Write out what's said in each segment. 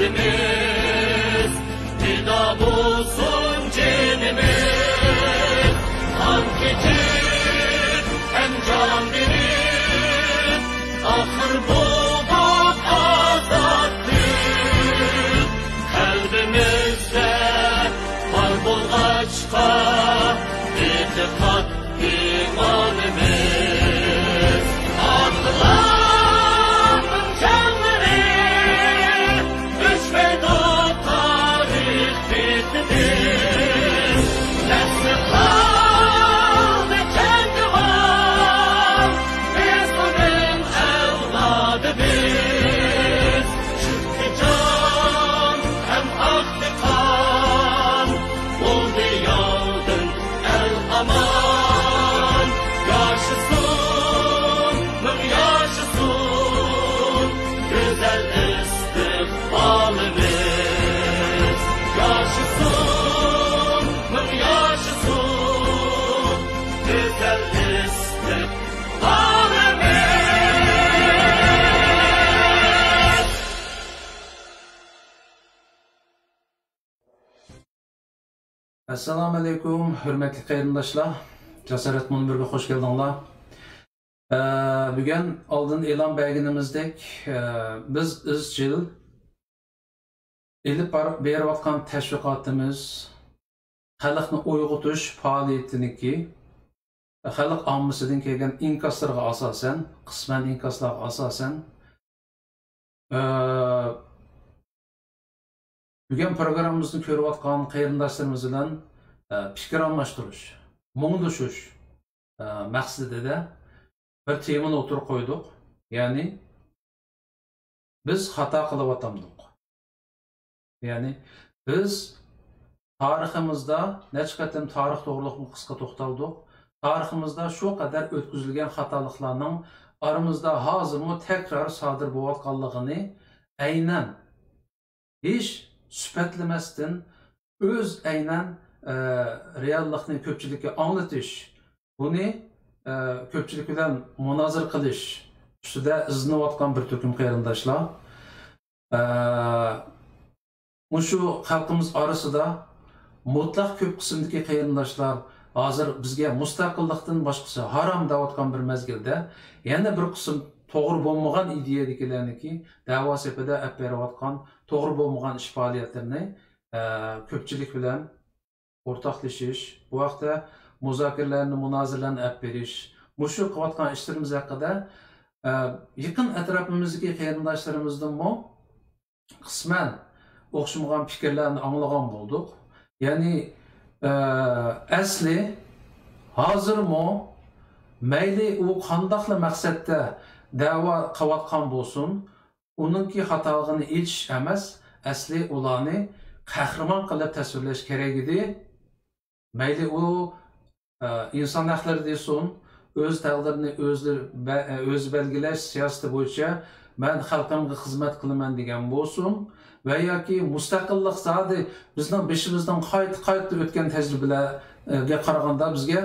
derdimiz, fida bulsun cenimiz. Kan keçip hem can verip, ahır bulduk azatlık. Kalbimizde var bulgaçka itikat imanımız. Aklanın canları düşmedi o tarih bittidir. Nesli kaldı kendi var, biz onun evladıyız. Çıktı can hem aktı kan, oldu yağdın el aman. Yaşasın, mım yaşasın, güzel istikbalimiz. Yaşasın, mım yaşasın, güzel istikbalimiz. Assalamu alaikum, hürmetli qarindoshlar. Jasorat munbiriga xush keldinglar. Bugun oldin e'lon berganimizdek, biz izchil elib berayotgan tashviqotimiz xalqni uyg'otish faoliyatiniki xalq ommasidan kelgan inkoslarga asosan, qisman inkoslarga asosan bugun programmamizni ko'rayotgan qarindoshlarimiz bilan fikr almashtirish, muңdashish maqsadida bir temani o'tirib qo'ydik. Ya'ni biz xato qilayotgandik. Ya'ni biz tariximizda necha qatim tarix to'g'riliq qisqa to'xtaldik. Tariximizda shu qadar o'tkazilgan xatoliklarning aramizda hozirmi takror sodir bo'layotganligini aynan hech sifatlamasdan o'z aynan reallikni ko'pchilikka anglatish, buni ko'pchilik bilan munozara qilish ustida izlanayotgan bir to'kim qarindoshlar. Shu xalqimiz orasida mutlaq ko'p qismdagi qarindoshlar hozir bizga mustaqillikdan boshqasi harom deyotgan bir mezgilda yana bir qism to'g'ri bo'lmagan ideyalarniki da'vo sepida olib berayotgan to'g'ri bo'lmagan ish faoliyatlarini ko'pchilik bilan o'rtoqlashish, bu vaqtda muzokaralarni, munozaralarni olib berish, mushu qilayotgan ishlarimiz haqida yaqin atrofimizdagi qarindoshlarimizdanmi qisman o'xshamagan fikrlarni anglagan bo'ldik. Ya'ni asli hozirmi mayli u qandaqli maqsadda da'vo qilayotgan bo'lsin, uningki xatoligini aytish emas, asli ularni qahramon qilib tasvirlash kerak edi. Mayli u inson haqlari desin, o'z taqdirini o'zi belgilash siyosati bo'yicha men xalqimga xizmat qilaman degan bo'lsin va yoki mustaqillik zodi bizning beshimizdan qayta o'tgan tajribalarga qaraganda bizga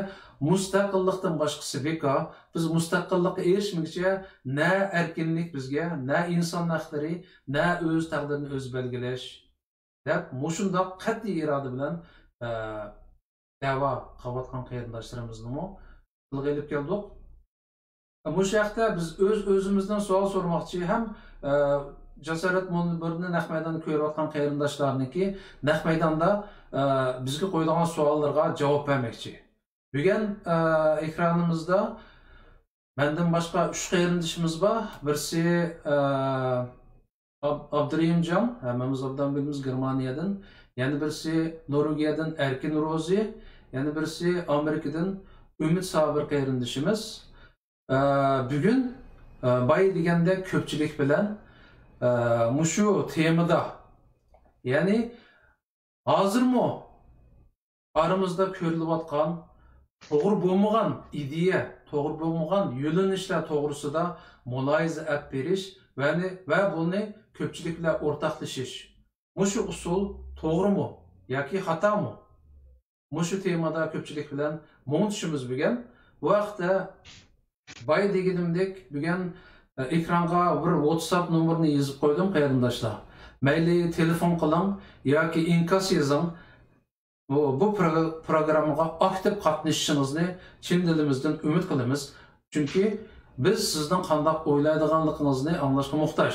mustaqillikdan boshqasi bekor. Biz mustaqillikka erishmaguncha na erkinlik bizga, na inson haqlari, na o'z taqdirini o'zi belgilash deb mushundoq qat'iy iroda bilan da'vo qilayotgan qarindoshlarimizni tilga olib keldik. Bu yoqda biz o'zimizdan savol so'ramoqchi, ham Jasorat munbirini naq maydonda ko'rayotgan qarindoshlarniki naq maydonda bizga qo'yilgan savollarga javob bermoqchi. Bugun ekranimizda mendan boshqa 3 qarindoshimiz bor. Birisi Abdurahimjon, hammamiz obdan bilamiz, Germaniyadan. Yana birisi Norvegiyadan Erkin Rozi, yana birisi Amerikadan Ümit Sabir qarindoshimiz. Bugun bay deganda ko'pchilik bilan mushu temada, ya'ni hozirmi aramizda ko'rilayotgan to'g'ri bo'lmagan ideya, to'g'ri bo'lmagan yo'linishlar to'g'risida mulohaza olib berish va buni ko'pchilik bilan o'rtoqlashish. Mushu usul to'g'rimi yoki xatomi? Mushu temada ko'pchilik bilan muntishimiz bugun. Bu vaqtda bay deganimdek bugun ekranga bir WhatsApp nomerini yozib qo'ydim qarindoshlar. mayli telefon qiling yoki inkos yozing. Bu programmaga aktiv qatnashishingizni chin dilimizdan umid qilamiz. Chunki biz sizning qanday o'ylaydiganligingizni anglashga muhtoj.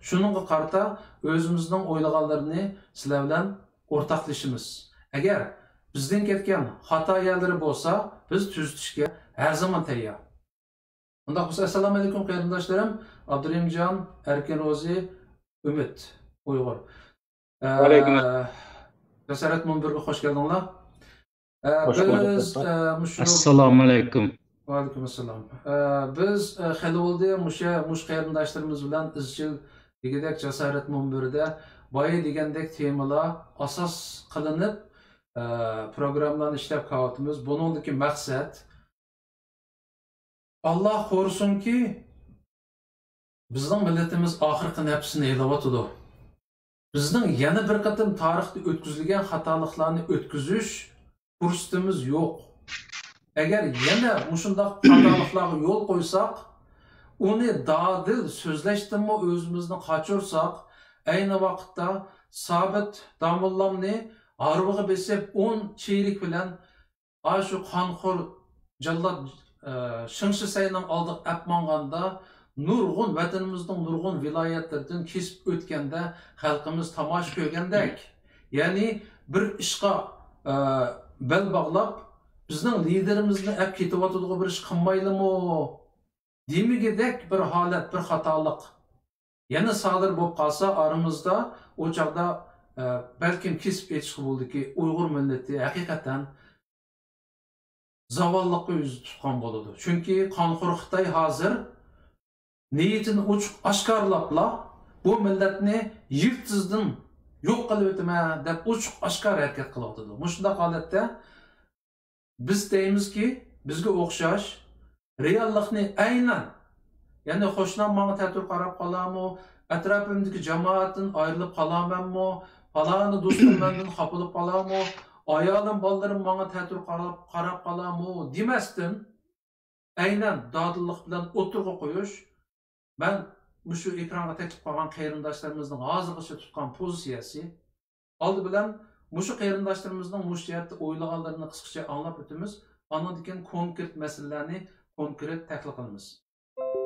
Shuningga qarata o'zimizning o'ylaganlarini sizlar bilan o'rtoqlashimiz. Agar bizdan ketgan xato yerlari bo'lsa, biz tuzatishga har zaman tayyor. Unda bo'lsa, assalomu alaykum qarindoshlarim. Abdurimjon, Erkin-Ro'zi, Umid, Uyg'ur. Alaykum. Jasorat munbiriga xush keldinglar. Biz Assalomu alaykum. Va alaykum assalom. Biz xeli bo'ldi mush qarindoshlarimiz bilan izchil degidek jasorat munbirida boya degandek temalar asos qilinib programmalarni ishlab qo'yapmiz. Buningdagi maqsad Allah korusunki bizning millatimiz oxirgi nafsini elayotdi. Bizning yana bir qatim tarixda o'tkazilgan xatoliklarni o'tkazish fursatimiz yo'q. Agar yana mushundaq xatoliklarga yo'l qo'ysak, uni dadil so'zlashdimi o'zimizni qochirsak, ayni vaqtda Sabit Damullamni arvaga besib 10 çeyrik bilan shu qonxo'r jallod Şınşı sayının aldık apmanganda nurgun vatanimizдің nurgun vilayetlerden kesip ötkende halkımız tamaş ko'rgandek. Yani bir işqa bel bağlap bizning liderimizni ap ketyotadigan bir ish qilmaylimi demigidek bir holat, bir xatolik yana sodir bo'lib qolsa aramizda o chaqda balkim kesib aytishga bo'ldiki Uyg'ur millati haqiqatan zavallıqqa yüz tutqan bo'ladi. Chunki qonxo'r Xitoy hozir niyatini ochiq oshkorlabla bu millatni yirtsizdan yo'q qilib o'tma deb ochiq oshkor harakat qilyapti. Mushundaq holatda biz deymizki, bizga o'xshash reallikni aynan, ya'ni qo'shnim menga ta'tir qarab qolarmi, atrofimdagi jamoatdan ayrilib qolamanmi, falani do'stim mendan xafa qolarmi, ayolim bolalarım bana ta'tir qarab qolarmi demasdan aynan dodillik bilan o'tirg'a qo'yish ben shu ekranga taklif qilgan qarindoshlarimizning hozirgacha tutgan pozitsiyasi oldi bilan shu qarindoshlarimizning mushiyatda o'ylaganlarini qisqacha anglab o'tamiz. Ondan keyin konkret masalalarni konkret taklif qilamiz.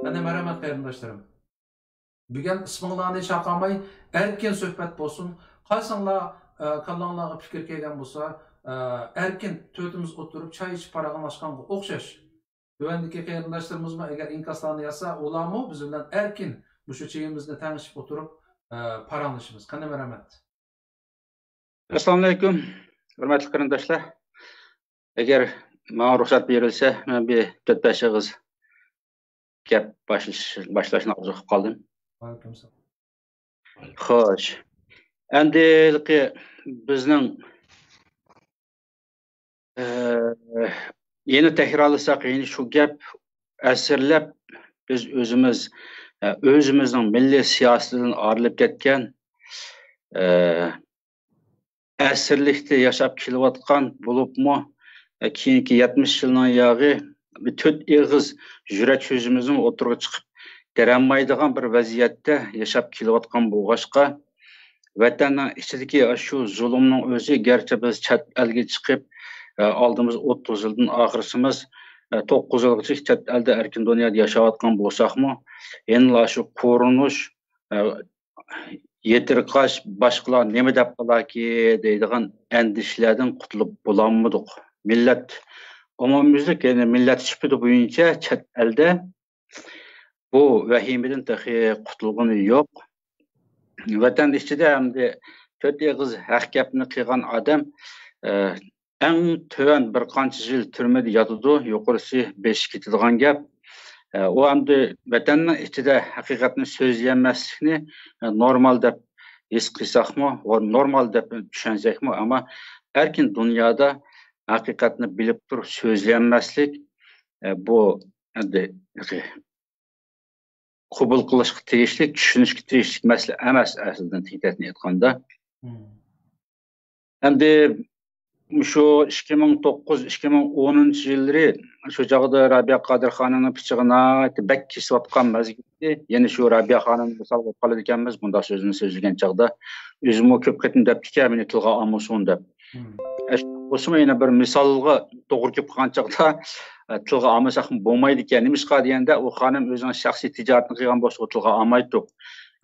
Mana marhamat qarindoshlarim. Bugun isminglarni chaqirmay erkin suhbat bo'lsin. Qaysinglar kallanglarga fikir kelgan bo'lsa, erkin to'timiz o'tirib choy ichib parag'anlashganga o'xshash. Tuvandagi qarindoshlarimiz agar inkoslarni yasa, ularmi biz bilan erkin shu chayimizni tanishib o'tirib parag'anlashimiz. Qanday marhamat. Assalomu alaykum, hurmatli qarindoshlar. Agar menga ruxsat berilsa, men bir 4-5 og'iz gap boshlashni orzu qilib qoldim. Alaykum assalom. Xo'sh. Endi bizning yeni tekrarlasak, yeni şu gap asirlab biz özümüzün milli siyasetinden ayrılıp ketken asirlikte yaşap kilovatkan bulup mu keyinki 70 yıldan yağı bir töt ağız jürek sözümüzün oturuğa çıkıp derenmaydıgan bir vaziyette yaşap kilovatkan boğaşka vatanın içindeki şu zulümün özü gerçi biz chat elge çıkıp aldığımız 30 yıldan ahırsımız 9 yılgacha chat elde erkin dünyada yaşayotgan bolsakmı enla şu korunuş yetirqaş başqalar neme dep qalaki deydigan endişlerden qutulup bulanmadık. Millet umumimizlik yani millet şüphede boyunca chat elde bu vahimeden dahi qutulğunu yok. Vatan içinde hem de töt ağız haq gapni qilgan adam en töven bir qancha yil türmede yatıdı, yuqorisi 5 ketadigan gap. O hem de vatanning içinde haqiqatni so'zlamaslikni normal deb his qilsakmi, normal deb tushunjakmi, ama erkin dünyada haqiqatni bilib turib so'zlamaslik bu endi qabul qilishga tegishli, tushunishga tegishli masala emas aslida, haqiqatni aytganda. Endi Şu 2009-2010 yılları şu çağda Rabia Kadir Hanım'ın piçığına bek kesip atkan mezgildi. Yeni şu Rabia Hanım misal kalı dikenmiz bunda sözünü sözlügen çağda. Üzümü köp ketin deptike meni tılga amusun dep. Osuma yine bir misalga doğru köp kan çağda tılga amasakın bolmaydı ki nimişka diyende o hanım özünün şahsi ticaretini kıygan bolsa tılga amaydı.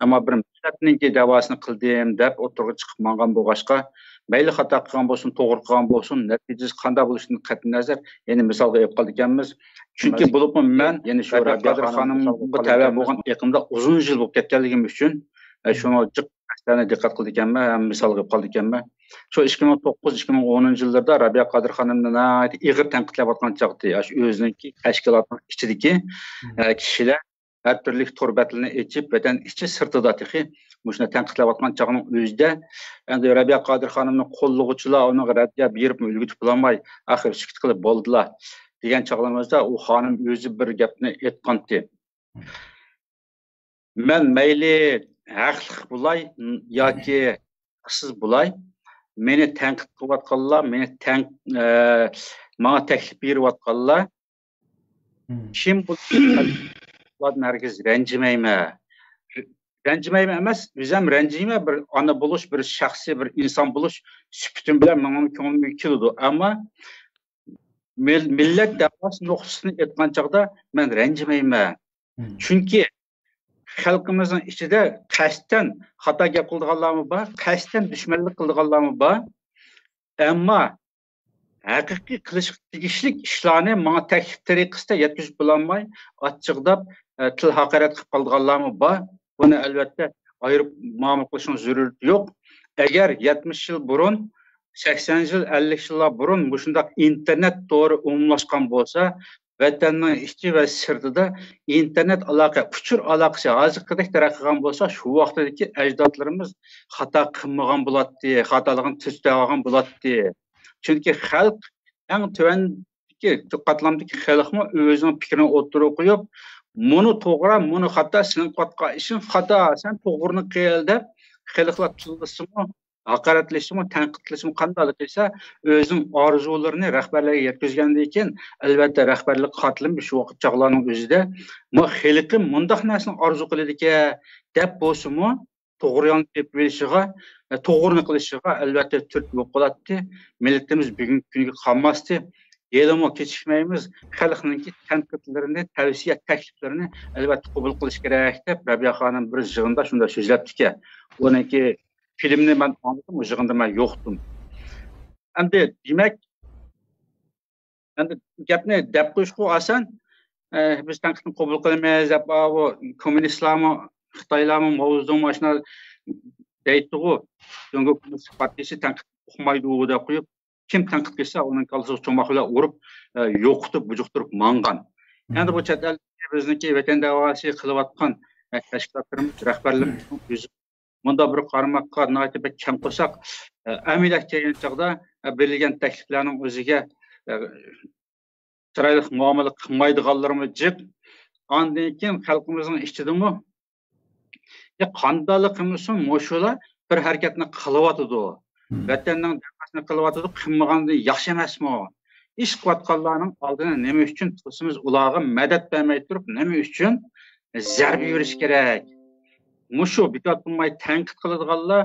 Ama bir milletinin ki davasını kıldım dep oturga çıkıp mangan boğaşka Meyli hata qilgan bo'lsin, to'g'ri qilgan bo'lsin, natijasi qanday bo'lishini qat'iy nazar, ya'ni misolga olib qoldik ekanmiz. Chunki bo'libmi men, ya'ni shu Rabia xonimga tava bo'lgan iqimda uzun yil bo'lib ketganligim uchun shuni jiqlarga diqqat qildik ekanman, ham misolga olib qoldik ekanman. Shu 2009-2010 yillarda Rabia Qodir xonimni ig'ir tanqidlayotgan chaqdi, shu o'zining tashkilotning ichidagi kishilar her türlü torbatlarını içip vatan içi sırtıda tıxı muşuna tanqidlayotgan çağının özde endi Rabia Qodir xonimning qo'llovchilar uni raddiya berib ulgutib bulamay axir sukut qilib bo'ldilar degan chaqlamizda u xonim o'zi bir gapni aytqandi. Men mayli haqliq bo'lay yoki haqsiz bo'lay, meni tanqid qilayotganlar, meni menga taklif berayotganlar kim bu herkes rencimeyme. Rencimeyme emas, bizem rencime bir ana buluş, bir şahsi, bir insan buluş süpütün bilen onun konumu kilidi. Ama millet davası noktasını etken çağda ben rencimeyme. Çünkü halkımızın içinde kasten hata gap kıldıqanlarımı var, kasten düşmanlık kıldıqanlarımı var. Ama haqiqiy qilish tegishlik ishlarni menga taklif tariqasida yetkazib bulanmay, ochiqdab til haqorat qilib qolganlarmi bor. Buni albatta ayirib muomala qilishning zarurati yo'q. Agar 70 yil burun, 80 yil, 50 yillar burun bu shunday internet to'g'ri umumlashgan bo'lsa, vatanning ichi va sirtida internet aloqa, uchur aloqasi hozirgidek taraqqiy qilgan bo'lsa, shu vaqtdagi ajdodlarimiz xato qilmagan bo'ladi, xatoligini tuzatgan bo'ladi. Çünkü halk en tövendeki katlamdaki halkma özünün fikrini oturup koyup bunu toğra, bunu hata senin katka işin hata sen toğrunu kıyıldı halkla tutuluşumu, hakaretleşimi, tenkitleşimi kandalıkıysa özün arzularını rehberliğe yetkizgendiyken elbette rehberlik katılım bir şu vakit çağlarının özü de bu halkın mundak nesini arzu kılıdı ki dep bozumu toğru yanıt verişiğe, toğrunu kılışığa elbette Türk yok oladı. Milletimiz bugün günü kalmazdı. Yelimo keçişmeyimiz, halkınınki tenkitlerini, tavsiye tekliflerini elbette kabul kılış gerekti. Rabia Hanım bir jığında şunda sözlepti ki, onunki filmini ben anladım, o jığında ben yoktum. Endi demek, endi gapni dep qo'yishga asan, biz tenkitni kabul kılmayız, o komünistlarmi, Xitoylarmi mavzum başına deydi o. Çünkü Komünist Partisi tenkit okumaydı o da koyup kim tenkit etse onun kalısı çomakla vurup yoktup, bucukturup mangan. Yani bu çetel bizdeki vatan davası kılıvatkan teşkilatlarımız, rehberlerimiz bunda bir qarmakka naytı bek kam qo'sak, amilak kelgan chaqda berilgan takliflarning o'ziga chiroyli muomala qilmaydiganlarimiz jib, ondan keyin xalqimizning ichidimi qandaligimizning mo'shular bir harakatni qilyotidi. Vatanning davasini qilyotidi, qilmaganda yaxshi emasmi? Ish qilayotganlarning oldini nima uchun tutimiz ularga madad bermay turib, nima uchun zarba berish kerak? Mushu bitat qilmay tanqid qiladiganlar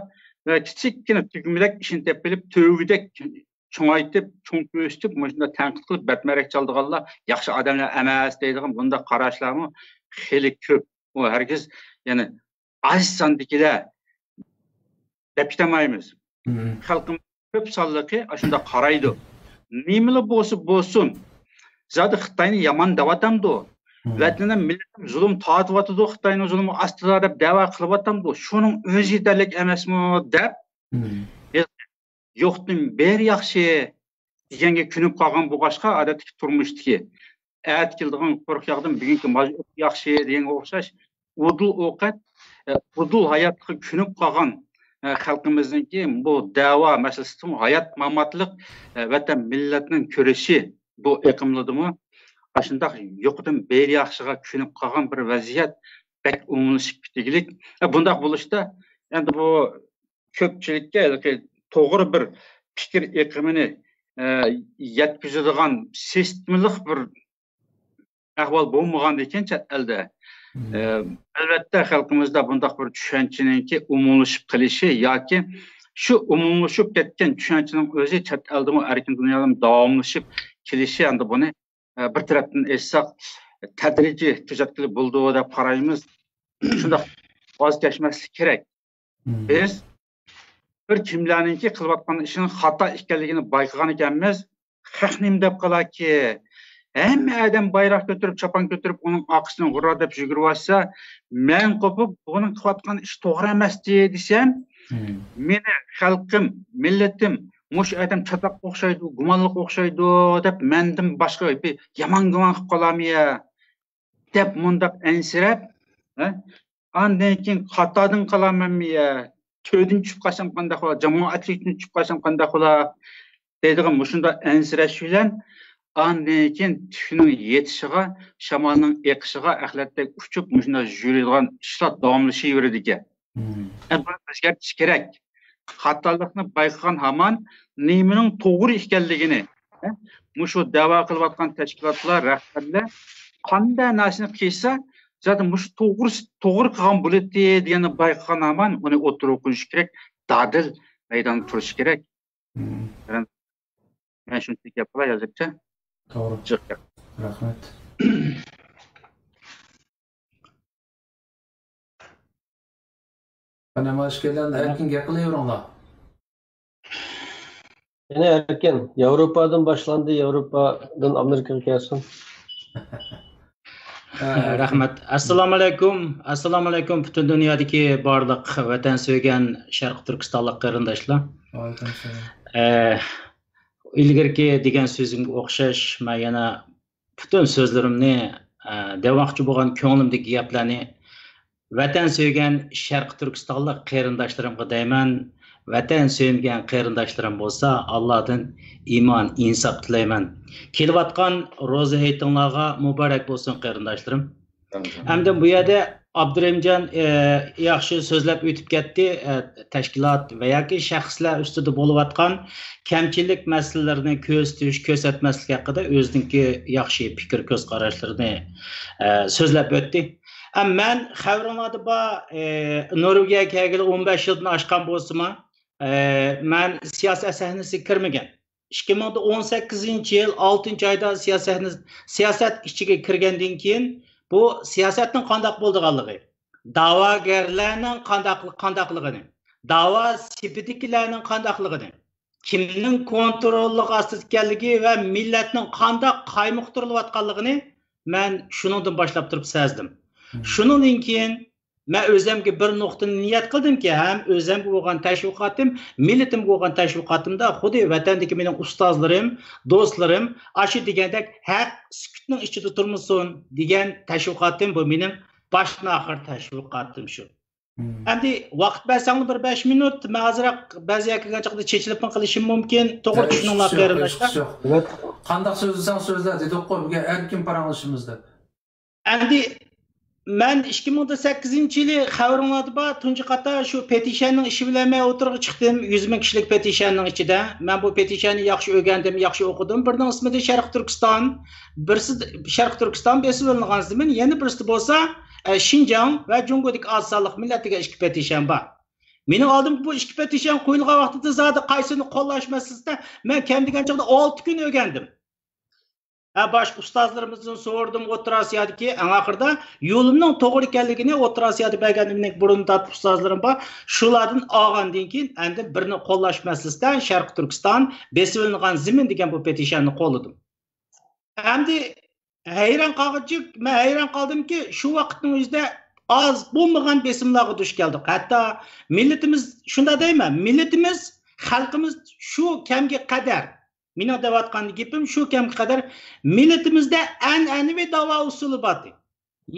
va kichikkina tugmalak ishini tepilib, to'g'idek cho'ngaytib, cho'nqib o'stib, mushunda tanqid qilib batmarak chaldiganlar yaxshi odamlar emas deydigan bunda qarashlarmi xili ko'p. U herkes yani az sandikiler depitamaymiz. Halkım köp sallıqı aşında qaraydı. Nimeli bolsun. Zaten Xitayni yaman davatamdı. Vatandan milletim zulüm tatıvatıdı. Xitayni zulümü astılar dep dava qılıvatamdı. Şunun özü yeterlik emasmi dep. Yo'qdan beri yaxshi deganga kunib qolgan bo'lg'achqa odatdagi turmushdagi at keldigan qo'rqyaqdan bugungi yaxshi deganga o'xshash udul ovqat udul hayotga kunib qolgan xalqimizningki bu da'vo masalasi hayot mamatlik vatan millatning kurashi bu iqimlidimi shundoq yo'qdan beri yaxshiga kunib qolgan bir vaziyat bak umumlashib ketdilik. Bundoq bo'lishda endi bu ko'pchilikka to'g'ri bir fikr iqimini yetkizadigan sistemlik bir ahvol bo'lmagan ekan chet elda. Albatta xalqimizda bunday bir tushunchaninki umumlashib qilishi yoki shu umumlashib ketgan tushunchaning o'zi chet elda erkin dunyoda davomlashib kelishi endi buni bir tarafdan aytsak tadrijiy tuzatgili bo'ldi deb qaraymiz. Shunday voz kechmaslik kerak. Biz bir kimlarninki qilayotgan ishining xato ekanligini bayqagan ekanmiz. Haq nim deb qalaki hamma adam bayroq ko'tarib, chapan ko'tarib, uning oqisini g'urra deb yugurib olsa, men qo'pib, buning qilayotgan ish to'g'ri emas desam, meni xalqim, millatim mush adam chataq o'xshaydi, gumonliq o'xshaydi deb mendim boshqa bir yomon gumon qilib qolamya deb mundaq ansirab, andan keyin xatodan qolamanmi, to'ydan tushib qolsam qanday bo'lar, jamoatlikdan tushib qolsam qanday bo'lar deydigan mushunda ansirash bilan andan keyin tushning yetishiga, shamolning eqishiga axlatdek uchib mushunda yuradigan ishlar davomlashaveradi ekan. Buni o'zgartirish kerak. Xatolikni bayqagan hamon nimaning to'g'ri ekanligini, mushu da'vo qilayotgan tashkilotlar, rahbarlar qanday narsani qilsa, zaten mushu to'g'ri qilgan bo'ladi degani bayqagan hamon uni o'tirib qo'yish kerak, dadil maydonda turish kerak. Men shunday gaplar yozibcha. To'g'ri. Rahmat. Bana başkalarında erkin yakılıyorlar. Yine erken. Avrupa'dan başlandı. Avrupa'dan Amerika'ya gelsin. Rahmat. Assalomu alaykum. Assalomu alaykum butun dunyodagi barliq vatan sevgan Sharq Turkistonlik qarindoshlar. Aleykümselam. Ilgirki degan so'zimga o'xshash, men yana butun so'zlarimni demoqchi bo'lgan ko'nglimdagi gaplarni vatan sevgan Sharq Turkistonlik qarindoshlarimga deyman. Vatan sevgan qarindoshlarim bo'lsa, Allohdan iymon, insof tilayman. Kelayotgan ro'za haytinglarga muborak bo'lsin qarindoshlarim. Hamda bu yerda Abdurahimjon yaxshi so'zlab o'tib ketdi. Tashkilot va yoki shaxslar ustida bo'layotgan kamchilik masalalarini ko'rsatmaslik haqida o'ziniki yaxshi fikr ko'z qarashlarini so'zlab o'tdi. Men xabarimda bor Norvegiyaga kelgili 15 yildan oshgan bo'lsa-mu, men siyosat sahnasiga kirmagan. 2018-yil 6-oyda siyosat ichiga kirgandan keyin bu siyosatning qanday bo'lganligi, da'vogarlarning qandayligini, da'vo sifatikilarning qandayligini, kimning kontrolli ostida ekanligi va millatning qanday qaymoqtirilayotganligini men shundan boshlab turib sezdim. Shundan keyin men o'zimga bir nuqtani niyat qildimki, ham o'zimga bo'lgan tashviqotim, millatimga bo'lgan tashviqotimda xuddi vatandagi mening ustozlarim, do'stlarim, ashi degandek haq sukutning ichida turmasin degan tashviqotim bu mening boshdan oxir tashviqotim shu. Endi vaqt bersanglar bir 5 minut, men hozirroq ba'zi yakagachaqda chechilib qilishim mumkin. To'g'ri tushuninglar qarindoshlar. Qanday so'zlasang so'zla dedik qo'y, buga erkin paranglashimizda. Endi men 2008-yili xabarimda bor, tunji qator shu petishanning ishi bilan men o'tirib chiqdim. 100 ming kishilik petishanning ichida. Men bu petishanni yaxshi o'rgandim, yaxshi o'qidim. Birining ismida Sharq Turkiston, birisi Sharq Turkiston besilingan zimin, yana birisi bo'lsa Xinjiang va Jungodagi oz sonliq millatiga ikki petishan bor. Mening oldimga bu ikki petishan qo'yilgan vaqtida zodi qaysini qo'llash masalasida men kam degancha 6 kun o'rgandim. Başka ustazlarımızdan sordum O'rta Osiyodagi, oxirida yo'limning to'g'ri ekanligini O'rta Osiyoda berganimning burun tatib ustazlarim bor. Shulardan olgandan keyin endi birini qo'llash masalasidan Sharq Turkiston besilingan zimin degan bu petishanni qo'lladim. Endi men hayron qoldimki, shu vaqtning o'zida az bo'lmagan besimlarga duch keldik. Hatto millatimiz, shunda deyman, millatimiz, xalqimiz shu kamga qadar Mina devatgan gapim shu kam qadar millatimizda an'anaviy da'vo usuli bor.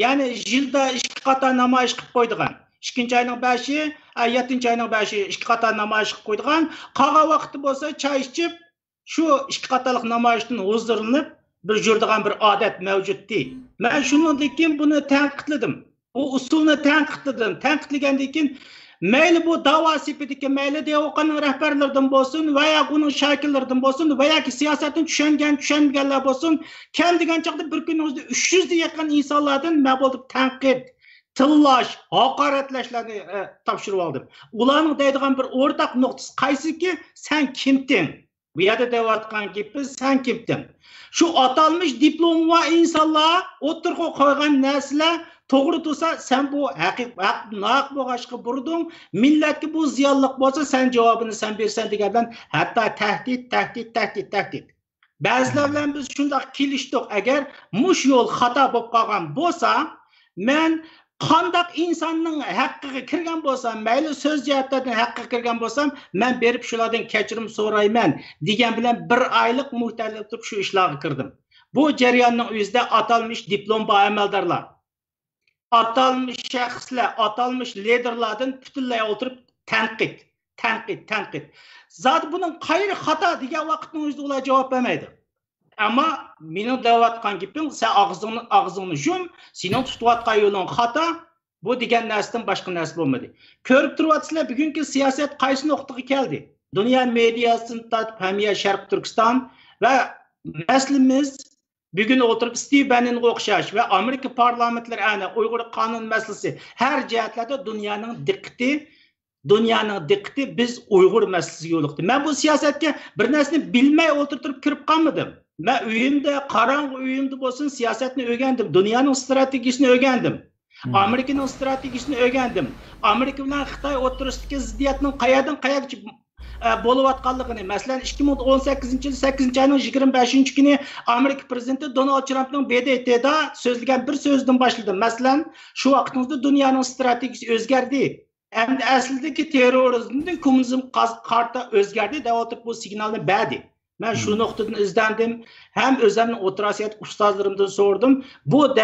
Ya'ni yilda 2 qator namoyish qilib qo'ydigan. 2-oyning 5-i, 7-oyning 5-i 2 qator namoyish qilib qo'ydigan. Qolgan vaqti bo'lsa choy ichib, shu 2 qatorlik namoyishdan huzurlanib bir yurdigan bir odat mavjuddi. Men shundan keyin buni tanqidladim. Bu usulni tanqidladim. Tanqidlagandan keyin Mayli bu dava sepetiki, mayli DOK'nın rehberlerden bolsun veya onun şakirlerden bolsun veya ki siyasetin düşengenler bolsun, kem degan çaqda bir günümüzde 300'e yakın insanlardan mabulup tanqid, tillash, haqoratlashlarni topshirib oldim. Ularning deydigan bir o'rtaq nuqtasi qaysiki? Sen kimdin? Bu yerda deyotgan gapi sen kimdin? Şu atalmış diplom va insanlar o'tirg'a qo'ygan narsalar to'g'ri tursa, sen bu haq bo'lg'ashqa burding, millatga bu ziyonliq bo'lsa, sen javobini sen bersan degan bilan hatto tahdid. Ba'zilar bilan biz shunday kelishdik, agar mush yo'l xato bo'lib qolgan bo'lsa, men qandaq insonning haqqiga kirgan bo'lsam, mayli so'z jihatdan haqqiga kirgan bo'lsam, men berib shulardan kechirim so'rayman degan bilan bir oylik muhtalib turib shu ishlarga kirdim. Bu jarayonning o'zida atalmış diplom bor amaldorlar, atalmış shaxslar, atalmış liderlardan butunlay o'tirib tanqid. Zat buning qayeri xato degan vaqtning o'zida ular javob bermaydi. Ama mening deyotgan gapim, sen og'zingni yum, sening tutayotgan yo'ling xato, bu degan narsadan boshqa narsa bo'lmadi. Ko'rib turibsizlar, bugungi siyosat qaysi nuqtaga keldi? Dunyo mediasini tortib hamiya Sharq Turkiston va maslimiz bugün oturup Steve Bannonga o'xshash ve Amerika parlamentleri ana Uyg'ur qonun masalasi her jihatlarda dunyoning diqqati biz Uyg'ur masalasiga yo'liqdi. Men bu siyosatga bir narsani bilmay o'tirib kirib qolmadim. Men uyimda, qorong'i uyimda bo'lsin, siyosatni o'rgandim, dunyoning strategiyasini o'rgandim. Amerikaning strategiyasini o'rgandim. Amerika bilan Xitoy o'rtasidagi ziddiyatning qayerdan qayergacha bo'layotganligini, masalan 2018-yil 8-oyning 25-kuni Amerika prezidenti Donald Trumpning BDT'da so'zlagan bir so'zdan boshladim. Masalan, shu vaqtimizda dunyoning strategiyasi o'zgardi. Endi aslidagi terrorizmning kommunizm qarta o'zgardi deb bu signalni berdi. Men shu nuqtadan izlandim, ham o'zimning o'tirasiyat ustozlarimdan so'radim. Bu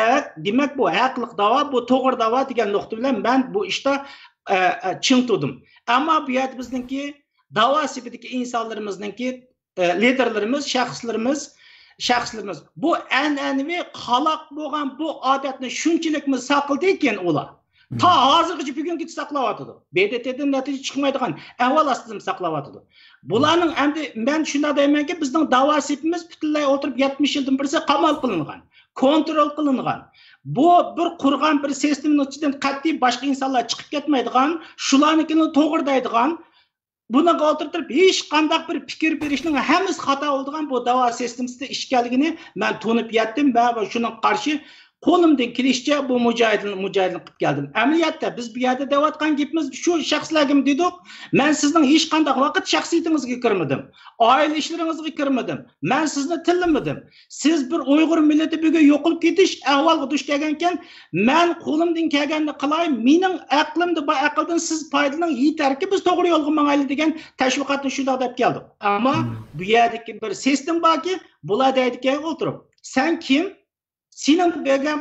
demak bu haqliq da'vo, bu to'g'ri da'vo degan nuqta bilan men bu ishda chin turdim. Ammo bu yerda bizningki da'vo sepidagi insonlarimizningki liderlarimiz, shaxslarimiz bu an'anaviy xaloq bo'lgan bu odatni shunchalikmi saqladi ekan ular. Ta hozirgacha bugungi saqlayotdi. BDT'dan natija chiqmaydigan ahvol ostida saqlayotdi. Bularning endi men shunday deymanki, bizning da'vo sepimiz butunlay o'tirib 70 yildan birisi qamal qilingan, kontrol qilingan. Bu bir qurgan bir sistemning ichidan qat'iy boshqa insonlar chiqib ketmaydigan, shularnikini to'g'rilaydigan, buni o'tirib hech qanday bir fikr berishning hammasi xato bo'lgan bu da'vo sistemasida ishkalligini men tunib yetdim va shunga qarshi qo'limdan kelishicha bu mujohidlik qilib keldim. Amaliyotda biz bu yerda deyotgan gapimiz shu shaxslarga dedik. Men sizning hech qanday vaqt shaxsiyatingizga kirmadim. Oila ishlaringizga kirmadim. Men sizni tillamadim. Siz bir Uyg'ur millati bugun yo'qolib ketish ahvolga duch kelgankan, men qo'limdan kelganini qilay, mening aqlimda bu aqldan siz foydalaning yetarki biz to'g'ri yo'lga mangayli degan tashviqotni shunday deb keldik. Ammo bu yerdagi bir sistem borki, bular deydigan o'tirib, sen kim? Senin bergan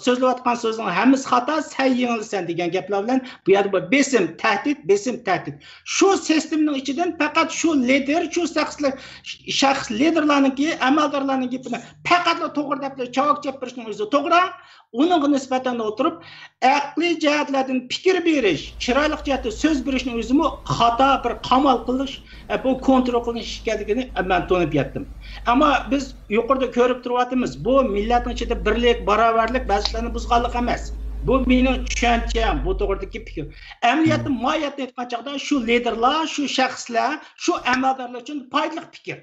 so'zlayotgan so'zning hammasi xato, sen yengilsan degan gaplar bilan bu yerda besim tahdid. Shu sistemning ichidan faqat shu lider, shu shaxs liderlarningki, amaldorlarning gapini faqat to'g'ri deb javob berishning o'zi to'g'ri. Uningga nisbatan o'tirib, aqliy jihatlardan fikr berish, chiroyli jihatda so'z berishning o'zimi xato bir qamal qilish, bu kontrol qilish ekanligini men to'nib yetdim. Ammo biz yuqorida ko'rib turyapmiz, bu millatning ichida birlik, barobarlik ba'zilarni buzganlik emas. Bu mening tushuncham, bu to'g'ridagi fikr. Amaliyotda mohiyatni aytgan chaqda shu liderlar, shu shaxslar, shu amaldorlar uchun foydali fikr.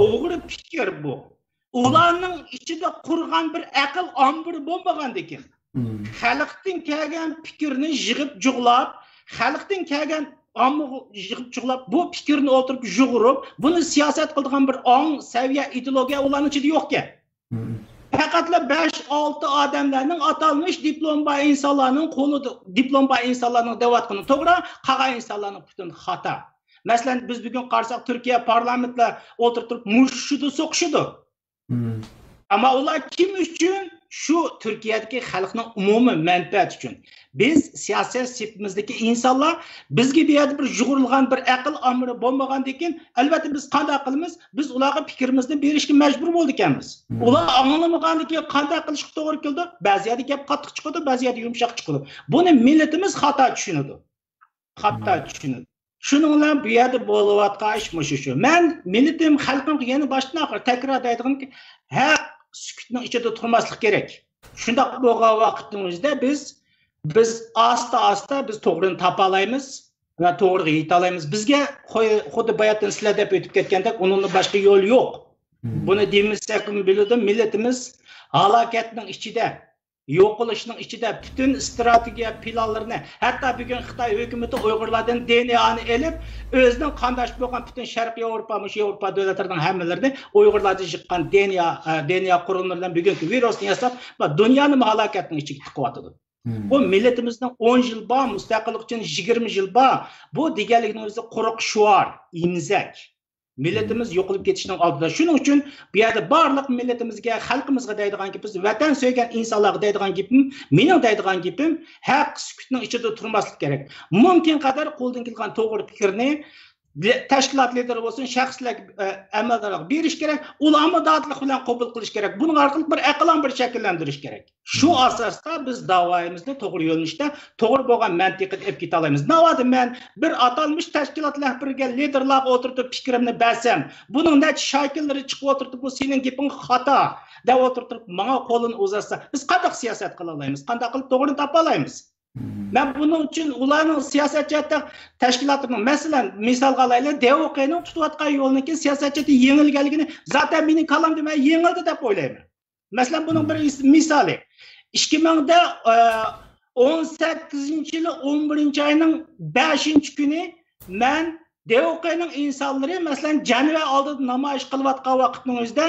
O'g'ri fikr bu. Ularning ichida qurgan bir aql ombiri bo'lmagan ekan. Xalqdan kelgan fikrni yig'ib jug'lab, xalqdan kelgan yig'ib jug'lab, bu fikrni o'tirib jug'urib, buni siyosat qiladigan bir ong, saviya, ideologiya ularning ichida yo'q-ku. Faqatla 5-6 odamlarning atalmış diplom bor insonlarning qo'lida, diplom bor insonlarning deyotgani to'g'ri, qolgan insonlarning butun xato. Masalan, biz bugun qarsak Turkiya parlamentlar o'tirib mushshidi, so'qishidi. Ama ular kim uchun? Şu Türkiye'deki xalqning umumiy manfaati uchun. Biz siyaset sepimizdeki insanlar bizga bu yerda bir jug'urilgan bir aql amri bo'lmagandan keyin albatta biz qanday qilamiz? Biz ularga fikrimizni berishga majbur bo'ldik ekanmiz. Ular anglamagandan keyin qanday qilishga to'g'ri keldi? Ba'zi yerda gap qattiq chiqadi, ba'zi yerda yumshoq chiqadi. Buni millatimiz xato tushunadi. Xato tushunadi. Shuning bilan bu yerda bo'layotgan ish shu. Men millatim xalqimga yana boshdan oxir takror aytganimki, haq sukutning ichida turmaslik kerak. Shundoq bo'lgan vaqtimizda biz asta biz to'g'rini topa olamiz va to'g'riga yeta olamiz. Bizga xuddi bayatdan sizlar deb o'tib ketgandek, uning boshqa yo'l yo'q. Buni demassak biladi, millatimiz halokatning ichida, yo'qolishning ichida bütün strategiya planlarini, hatto bugun Xitoy hukumati Uyg'urlardan DNAni olib, o'zining qandash bo'lgan bütün Sharqiy Yevropa, Yevropa davlatlarining hammalarini Uyg'urlardan chiqqan DNA qurilmalaridan bugungi virusni yasab, dunyoni halokatning ichiga tiqyotdi. Bu milletimizden 10 yıl bağ, müstakillik için 20 yıl bağ. Bu diğerlikinin özü quruq şuar, imzak. Milletimiz yo'qolib ketishning oldida. Shuning uchun bu yerda barliq millatimizga, xalqimizga deydigan gapimiz, vatan so'ygan insonlarga deydigan gapim, mening deydigan gapim, haq sukutning ichida turmaslik kerak. Mumkin qadar qo'ldan kelgan to'g'ri fikrni tashkilot lideri bo'lsin, shaxslar amaldorlarga berish kerak, ularni dadillik bilan qabul qilish kerak. Buning orqali bir aqlan bir shakllantirish kerak. Shu asosda biz da'voyimizni to'g'ri yo'nalishda, to'g'ri bo'lgan mantiqni olib keta olamiz. Navoda men bir atalmış tashkilot rahbariga liderlarga o'tirib fikrimni bersam, buning necha shakllari chiqib o'tirdi, bu sening gaping xato deb o'tirib, menga qo'lini uzatsa, biz qanday siyosat qila olamiz? Qanday qilib to'g'rini topa olamiz? Ben bunun için ularning siyosatchilar tashkilotining masalan misolga olaylik, DOQning tutayotgan yo'lniki siyosatchida yengilganligini zaten mening kalamda men yengildi deb o'ylayman. Masalan bunun bir misoli 2018-yil 11-oyning 5-kuni men DOQning insonlari masalan janva oldida namoyish qilayotgan vaqtning o'zida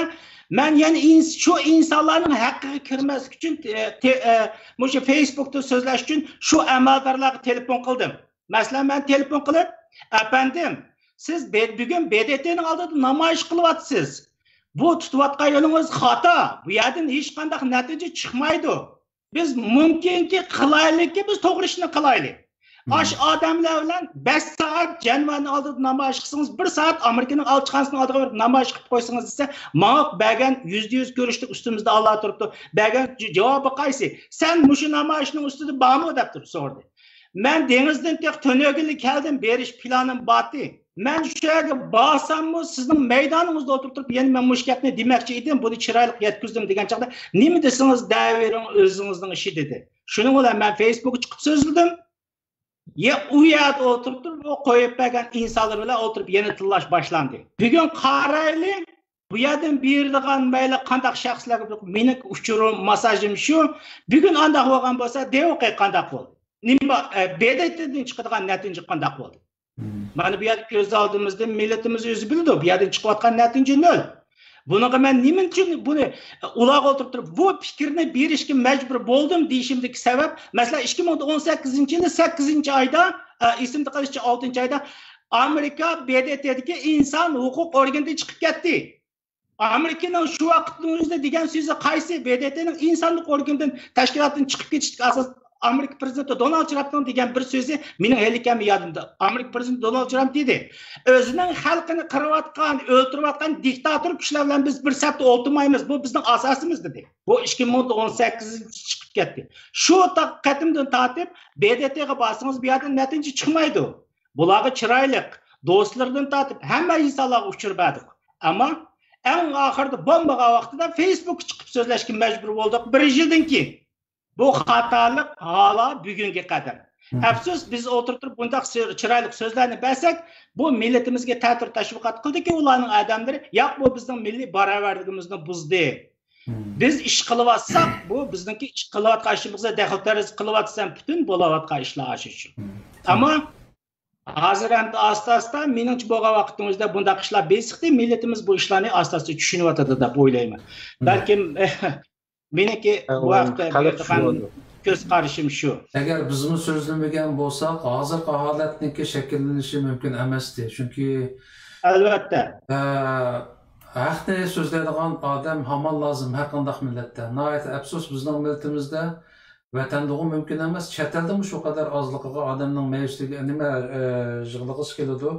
men yani şu insanların hakkı kirmeslik için şu Facebook'ta sözleş için şu amaldorlarga telefon qildim. Mesela ben telefon qilib, efendim siz bugün BDT'nin oldida namoyish qilyapsiz. Bu tutayotgan yo'lingiz xato. Bu yerdan hech qanday natija chiqmaydi. Biz mumkinki qilaylikki biz to'g'ri ishni qilaylik. Aş adamlar bilan 5 saat janvani oldida namoyish qilsangiz, 1 saat Amerikaning elchixonasining oldiga borib namoyish qilib qo'ysangiz desa, menga bergan %100 ko'rishlik ustimizda Allah turibdi. Bergan javobi qaysi? Sen mushu namoyishning ustida bormi deb turib so'radi. Men dengizdan tek tönögili keldim, berish planim bati. Men shu yerga borsammi, sizning maydoningizda o'tirib, yana men mush gapni demoqchi edim, buni chiroyli yetkazdim degan chaqda, nima desangiz davering o'zingizning ishi dedi. Shuning bilan men Facebookga chiqib so'zladim. Ya u yerda o'tirib, o qo'yib bergan insonlar bilan o'tirib yana tillash boshlandi. Bugun qaraylik, bu yerdan berilgan mayli qanday shaxslarga mening uchurim, masajim shu. Bugun anda bo'lgan bo'lsa, DOQ qanday bo'ldi? Nima BDTdan chiqadigan natija qanday bo'ldi? Mana bu yerda ko'z oldimizda millatimiz o'zi bildi, bu yerdan chiqayotgan natija nol. Bunaqa men nima uchun buni ularga o'tirib bu fikrni berishga majbur bo'ldim deyishimdagi sabab, masalan 2018-yil 8-oyda, esimda qolishi 6-oyda Amerika BDT'dagi inson huquq organidan chiqib ketdi. Amerikaning shu vaqtning o'zida degan so'zi qaysi? BDT'ning insonlik organidan tashkilotdan chiqib ketishga asos Amerika prezidenti Donald Trump'ning degan bir so'zi mening helikam yodimda. Amerika prezidenti Donald Trump dedi: "O'zining xalqini qirayotgan, o'ltirayotgan diktator kuchlar bilan biz bir safda o'tirmaymiz. Bu bizning asosimiz" dedi. Bu 2018-yil chiqib ketdi. Shu qatimdan tortib BDT'ga borsangiz bu yerdan natija chiqmaydi. Bularga chiroyli do'stlardan tortib hamma insonlarga uchirbadik. Ammo eng oxirida bombaga vaqtida Facebookga chiqib so'zlashga majbur bo'ldik 1 yildan keyin. Bu xatolik hala bugunga qadar. Afsus biz o'tirib bundaq chiroyli so'zlarni bersak, bu millatimizga ta'sir tashviqot qildiki, ularning odamlari, yo'q bu bizning milliy barobarligimizni buzdi. Biz ish qilyapsak, bu bizningki ish qilayotgan ishimizga daxldariz qilyapsan, butun bo'layotgan ishlar shu. Ammo hozir ham asta-asta meningcha bo'lgan vaqtimizda bundaq ishlar besiqdi, millatimiz bu ishlarni asta-asta tushunyapti deb o'ylayman. Balkim meniki bu vaqtda ko'z qarashim shu. Agar bizmi so'zlamagan bo'lsak, hozirgi holatniki shakllanishi mumkin emasdi. Chunki albatta haqni so'zlaydigan odam hamon lozim har qanday millatda. Nihoyat afsus bizning millatimizda vatandagi mumkin emas, chet eldami shu qadar ozligiga odamning mayusligi nima yig'lig'isi keladi.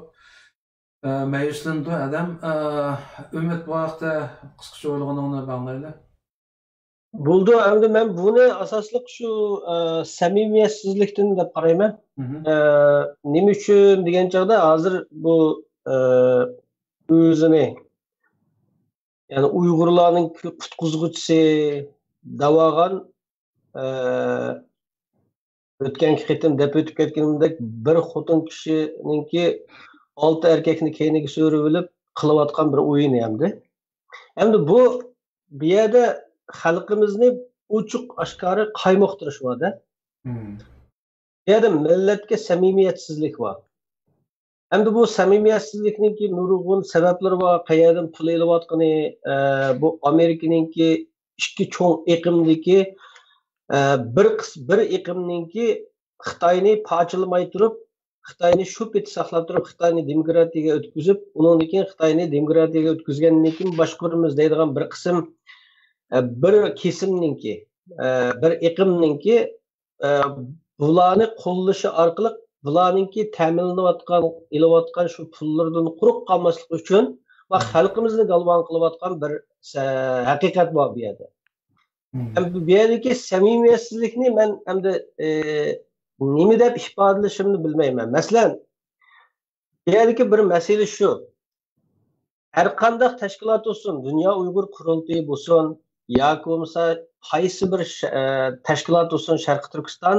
Mayuslandi odam umid bu vaqtda qisqacha o'ylaganini banglaydi. Bo'ldi, endi men buni asosliq shu samimiyatsizlikdan deb qarayman. Nima uchun degan chog'da hozir bu o'zini yani Uyg'urlarning qutqizg'uchisi davogan o'tgan qitim deb o'tib ketganimdek bir xotin kishininki 6 erkakni keyniga so'rib olib qilayotgan bir o'yin hamda. Endi bu yerda xalqimizni ochiq oshkora qaymoqtirishyapti. Yerda millatga samimiyatsizlik bor. Endi bu samimiyatsizlikninki nurg'un sabablari bor. Qayerdan pul olayotgani, bu Amerikaninki ikki cho'ng iqimdagi bir iqimninki Xitoyni parchalamay turib, Xitoyni shu pet saqlab turib, Xitoyni demokratiyaga o'tkazib, undan keyin Xitoyni demokratiyaga o'tkazgandan keyin boshqaramiz deydigan bir qism bir kesimninki, bir iqimninki bularni qo'llashi orqali bularninki ta'minlanayotgan, ilayotgan shu pullardan quruq qolmaslik uchun va xalqimizni galvon qilayotgan bir haqiqat bor bu yerda. Bu yerdagi samimiyatsizlikni men endi nima deb ifodalashimni bilmayman. Masalan, bu yerdagi bir masala shu. Har qanday tashkilot olsun, Dunyo Uyg'ur qurultiyi bo'lsin, yoki bo'lmasa qaysi bir tashkilot olsun, Sharqi Turkiston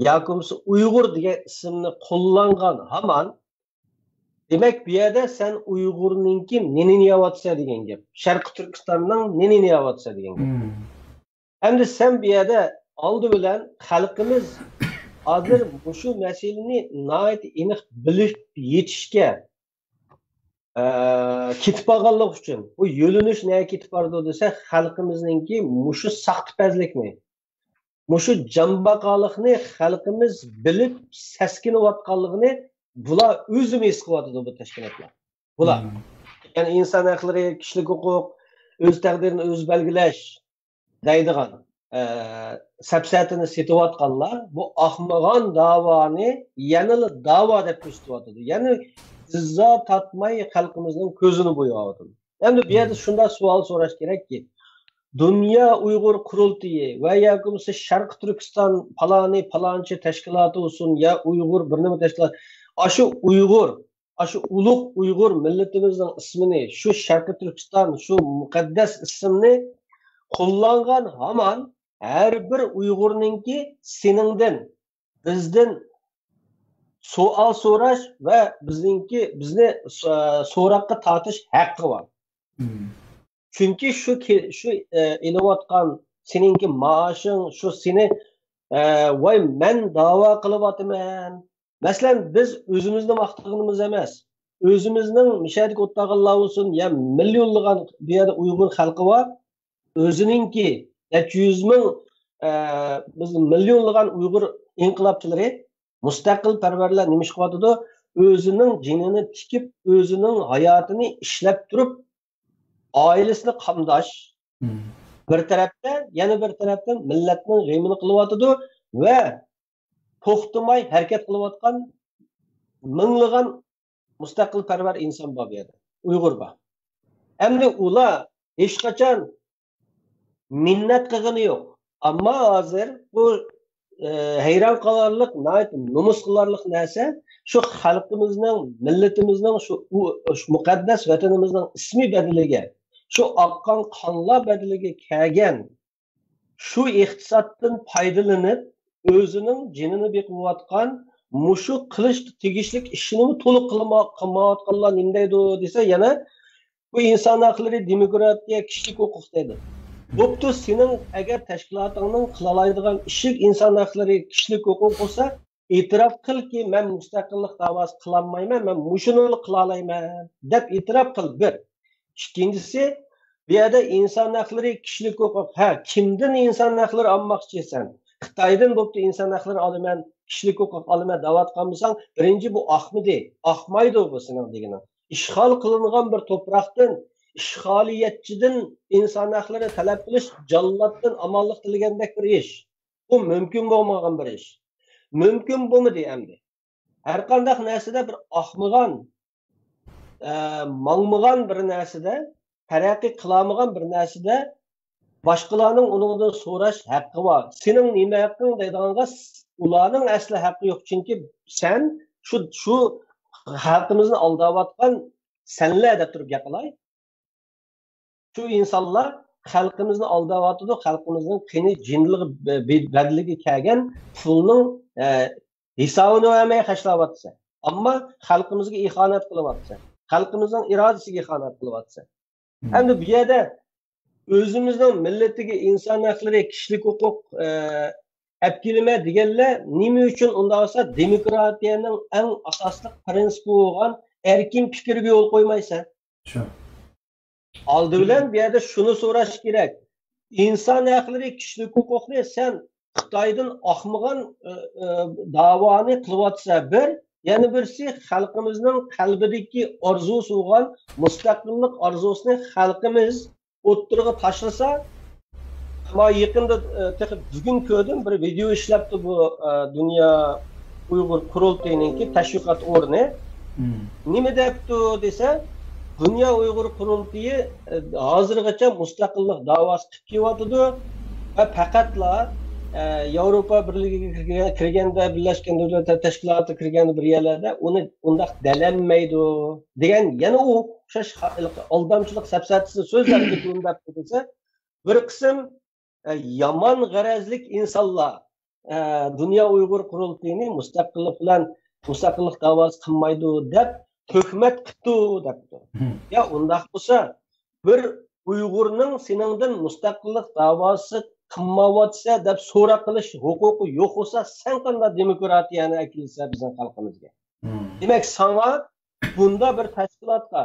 yoki bo'lmasa Uyg'ur degan ismni qo'llangan hamon demak bu yerda sen Uyg'urninki neni niyatsa degan gap. Sharqi Turkistonning neni niyatsa degan gap. Endi sen bu yerda oldi bilan xalqimiz hozir shu masalani nihoyat aniq bilib yetishga ketib qolganlik uchun bu yo'linish nega ketib bordi desa xalqimizninki mushu saxtipazlikni, mushu jambaqalikni xalqimiz bilib saskinayotganligini bular o'zimi his qilyapti bu tashkilotlar. Bular yani inson haqlari, kishilik huquq, o'z taqdirini o'z belgilash deydigan sapsatini setayotganlar bu ahmoqon davoni yanılı dava deb ko'rsatyapti. Ya'ni izzo tatmay xalqimizning ko'zini bo'yayapti. Endi bu yerda shunday savol so'rash kerakki, Dunyo Uyg'ur qurultiyi va yoki Sharqi Turkiston palonchi tashkiloti olsun ya Uyg'ur bir nima tashkilot, shu Uyg'ur, shu ulug' Uyg'ur millatimizning ismini, shu Sharqi Turkiston, shu muqaddas ismni qo'llangan hamon her bir Uyg'urninki seningdan, bizdan savol so'rash va bizni so'roqqa tortish haqqi bor. Çünkü şu ilayotgan seninki maaşın, şu seni vay men dava qilyapman. Masalan biz o'zimizni maqtag'inimiz emas. O'zimizning mishadek o'tag'anlar olsun ya milyonlagan bu yerda Uyg'ur xalqi bor. O'zininki 100 ming biz milyonlagan Uyg'ur inqilobchilari mustaqil parvarlar nima qilyapti? O'zining jinini tikib, o'zining hayotini ishlab turib ailesini qamdash bir tarafta, yana bir tarafdan millatning g'imini qilyapti va to'xtamay harakat qilayotgan minglagan mustaqil parvar inson bor bu yerda, Uyg'ur bor. Endi ular hech qachon minnat qilgani yo'q. Ammo hozir bu hayron qolarlik, nomus qilarlik narsa shu xalqimizning, millatimizning shu muqaddas vatanimizning ismi badiliga, shu oqqan qonlar badiliga kelgan shu iqtisoddan foydalanib o'zining jinini beqiyotgan mushu qilish tegishlik ishini to'liq qilmayotganlar nima deydi desa, yana bu inson haqlari, demokratiya, kishilik huquq deydi. Bo'pti, sening agar tashkilotingning qilaoladigan ishi inson haqlari, kishilik huquq bo'lsa, e'tirof qilki, men mustaqillik da'vosi qilolmayman, men mushuni qila olmayman deb e'tirof qil. Bir. Ikkinchisi, bu yerda inson haqlari, kishilik huquq, kimdan inson haqlari olmoqchisan? Xitoydan bo'pti inson haqlari olaman, kishilik huquq olaman da'vat qilmasang, birinchi bu ahmaydi bu sening degani. İşgal qilingan bir to'proqdan ishg'oliyatchidan inson haqlarini talab qilish jallatdan amonlik tilagandek bir ish. Bu mümkün bo'lmagan bir ish. Mümkün bo'lmadi endi. Har qanday narsada bir ahmıgan, mangmagan bir narsada, taraqqiy qilamagan bir narsada boshqalarning uningdan so'rash haqqi bor. Sening nima haqqing deydiganga ularning asli haqqi yo'q. Chunki sen shu xalqimizni aldayotgan senlar deb turib gapilay. Shu insonlar xalqimizni aldayotdi, xalqimizning qini jinligi badligi kelgan pulning hisobini vermay xashlayotsa. Ammo xalqimizga ixonat qilyapsa. Xalqimizning irodasiga ixonat qilyapsa. Endi bu yerda o'zimizning millatiga inson haqlari, kishilik huquq apkilime deganlar nima uchun unda olsa demokratiyaning eng asosli prinsipi bo'lgan erkin fikrga yo'l qo'ymaysan. Shu. Oldi bilan bu yerda shuni so'rash kerak. İnsan haqlari, kishilik huquqni sen Xitoydan oqmagan davoni qilyapsa bir, yana birisi xalqimizning qalbidagi orzusi bo'lgan mustaqillik orzusini xalqimiz o'ttirg'i tashlasa, ama yaqinda bugun ko'rdim bir video ishlabdi bu Dünya Uyg'ur qurultayininki tashviqot o'rni. Nima debdi desa, Dünya Uyg'ur qurultayi hozirgacha mustaqillik da'vosi qilib kelyotdi va faqatla Yevropa Birligiga kirganda, Birlashgan Davlatlar Tashkiloti kirganda bir yerlarda uni undaq dalanmaydi degan yana u o'xshash aldamchilik safsatasi so'zlarga undaq desa, bir qism yomon g'arazlik insonlar Dünya Uyg'ur qurultayini mustaqillik bilan mustaqillik da'vosi qilmaydi deb tuhmat qildi debdi. Ya undaq bo'lsa, bir Uyg'urning seningdan mustaqillik da'vosi qilmayotsa deb so'roq qilish huquqi yo'q bo'lsa, sen qanday demokratiyani akilsa bizning xalqimizga? Demak, sana bunda bir tashkilotga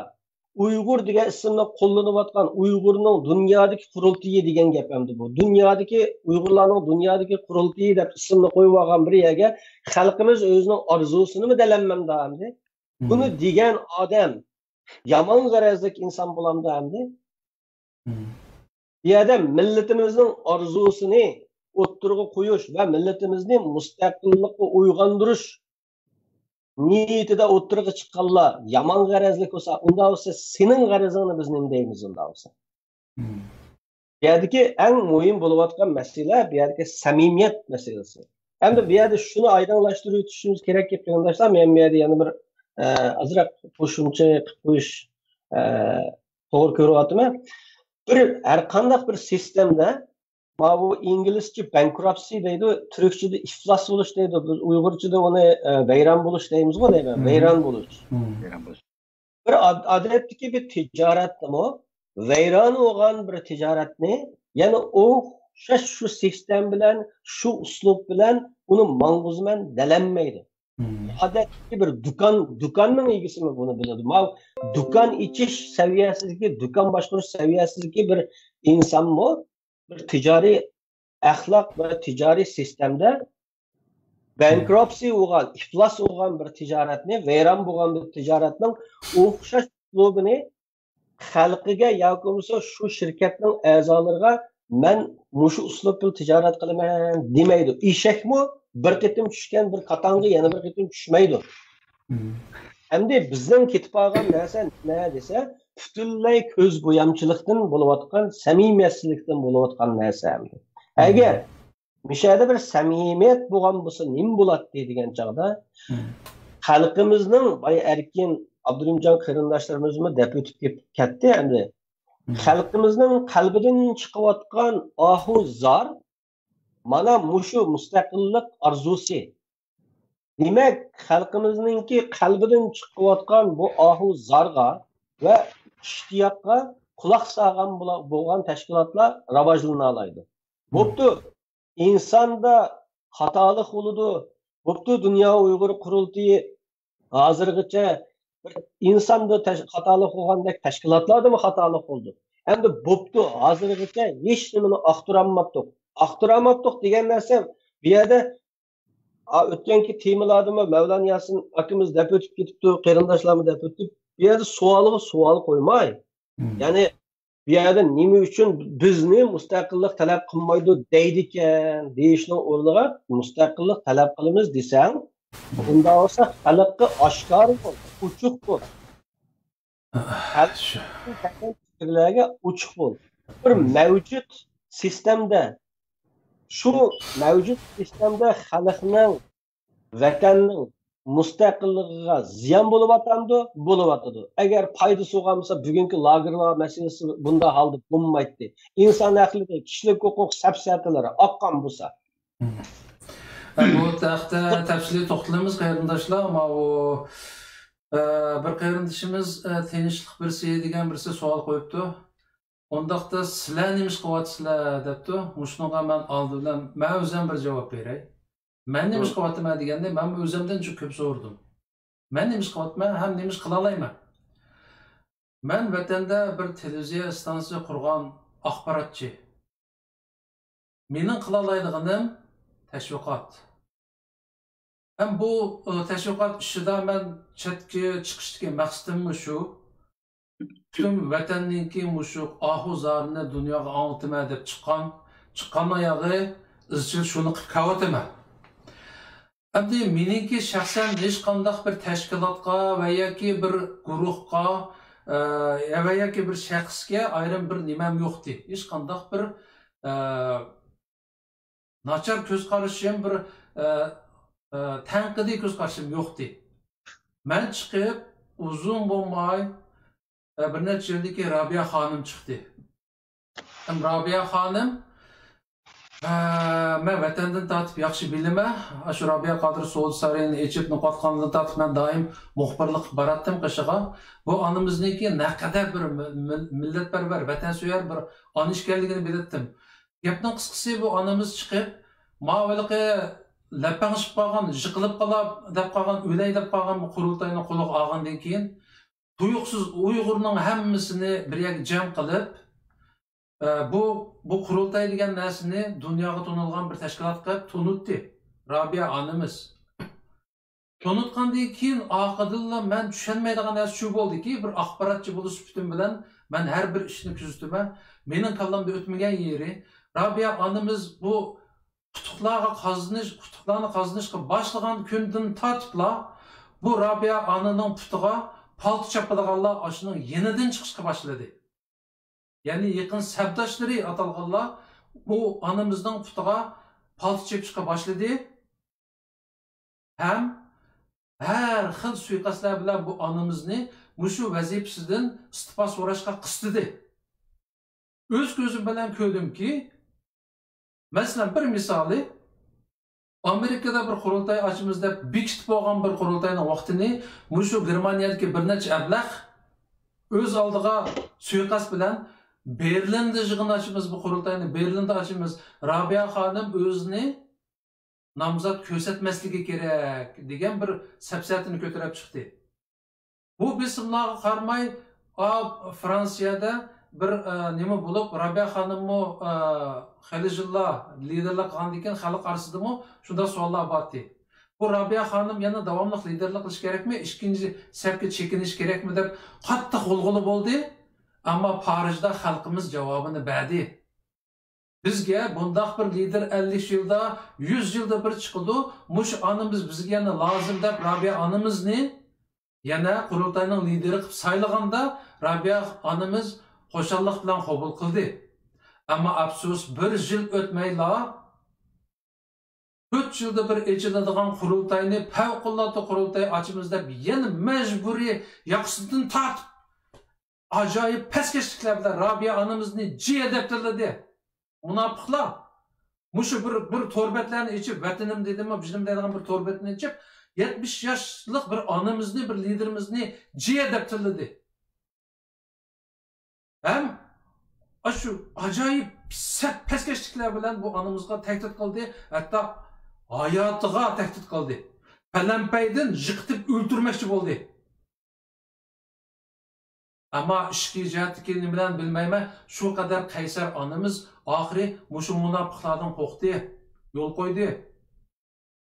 Uyg'ur degan ismni qo'llanayotgan Uyg'urning dunyodagi qurultayi degan gap hamdi bu. Dunyodagi Uyg'urlarning dunyodagi qurultayi deb ismni qo'yib olgan bir yerga xalqimiz o'zining orzusini mi dalanmamda hamdi? Buni degan odam yomon g'arazlik inson bo'lamdi hamdi? Bu yerda millatimizning orzusini o'ttirg'i qo'yish va millatimizni mustaqillikka uyg'ondirish niyatida o'ttirg'i chiqqanlar yomon g'arazlik bo'lsa, unda bo'lsa sening g'arazingni biz nima deymiz unda bo'lsa. Bu yerdagi eng muhim bo'layotgan masala bu yerdagi samimiyat masalasi. Endi bu yerda shuni oydinlashtirib o'tishimiz kerak deb qarindoshlar, men bu yerda yana bir azroq qo'shimcha qilib qo'yish to'g'ri ko'ryapman. Bir har qanday bir sistemda bu inglizcha bankruptcy deydi, turkchada iflos bo'lish deydi, biz uyg'urchada uni vayron bo'lish deymiz-ku, deyman, vayron bo'lish. Bir odatdagi bir tijoratmi, vayron bo'lgan bir tijoratni, ya'ni u shu sistem bilan, shu uslub bilan uni mang'uzman dalanmaydi. Odatdagi bir do'konning egisimi buni biladi. Do'kon ichish saviyasidagi, do'kon boshqarish saviyasidagi bir insonmi, bir ticari axloq va ticari sistemda bankruptcy bo'lgan, iflos bo'lgan bir tijoratni, vayron bo'lgan bir tijoratning o'xshash uslubini xalqiga yoki bo'lmasa shu shirkatning a'zolariga men mushu uslub bilan tijorat qilaman demaydi. Eshakmi bir qitim tushgan bir qatanga yana bir qitim tushmaydi. Endi bizning ketib qolgan narsa nima desa, butunlay ko'z bo'yamchilikdan bo'layotgan, samimiyatsizlikdan bo'layotgan narsa. Agar mishada bir samimiyat bo'lgan bo'lsa, nima bo'ladi degan chog'da xalqimizning boy erkin Abdurimjon qarindoshlarimizni deb o'tib ketdi endi. Xalqimizning qalbidan chiqayotgan ohu zor mana mushu mustaqillik orzusi. Demak, xalqimizningki qalbidan chiqayotgan bu ohu zorga va ishtiyoqqa quloq solgan bo'lgan tashkilotlar rivojlana oladi. Bo'pti, insonda xatolik bo'ladi. Bo'pti, Dunyo Uyg'ur qurultayi hozirgacha bir insonda xatolik bo'lgandek tashkilotlarda ham xatolik bo'ldi. Endi bo'pti, hozirgacha hech nimani aqtiramabdik. Aqtiramabdik degan narsa bu yerda o'tganki temalarda Mavlon Yasin akamiz deb o'tib ketibdi, qarindoshlarimiz deb o'tib, bu yerda savol qo'ymay. Ya'ni bu bu yerda nima uchun bizni mustaqillik talab qilmaydi deydi ekan deyishning o'rniga mustaqillik talab qilamiz desang, bunda olsa xalqqa oshkor bo'l, uchuq bo'l. Xalqlarga uchuq bo'l. Bir mavjud sistemda şu mevcut sistemde xalqning vatanning mustaqilligiga ziyon bo'lyapti. Agar foydasi bo'lmasa bugungi lagerlar masalasi bunda holda bo'lmaydi. Inson haqligi, kishilik huquq safsatalari oqqan bo'lsa. Bu haqda tafsiliy to'xtalamiz qarindoshlar, ammo bir qarindishimiz tinchlik birsi degan birsi savol qo'yibdi. Ondaqda sizlar nima qilyapsizlar debdi. Shunga men oldindan men o'zim bir javob beray. Men nima qilyapman deganda men o'zimdan juda ko'p so'radim. Men nima qilyapman, ham nima qila olayman. Men vatanda bir televiziya stansiya qurgan axborotchi. Mening qila oladiganim tashviqot. Hem bu tashviqot ishida men chetga chiqishdagi maqsadim shu. Tüm vatanninki mushu ahuzarni dunyoga anlatma deb chiqqan oyog'i izchil shuni qilib kavataman. Endi meniki shaxsan hech qanday bir tashkilotga va yoki bir guruhga va yoki bir shaxsga ayrim bir nimam yo'qdi. Hech qanday bir nachar ko'z qarashim, bir tanqidiy ko'z qarashim yo'qdi. Men chiqib uzun bo'lmay bir necha yildagi Rabia xonim chiqdi. Rabia xonim men vatandan tortib yaxshi bilaman. Shu Rabia Qodir So'l saroyini echib niqotqondan tortib men doim muxbirlik baratdim qishiga. Bu onamizniki naqadar bir millatparvar, vatansuvar bir ona ekanligini bilatdim. Gapning qisqasi bu onamiz chiqib, ma'viliqi lapangishib qolgan, yiqilib qolib deb qolgan, o'lay deb qolgan bu qurultayni quloq olgandan keyin tuyuqsiz Uyg'urning hammasini bir yerga jam qilib, bu qurultay degan narsani dunyoga to'nilgan bir tashkilot qilib to'nutdi. Rabia onamiz. To'nutgandan keyin oqidilla men tushunmaydigan narsa shu bo'ldiki, bir axborotchi bo'lish suhbatim bilan men har bir ishni kuzataman. Mening kallamda o'tmagan yeri Rabia onamiz bu qutuqlarni qazınishga boshlagan kundan tortibla bu Rabia onaning putiga palto chapadiganlar ashuning yenidan chiqishga boshladi. Ya'ni yaqin sabdoshlari atalganlar bu onamizning putiga palto chapishga boshladi. Ham har xil suiqasdlar bilan bu onamizni mushu vazifasidan istifa so'rashga qistidi. O'z ko'zim bilan ko'rdimki, masalan bir misoli Amerikada bir qurultay ochimiz deb bekitib bo'lgan bir qurultayning vaqtini mushu Germaniyadagi bir necha ablah o'z oldiga suiqasd bilan Berlinda yig'in ochimiz, bu qurultayni Berlinda ochimiz. Rabia xonim o'zini nomzod ko'rsatmasligi kerak degan bir sapsatini ko'tarib chiqdi. Bu bismlarga qaramay Fransiyada bir nima bo'lib, Rabia xonimmi Xalijillah liderlik qilgan ekan, xalq orasidami shunda savollar bordi. Bu Rabia xonim yana davomli liderlik qilish kerakmi, ikkinchi safga chekinish kerakmi deb qattiq g'ulg'ula bo'ldi. Ammo Parijda xalqimiz javobini berdi. Bizga bundaq bir lider 50 yilda, 100 yilda bir chiqdi. Mush onamiz bizga yana lozim deb Rabia onamizni yana qurultayning lideri qilib saylaganda Rabia onamiz qo'shanlik bilan qabul qildi. Ammo afsus bir yil o'tmayla 3 yilda bir echiladigan qurultayni favqulodda qurultay ochimiz deb yana majburiy yoqsidan tortib ajoyib pastkeşliklar bilan Rabia onamizni jiya deb tiladi. Munofiqlar mushu bir to'rbatlarni ichib, vatanim dedimmi, bizim deydigan bir to'rbatni ichib 70 yoshlik bir onamizni, bir liderimizni jiya deb tiladi. Hem shu ajoyib pastkeşliklar bilan bu onamizga tahdid qildi, hatto hayotiga tahdid qildi. Palampaydan yiqitib o'ldirmoqchi bo'ldi. Ama ishki jihatdagi nima bilan bilmayman, shu qadar qaysar onamiz oxiri mushu munofiqlardan qo'rqdi, yo'l qo'ydi.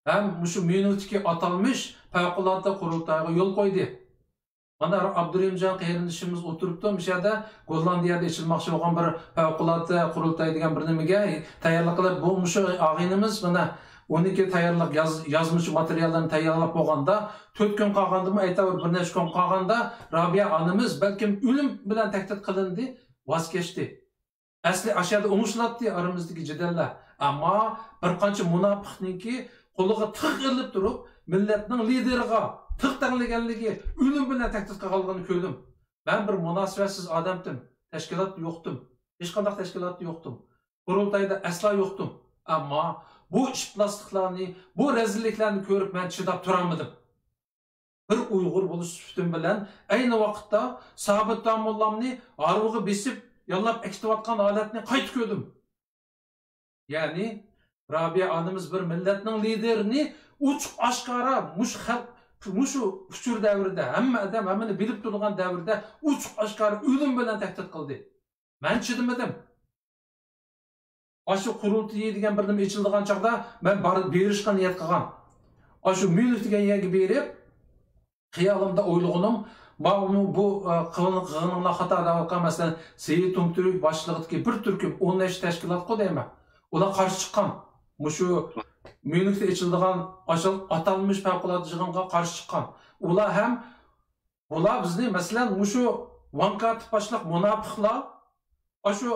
Ham mushu minutiki atalmış favqulodda qurultayga yo'l qo'ydi. Mana Abdurrahimjon qarindoshimiz o'tiribdi, o'sha yerda Gollandiyada ochilmoqchi bo'lgan bir favqulodda qurultay degan bir nimaga tayyorlik qilib, bu mushu og'inimiz mana 12 tayyorlik yozmish materiallarni tayyorlab bo'lganda 4 kun qolgandimi, aytavur bir necha kun qolganda Robiya onamiz balkim o'lim bilan tahdid qilindi, voz kechdi. Asli aşağıda umuşlatdı aramızdaki jadallar. Ama bir qancha munofiqniki qo'liga tiq ilib turib, millatning lideriga tiq tanlaganligi, o'lim bilan tahdid qilganligini ko'rdim. Men bir munosabatsiz odamdim, tashkilot yo'qdim. Hech qanday tashkilotda yo'qdim. Qurultayda asla yo'qdim. Ammo bu ishplasliklarni, bu rezilliklarni ko'rib men chidab turamadim. Bir Uyg'ur bo'lish suhbatim bilan ayni vaqtda Sabit Damullamni arug'i besib yallab ekitayotgan holatni qayta ko'rdim. Ya'ni Robiya onamiz bir millatning liderini uch oshkora mushu uchur davrida hamma odam hammani bilib turgan davrda uch oshkora o'lim bilan tahdid qildi. Men chidamadim. Aşı qurultayı degan bir nima ichildigan chaqda men borib berishga niyat qilgan. Aşı Myunx degan yerga berib, xiyolimda o'ylaganim bu qilinglar xato davlatga masalan Seyit Tumturuk boshlig'idagi bir turkum 10 tashkilot qo'ymayman. Ular qarshi chiqqan. Mushu Myunxda ichildigan atalmış favqulodda yig'inga qarshi chiqqan. Ular bizni masalan mushu Vankat boshliq munofiqlar ashu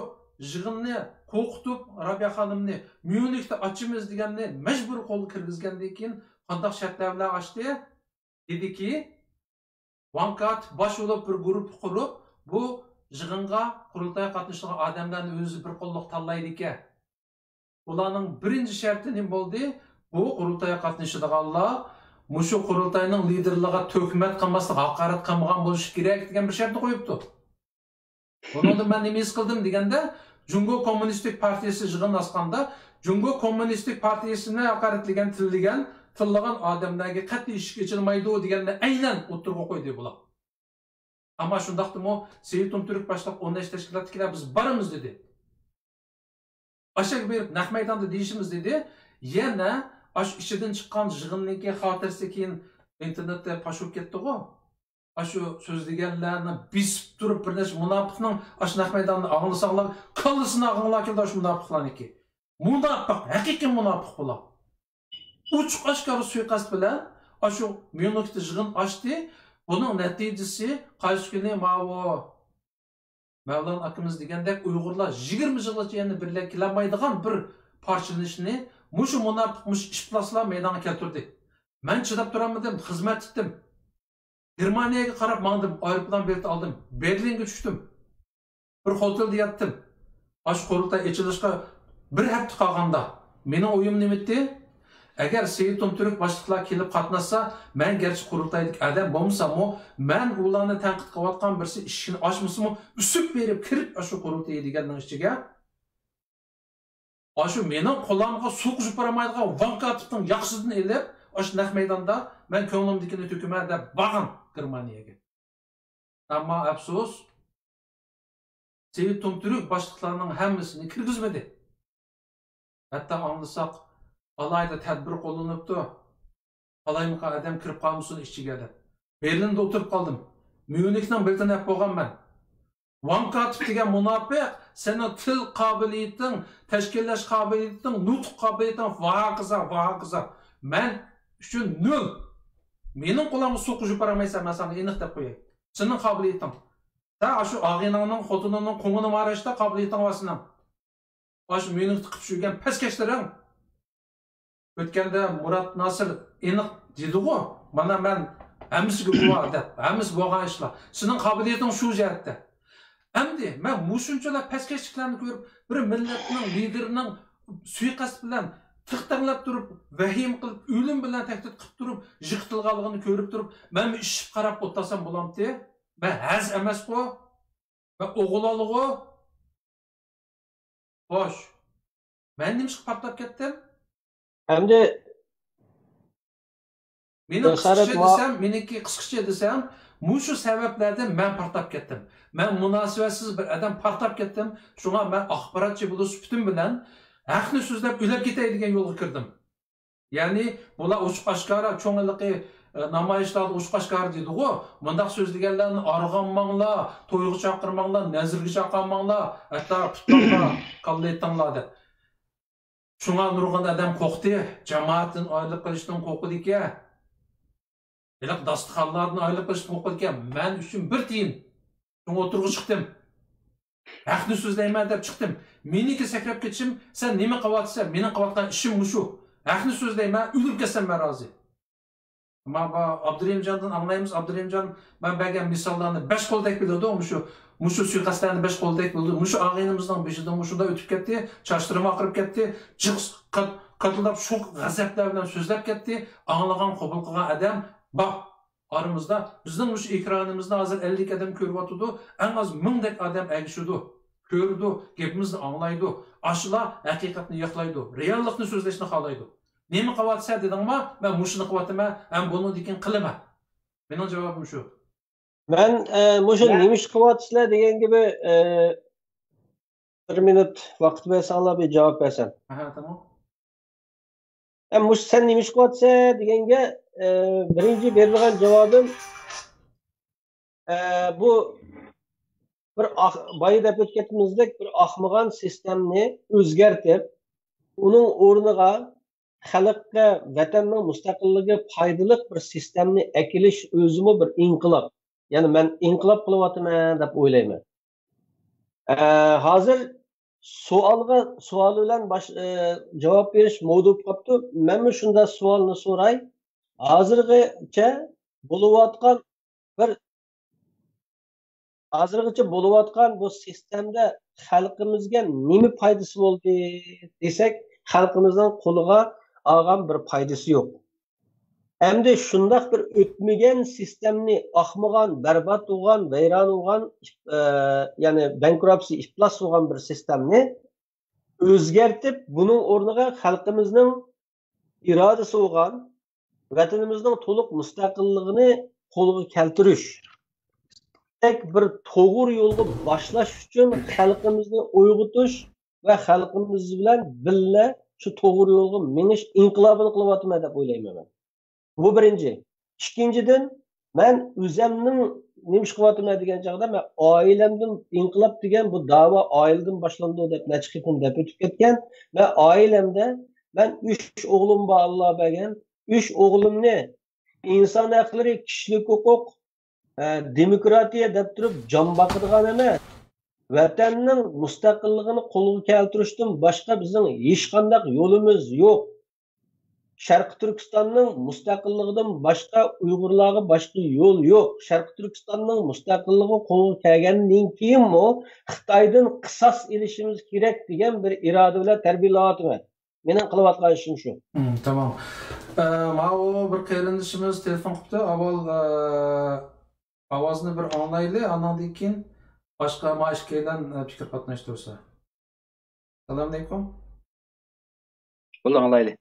yig'inni qo'rqitib Robiya xonimni Myunxda ochimiz deganni majbur qo'lga kirgizgandan keyin qanday shartlar bilan ochdi? Dediki, Vankat bosh bo'lib bir guruh qurib, bu yig'inga qurultay qatnashgan odamlarni o'zi bir qo'lliq tanlaydi ekan. Ularning birinchi sharti nima bo'ldi? Bu qurultayga qatnashadiganlar mushu qurultayning liderligiga tuhmat qilmaslik, haqorat qilmagan bo'lishi kerak degan bir shartni qo'yibdi. Buni men nima his qildim deganda, Jungo Kommunistik Partiyasi yig'in ochganda, Jungo Kommunistik Partiyasini haqoratlagan, tillagan odamlarga qat'iy ish kechirmaydi deganni aynan o'tirg'a qo'ydi bular. Ammo shundaqdimi Seyit Tumturuk boshliq 10 tashkilotdagilar biz boramiz dedi. Aşağı berib naq maydonda deyishimiz dedi. Yana ash ichidan chiqqan yig'inning xotirasi keyin internetda pashib ketdi-ku. Ashu so'zlaganlarni bisib turib bir necha munofiqning ash naq maydonni anglasanglar, qallisini anglar keldi ash munofiqlarniki. Munofiq, haqiqiy munofiq bular. Uch oshkora suiqasd bilan ashu Myunxda yig'in ochdi. Buning natijasi qaysi kuni Mevlan akımız degandek Uyg'urlar 20 yilgacha yana birga kelmaydigan bir parchalanishni mushu munofiq ishplaslar maydonga keltirdi. Men chidab turamadim, xizmat etdim. Germaniyaga qarab mandim, aeroplan bileti aldım. Berlinga tushdim. Bir hotelda yotdim. Ash qurultay ochilishga bir hafta qolganda mening o'yim nima edi? Agar Seyit Tumturuk boshliqlar kelib qatnashsa, men gerçi qurultaylik adam bo'lmasam-mu, men ularni tanqid qilayotgan birisi ishini ochmasam-mu, usib berib kirib ashu qurultay deganning ichiga ashu mening qo'limga suv qo'shib baramaydigan Vankatovning yaxshidan elib, ashu naq maydonda men ko'nglimdagini to'kiman deb bag'in Germaniyaga. Ammo afsus, Seyit Tumturuk boshliqlarining hammasini kirgizmadi. Hatto anglasak alayda tadbir qo'llanibdi. Alaymiqa adam kirib qolmasin ishchiga deb. Berlinda o'tirib qoldim. Myunxning biltini bo'lganman. Vankatov degan munofiq seni til qobiliyating, tashkillash qobiliyating, nutq qobiliyating va men uchun nol. Mening qo'limga suv qo'shib baramaysan, men sana aniq deb qo'yay. Sening qobiliyating. Da shu og'inangning xotinining qo'ngini marashda qobiliyating vasina. Shu Myunxda qilib yurgan paskashlaring o'tganda Murat Nasir aniq dedi-ku, mana men hammasiga guvoh deb, hammasi bo'lgan ishlar. Sening qobiliyating shu jihatda. Endi men mushunchalar paskashliklarni ko'rib, bir millatning liderining suiqasd bilan tiqtanlab turib, vahim qilib, o'lim bilan tahdid qilib turib, yiqitilganligini ko'rib turib, men ishib qarab o'tasam bo'lamdi. Men haz emas-ku. Men o'g'ilolg'u. Xo'sh. Men nima qilib patlab ketdim? Endi meniki qisqacha desam, mushu sabablardan men portlab ketdim. Men munosabatsiz bir odam portlab ketdim. Shunga men axborotchi bo'lish suhbatim bilan haqni so'zlab o'lib ketay degan yo'lga kirdim. Ya'ni bular ochiq oshkora cho'ng'iliqi namayışlarda uçqaşkar deydi go. Mındaq sözlegenlerini arğanmanglar, toyğu çaqırmanglar, nazirge çaqanmanglar, hatta putlanlar, kallaytanglar dep. Şuna nurg'un adam qo'qdi, jamoatdan oylik qilishdan qo'rqdi ekan. Elaq dasturxonlardan oylik qilishdan qo'rqdi ekan. Men uchun bir tiyin. Şuna o'tirg'i chiqdim. Haqni so'zlayman deb chiqdim. Meniki sakrab ketishim, sen nima qilyapsan? Mening qilayotgan ishim mushu. Haqni so'zlayman, o'lib ketsam men rozi. Ama Abdurrahimjondan anglaymiz. Abdurrahimjon ben bergan misollarni 5 qo'ldek biladi, mushu suiqasdlarni 5 qo'ldek bildi. Mushu og'aynimizning beshidan mushunda o'tib ketdi, chashtirib oqirib ketdi, jiq qatildab shu g'azablar bilan so'zlab ketdi. Anglagan, qabul qilgan odam bor aramızda. Bizning mush ekranimizda hozir 50 odam ko'ryapti. Eng az 1000 dek odam agishidi. Ko'rdi, gapimizni anglaydi. Ashlar haqiqatni yoqlaydi, reallikni so'zlashni xohlaydi. Nima qilyapsan dedingmi? Men mushuni qilyapman, ham buni degan qilma. Mening javobim shu. Men mushu nima ish qilyapsizlar degan gibi 1 minut vaqt bersanglar bir javob bersam. Aha, tamam. Mush sen nima ish qilyapsan deganga birinchi berilgan javobim bu bir boya deb o'tganimizdek bir ahmoqan sistemni o'zgartib, uning o'rniga xalqqa vatanning mustaqilligiga foydali bir sistemni ekilish o'zimi bir inqilob. Ya'ni men inqilob qilyapman deb o'ylayman. Hozir savol bilan javob berish mavzu qopti. Men shunda savolni so'ray. Hozirgacha bo'layotgan bu sistemda xalqimizga nima foydasi bo'ldi desak, xalqimizning qo'liga olgan bir foydasi yo'q. Endi shundoq bir o'tmagan sistemni ahmoqan, barbod bo'lgan, vayron bo'lgan, ya'ni bankruptcy, iflos bo'lgan bir sistemni o'zgartib, buning o'rniga xalqimizning irodasi bo'lgan, vatanimizning to'liq mustaqilligini qo'lga keltirish, bir to'g'ri yo'lga boshlash uchun xalqimizni uyg'otish va xalqimiz bilan birga shu to'g'ri yo'lga menish inqilobini qilyapman deb o'ylayman men. Bu birinchi. Ikkinchidan, men o'zimning nima ish qilyapman degan chog'da men oilamdan inqilob degan bu da'vo oiladan boshlandi deb necha qitim deb o'tib ketgan. Men oilamda men 3 o'g'lim bor, Alloh bergan. 3 o'g'limni inson haqlari, kishilik huquq, demokratiya deb turib jon boqadigan emas. Vatanning mustaqilligini qo'lga keltirishdan boshqa bizning hech qanday yo'limiz yo'q. Sharq Turkistonning mustaqilligidan boshqa Uyg'urlarga boshqa yo'l yo'q. Sharq Turkistonning mustaqilligi qo'lga kelgandan keyin Xitoydan qisos olishimiz kerak degan bir iroda bilan tarbiyalayapman. Mening qilayotgan ishim shu. Tamam. Ma'o bir qarindoshimiz telefon qildi. Avval ovozni bir anglayli, andan keyin boshqa mashkaydan fikr qatnashtirsa. Assalomu alaykum. Qo'ldan anglayli.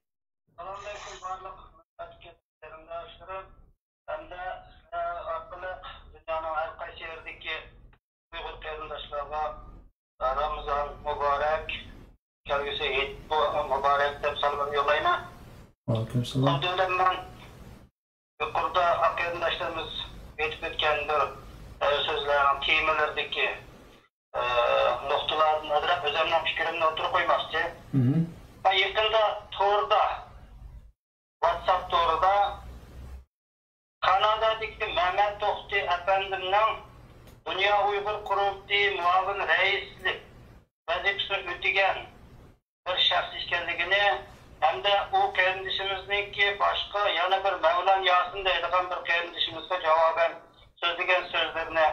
Ramazan mübarek, kelgisi Eid mübarek deb salom yollayman. Aleykümselam. Abdülhamid yuqorida aqidadaşlarımız aytib o'tgan bir so'zlarning kelimalardagi nuqtalarni ajrab o'zimning fikrimni o'tirib qo'ymoqchi. Ben yaqinda to'g'rida WhatsApp to'g'rida Kanadadagi Mehmet To'xti efendimning Dünya Uyghur Kurultayı muavin reislik vazifasini o'tagan bir shaxs ekanligini hamda u qarindishimizningki boshqa yana bir Mavlon Yasin deydigan bir qarindishimizga javoban so'zlagan so'zlarini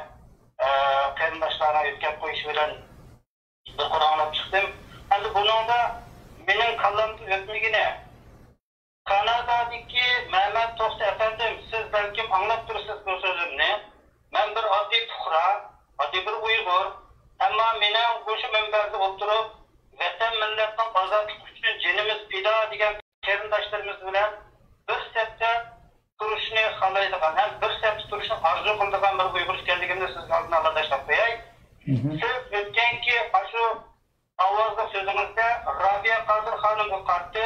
qarindoshlarga yetkazib qo'yish bilan bir Qur'onlab chiqdim. Endi buningda mening qalbimda o'tmagini Kanadadagi Mehmet To'xti efendim, siz balkim anglab tursiz bu so'zimni. Ben bir adli fuqaro, adli bir Uyg'ur, ammo mening o'sha minbarda o'tirib, vatan millatning ozodlik uchun jinimiz fido degan qarindoshlarimiz bilan bir safda turishni xohlaydigan, ham bir safda turishni orzu qiladigan bir Uyg'ur ekanligimni sizga oldindan tashlab qo'yay. Siz o'tganki shu ovozda so'zingizda Robiya Qodirxonimga qarshi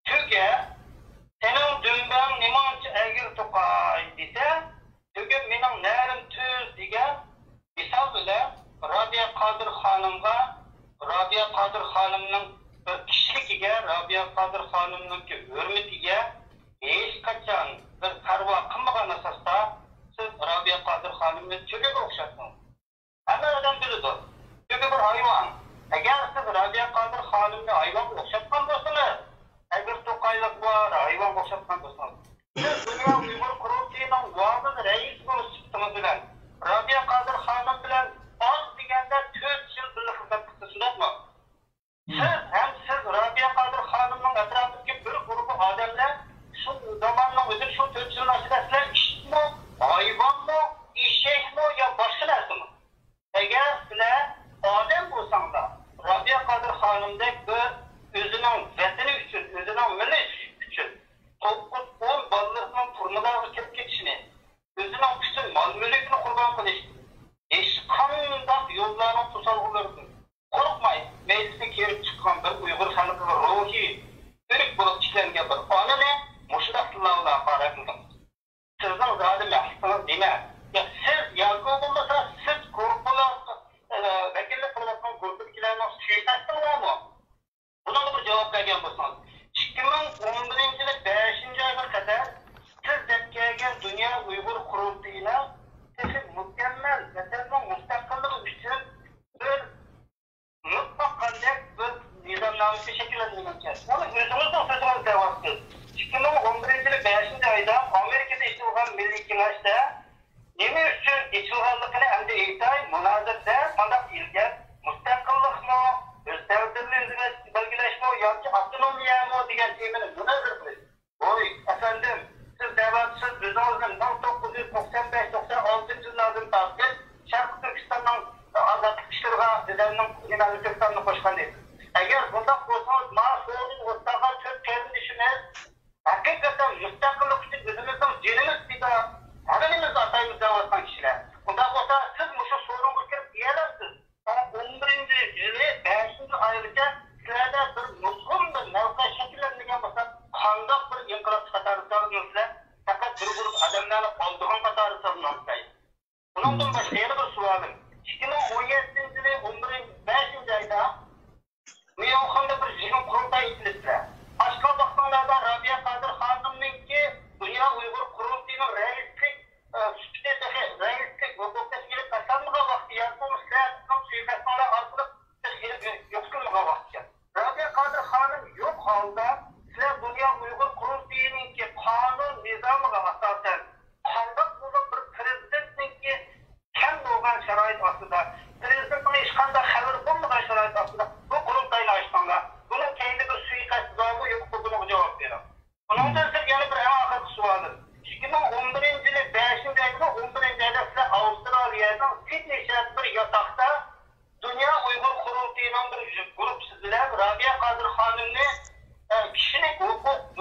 Türkiye senin dümbang nimancha egil Dağlarının nerin tüz diye misal bile Rabia Kadir Hanım'a Rabia Kadir Hanım'ın kişiliğine, Rabia Kadir Hanım'ın hürmetine hiç kaçan bir karva kılmagan asasda siz Rabia Kadir Hanım'ı çöke okşattınız. Hemen adam biliyor. Çünkü bir hayvan. Eğer siz Rabia Kadir Hanım'ı hayvan okşatman olsanız, eğer tokaylık var, hayvan okşatman olsanız, siz Dünya Uygur Kurultayı'nın vaadın reis bunu çıktınız bilen, Rabia Kadir Hanım bilen az digende 4 yıl birlik hizmet kıtasınız mı? Siz Rabia Kadir Hanım'ın etrafındaki bir grubu adamlar şu zamanla ödül şu 4 yılın açıdasılar iş mi, hayvan mı, işek mi ya başka neresi mi? Eğer sizler adem bulsan da Rabia Kadir Hanım'daki özünün vatani üçün, özünün millet üçün 9-10 ballarının turnularını kep geçini, özünün bütün mal mülkünü kurban kılıştı. Eşkandak yollarını tusalgılardı. Korkmayın, meclise kerip çıkan bir Uygur halkı ruhi, ürük bulup işlengen bir anı ne? Muşudaklılarla para kıldınız. Sizin zaten mahsusunuz değil mi? Ya siz yargı olmasa siz korkular, vekillik kılıkın korkukilerine suikastınız mı? Buna da bir cevap vergen bulsanız. 2011 yılı 5. ayına kadar siz dekkeyen Dünya Uygur Kurultayı'na sizi mükemmel, mesela müstakillik için bir mutlaka bir nizamnamesi şekillendirilmektedir. Ama özümüzden sözümüz devam ediyor. 2011 yılı 5. ayda Amerika'da içilgan Milli Kengaş'ta nemi üçün içilganlıkını hem de eğitay, münazırda kandak ilgen, müstakillik mı, özdevirliğini belgileşme yoki avtonomiya mı degan temini münazır qilish. Oy, efendim, siz devatsiz özünüzün 1995-96 yıllardan tartib Sharq Turkistonning azadlik ishlariga dedemning Yunani Türkistan'ını qo'shgan deysiz. Agar bundaq bo'lsangiz, ma'sulning o'rtaga to'rt kelishimiz haqiqatan mustaqillik uchun o'zimizning jinimiz deb hammamiz ataymiz deyotgan kishilar. Bundaq bo'lsa, siz mushu sorunga kirib kelamsiz. 11 yılı 5. aylıca sizlerde bir mutlum bir mevka şekillendiğine baksa kandak bir inkılap katarı sarılmışlar. Fakat bir grup adamlarla olduğun katarı sarılmışlar. Bunun başka yeni bir sualım. 2017 yılı 11. 5. ayda Miyonxon'da bir zihin kurultayı itilizler. Başka bakımlarda Rabia Kadir Hanım'ın ki Dünya Uygur Kurultayı'nın reislik reislik hukukta gelip kazanmağa vakti yapılmışlar. Suikastlarla artık yoksulluğa vakti. Rabia Kadir Hanım yok halde sizler Dünya Uygur Kurultayı'nın ki kanun nizamına asasen kandak bulup bir prezidentin ki kendi olan şerait aslında prezidentin işkanda haber bulmadan şerait aslında bu kurultayla açtığında bunun kendi bir suikast zamı yok olduğunu cevap verin. Bunun da size yani bir en ahır sualı. 2011 yılı 5. ayda 11. ayda size Avustralya'dan Sydney şehirde bir yatakta Dünya Uygur Kurultayı'nın bir grup sizler Rabia Kadir Hanım'ı kişilik hukuk,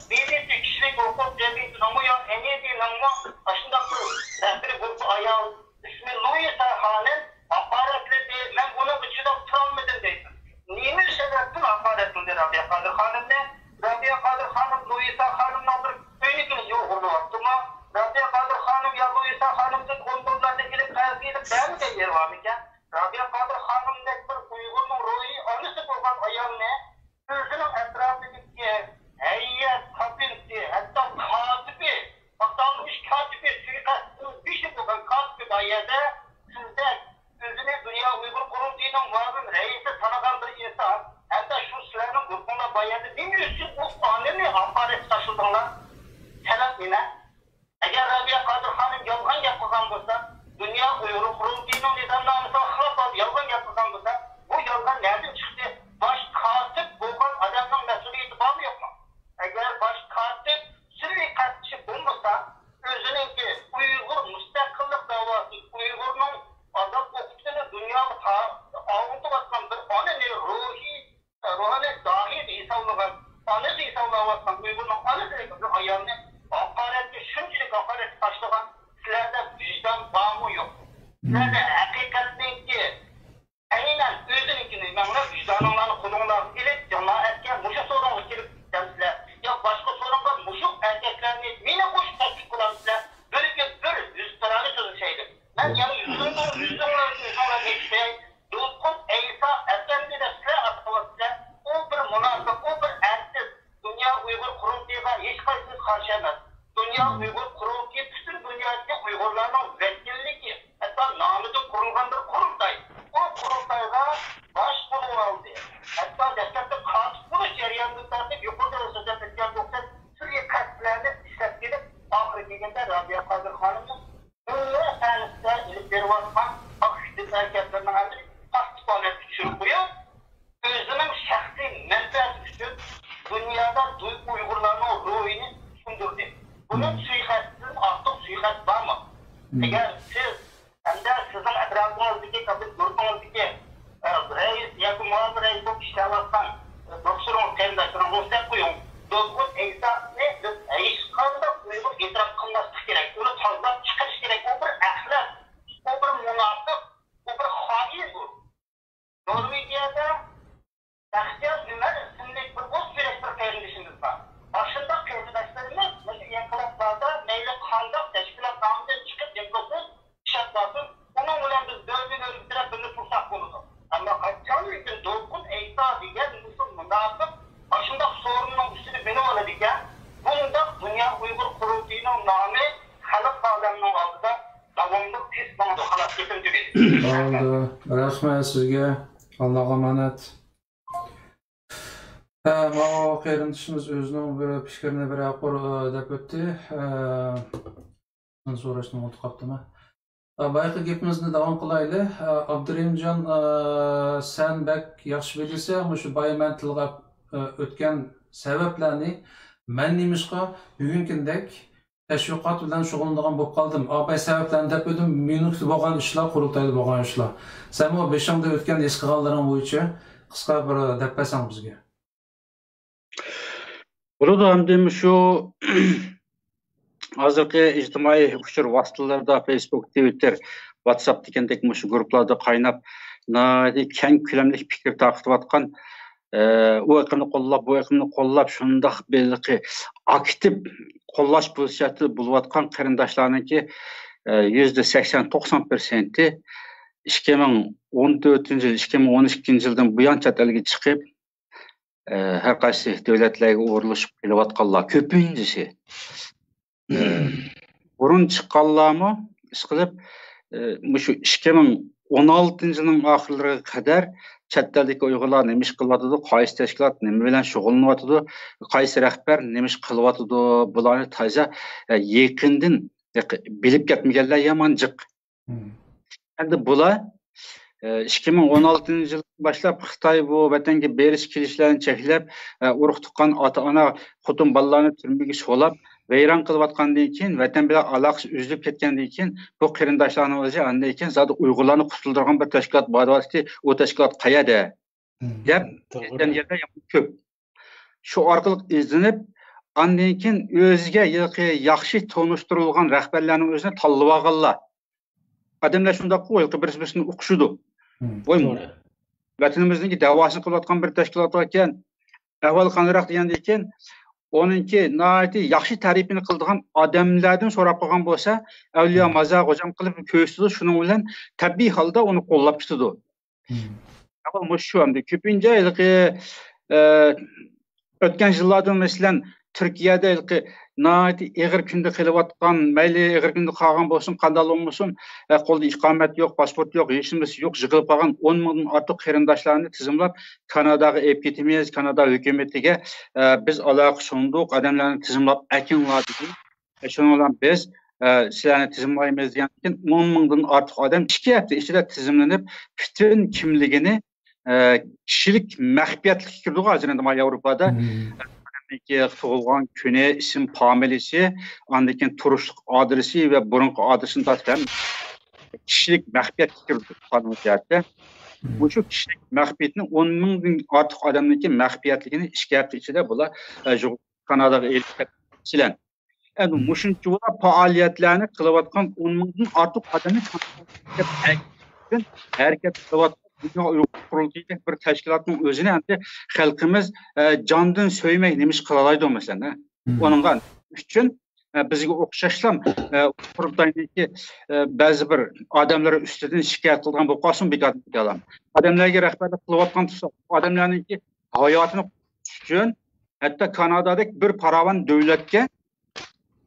BBC kişilik hukuk cemiyeti namıya eniyeti namıya aşında bir grup ayağı ismi Louisa Hanım aparatlı değil, ben bunun içinde travmadım deydim. Niye mi sebepten aparatlı Rabia Kadir Hanım'ı? Rabia Kadir Hanım Louisa Hanım'la bir öykünü yoğurdu aklıma. Rabia Kadir Hanım ya Louisa Hanım'ın kontrollarda gelip terziyle ben de yer var iken Rabia Kadir Hanım'daki bir Uygur'un ruhi anısı olan ayağını özünün etrafındaki heyet, kapinti, hatta katibi, atanmış katibi, suikastın bir şey olan katibi ayede sizde özünü Dünya Uygur Kurultayı'nın varlığın reisi tanıgan bir insan hatta şu silahının grubunda bayadı bilmiyorsun bu anemi aparat taşıdığınlar selam yine. Eğer Rabia Kadir Hanım yalgan yapılgan olsa Dünya Uygur Kurultayı'nın nizamnamesine hılaf yalgan yapılgan olsa bu yalgan nereden çıktı? Baş katip bulgan adamın mesuliyeti var mı yok mu? Eğer baş katip suikastçı bulmasa özünün ki Uygur müstakillik davası Uygur'un azap okutunu dünyada ağırlıklı baskan bir anını ruhani dahi İsa'lığa anı İsa'lığa baskan Uygur'un anı bir ayağını hakaretli, şunçilik hakaret taşlayan sizlerde vicdan bağımı yok. Sizlerde hakikatin ki aynen özününkini, ben vicdanlarını kullanılan ilip canlığa etken muşa sorunu gelip sizler. Ya başka sorun var, muşuk erkeklerini mine koş takip kullansızlar. Böyle bir yüz tarafı karşı emas. Dünya Uygur kurultayı bütün dünyadaki Uygurların vekilliki, hatta namıda kurulgan bir kurultay. O kurultayga baş bulup aldı. Hatta destekte kanun buluş jarayonida tartib yuqorida so'zlab o'tgan doktor Suriya katlarni ishlab kelib, oxiri kelganda Rabia Qodir xonimning dünya sahnasida ilib berayotgan aktiv hareketlerinin adı tasdiqlanıp tushirib qo'yib, o'zining shaxsiy manfaati uchun dünyada Uygurlarning ruhini tushundirdi. Bunun suikastdan ortiq suikast bormi? Agar siz hamda sizning atrofinizdagi kabul guruhingizdagi reis yoki muavin reis bo'lib ishlayotgan doktorning qarindoshlarni ro'yxatga qo'ying. Doktor Eysa'ni biz hech qanday Uyg'ur e'tirof qilmaslik kerak. Uni tozalab chiqarish kerak. U bir axlat, u bir munofiq, u bir xoin bu. Norvegiyada Taxtiyar Umar ismli bir o'zbek bir qarindoshimiz bor. Başında qarindoshlarimiz mana inqiloblarda mayli qanday tashkilot nomidan chiqib imkonsuz ishlatmasin. Onun bilan biz dövdüğünü bitirib birni fursat bo'ladi. Ama qachon uchun Dolqun Eysa degan musul munofiq başında sorunun üstüne benim oladigan bunda Dünya Uygur Kurultayı'nın nomi xalq olamning oldida davomli tez bo'ladi xolos ketimdi. Oldu. Rahmat sizga. Allohga omonat. Mao qarindoshimiz o'zining bir fikrini bir aqor deb o'tdi. Men so'rashni unutib qolibdim. Bayqi gapimizni davom qilaylik. Abdurimjon, sen bak yaxshi bilsan, shu bayman tilga o'tgan sabablarni men nimishqa bugungi kundek tashviqot bilan shug'ullangan bo'lib qoldim. Abay sabablarni deb o'tdim, minutda bo'lgan ishlar, qurultayda bo'lgan ishlar. Sen o 5-da o'tgan his qilganlaring bo'yicha qisqa bir deb bersang bizga. Burada hem şu hozirgi ijtimoiy uchur vositalarida Facebook, Twitter, WhatsApp degandek shu guruhlarda qaynab, keng ko'lamli fikr tarqatayotgan, u aqimni qo'llab, bu aqimni qo'llab, shundoq belki aktiv qo'llash posiyati bo'layotgan qarindoshlarniki %80-90% 2014-yil, 2012-yildan buyon chet elga chiqib, her qaysi devletlerge uğurlaşıp kelyapatganlar köpüncüsü. Burun çıqqanlarmı iş qilib, şu 2016-yılın ahirlariga kadar chet eldagi Uyg'urlar nima ish qilyapti, qaysi tashkilot nima bilan shug'ullanyapti, qaysi rahbar nima ish qilyapti, bularni toza yaqindan bilib ketmaganlar yomon jiq. Endi bular 2016 yıl başlap Xitoy bu vatanga berish kelishlarni cheklab, urug' tuqqan ota-ona xotin bolalarni turmaga solab, vayron qilayotgandan keyin, vatan bilan aloqasi uzilib ketgandan keyin bu qarindoshlarning o'zi andan keyin zodi Uyg'urlarni qutuldirgan bir tashkilot bo'lyapti, u tashkilot qayerda deb aytgan yerda ko'p. Shu orqali izlanib, andan keyin o'ziga yaxshi tanishtirilgan rahbarlarning o'zini tanlab olganlar. Adamlar shunday qo'yildi, bir-birini o'qishdi. Vatanimizdagi davosini qilayotgan bir tashkilot ekan, ahvol qanday degandan keyin onunki nihoyatda yaxshi ta'rifini qiladigan odamlardan so'rab qolgan bo'lsa, avliyo mazaq hojam qilib ko'rsatdi, shuning bilan tabiiy holda uni qo'llab ketdi. Avval shu hamda ko'pincha o'tgan yillardan masalan Türkiye'de nihoyatda ig'ir kunda qilayotgan, mayli ig'ir kunda qolgan bo'lsin, qanday bo'lsin, qo'lda iqomat yo'q, pasport yo'q, hech narsa yo'q, yig'ilib qolgan 10 mingdan ortiq qarindoshlarni tizimlab Kanadaga olib ketamiz, Kanada hukumatiga biz aloqa sunduq, odamlarni tizimlab akinlar dedi. Shundan bilan biz sizlarni tizimlaymiz degan keyin 10 mingdan ortiq odam 2 hafta ichida tizimlanib, butun kimligini kishilik maxfiyatlikka kirdi hozir endi Yevropada. Tug'ilgan kuni, ism familiyasi, ondan keyin turishlik adresi ve burunqi adresini tatgan kishilik maxfiyatga kirdi qonuniyatda. Bu shu kishilik maxfiyatni 10 mingdan ortiq odamniki maxfiyatligini 2 hafta ichida bular Kanadaga elib ketdilar. Endi mushuncha faoliyatlarni qilayotgan 10 mingdan ortiq odamni harakat qilayotgan Dünya Uygur Kurultayı bir teşkilatın özünü endi xalqimiz candan söymək nima ish qilalaydi masalan. Onunğa üçün bizga o'xshashlam Kurultaydagi ba'zi bir odamlar ustidan shikoyat qilgan bo'lib qolsin bekor qilaman. Odamlarga rahbarlik qilayotgan tursa, odamlarning hayotini uchun hatto Kanadadagi bir paravan davlatga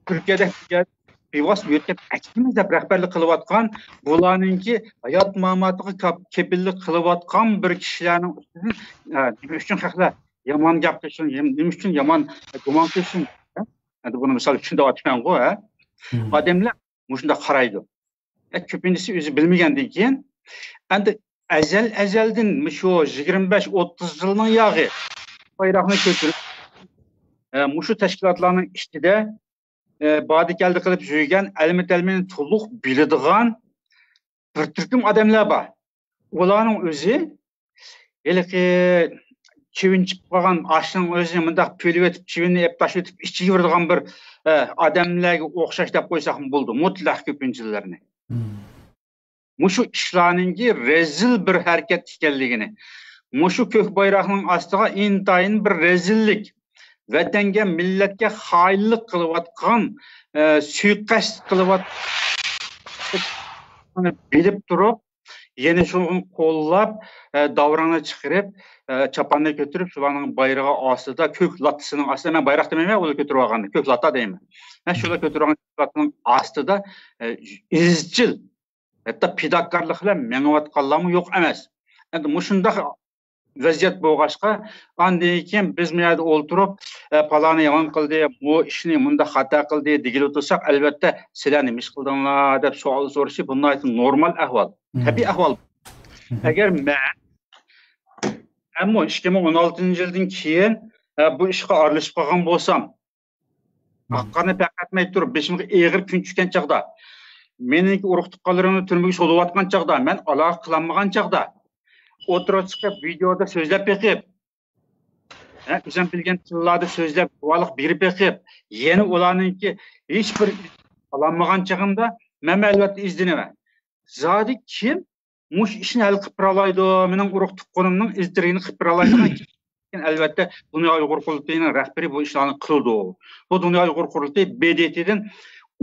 Türkiye'de bevos yötep akimiz deb rahbarlik qilayotgan bularninki hayot mamatiga kepillik qilayotgan bir kishilarning nima uchun haqlar yomon gap qilsin, nima uchun yomon gumon qilsin. Endi buni misol uchun deyapman-ku, odamlar shunda qaraydi. Ko'pinchisi o'zi bilmagandan keyin endi azaldan shu 25-30 yilning yog'i bayroqni ko'tarib mushu tashkilotlarning ichida badi keldi qilib yurgan almi-talmini to'liq biladigan bir turkum odamlar bor. Ularning o'zi elki chivinchib qolgan ashning o'zini mundaq pölib etib, chivinni yeb tashlab etib, ichiga yuradigan bir odamlarga o'xshash deb qo'ysak bo'ldi, mutlaq ko'pinchilarni. Mushu ishlarninki rezil bir harakat ekanligini, mushu ko'k bayroqning ostiga intayin bir rezillik, vatanga, millatga xoinlik qilayotgan, suiqasd qilayotgan bilib turib, yana shuni qo'llab, davrani chiqarib, chapanni ko'tarib, shularning bayrog'i ostida, ko'k lattasining ostida, men bayroq demayman, ular ko'tarib olganni, ko'k latta deyman. Shular ko'tarib olgan latning ostida izchil, hatto fidokorlik bilan mengayotganlarmi yo'q emas. Endi mushundaq vaziyat bo'lg'achqa, andan keyin biz bu yerda o'ltirib, paloni yomon qildi, bu ishni bunda xato qildi degil o'tirsak, albatta sizlar nima ish qildinglar deb savol so'rashi bunday normal ahvol, tabiiy ahvol. Agar men ammo 2016-yildan keyin bu ishga aralashib qolgan bo'lsam, haqqani paqatmay turib, beshimga eg'ir kun tushgan chaqda, meniki urug' tuqqanlarimni turmaga so'layotgan chaqda, men aloqa qilmagan chaqda o'tirib chiqib videoda so'zlab beqib, o'zim bilgan tillarda so'zlab guvohlik berib beqib, yana ularninki hech bir olmagan chaqimda men albatta izdinaman. Zodi kim mush ishni hal qilib olaydi, mening urug' tuqqanimning izdirini qilib olaydigan albatta Dunyo Uyg'ur qurultayining rahbari bu ishlarni qildi. Bu Dunyo Uyg'ur qurultayi BDT'dan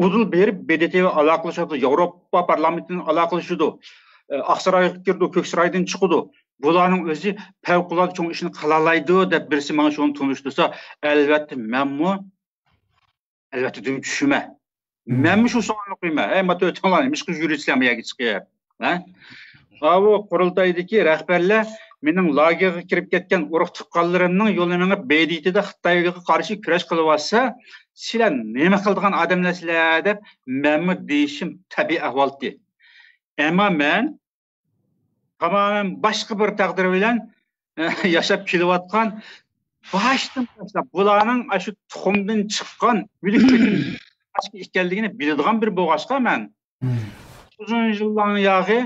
udul berib, BDT'ga aloqalashadi, Yevropa parlamentini aloqalashadi. Aqsaroyga kirdi, Ko'ksaroydan chiqdi. Bularning o'zi favqulodda cho'ng ishni qilalaydi deb birisi menga shuni tunishtirsa, albatta menmi albatta tushuma. Menmi shu savolni qo'yma. Mato o'tganlar ish qilib yurishlar yoki chiqib. Bu qurultaydagi rahbarlar mening lagerga kirib ketgan urug' tuqqanlarimning yo'lini menga BDT'da Xitoyga qarshi kurash qilib olsa, sizlar nima qildigan odamlarsizlar deb menmi deyishim tabiiy ahvoldi. Ammo men tamamen başka bir taqdir bilan yashab kelayotgan boshdan boshlab bularning shu tuxumdan chiqqan o'lik boshqa ekanligini biladigan bir bo'lg'achqa men uzun yillarning yog'i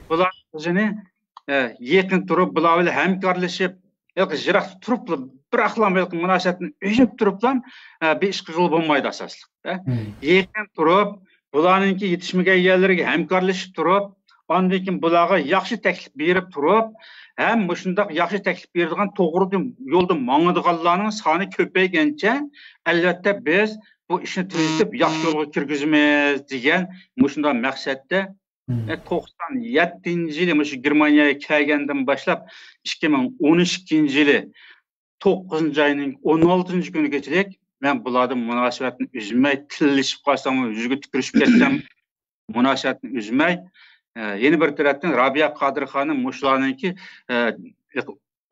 bular o'zini yaqin turib bular bilan hamkorlashib yoki yiroq turib bir axloq munosabatni o'yib turiblam bir ish qilib bo'lmaydi asosli. Yaqin turib bularninki yetishmagan yerlarga hamkorlashib turib ondan keyin bularga yaxshi taklif berib turib, ham shundoq yaxshi taklif beradigan to'g'ri yo'lda mangadiganlarning soni ko'paygancha, albatta biz bu ishni tuzitib yaxshi yo'lga kirgizamiz degan shunday maqsadda 97-yili shu Germaniyaga kelgandan boshlab 2012-yili 9-oyning 16-kunigacha men bularning munosabatini uzmay, tillashib qolsam, yuziga tupurishib ketsam, munosabatni uzmay yeni bir tarafdan Rabia Qadirxonim mushlarninki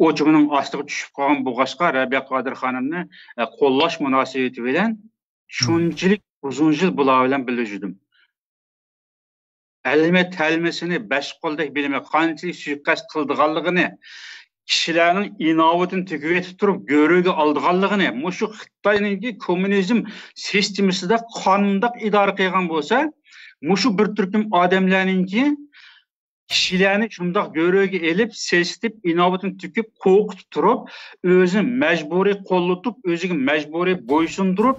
o'chimining ostiga tushib qolgan bo'lg'achqa Rabia Qadirxonimni qo'llash munosabati bilan shunchalik uzun yil bular bilan birga yurdim. Alma-talmasini besh qo'ldek bilmay qanchalik suiqasd qildiganligini, kishilarning inovatini tugib etib turib go'riga oldiganligini, mushu Xitoyning kommunizm sistemasida qandoq idora qilgan bo'lsa, mushu bir turkum odamlarningki kishilarni shundoq go'riga elib, sesitib, inovatini tugib, qo'qitib turib, o'zini majburiy qo'llatib, o'ziga majburiy bo'ysundirib,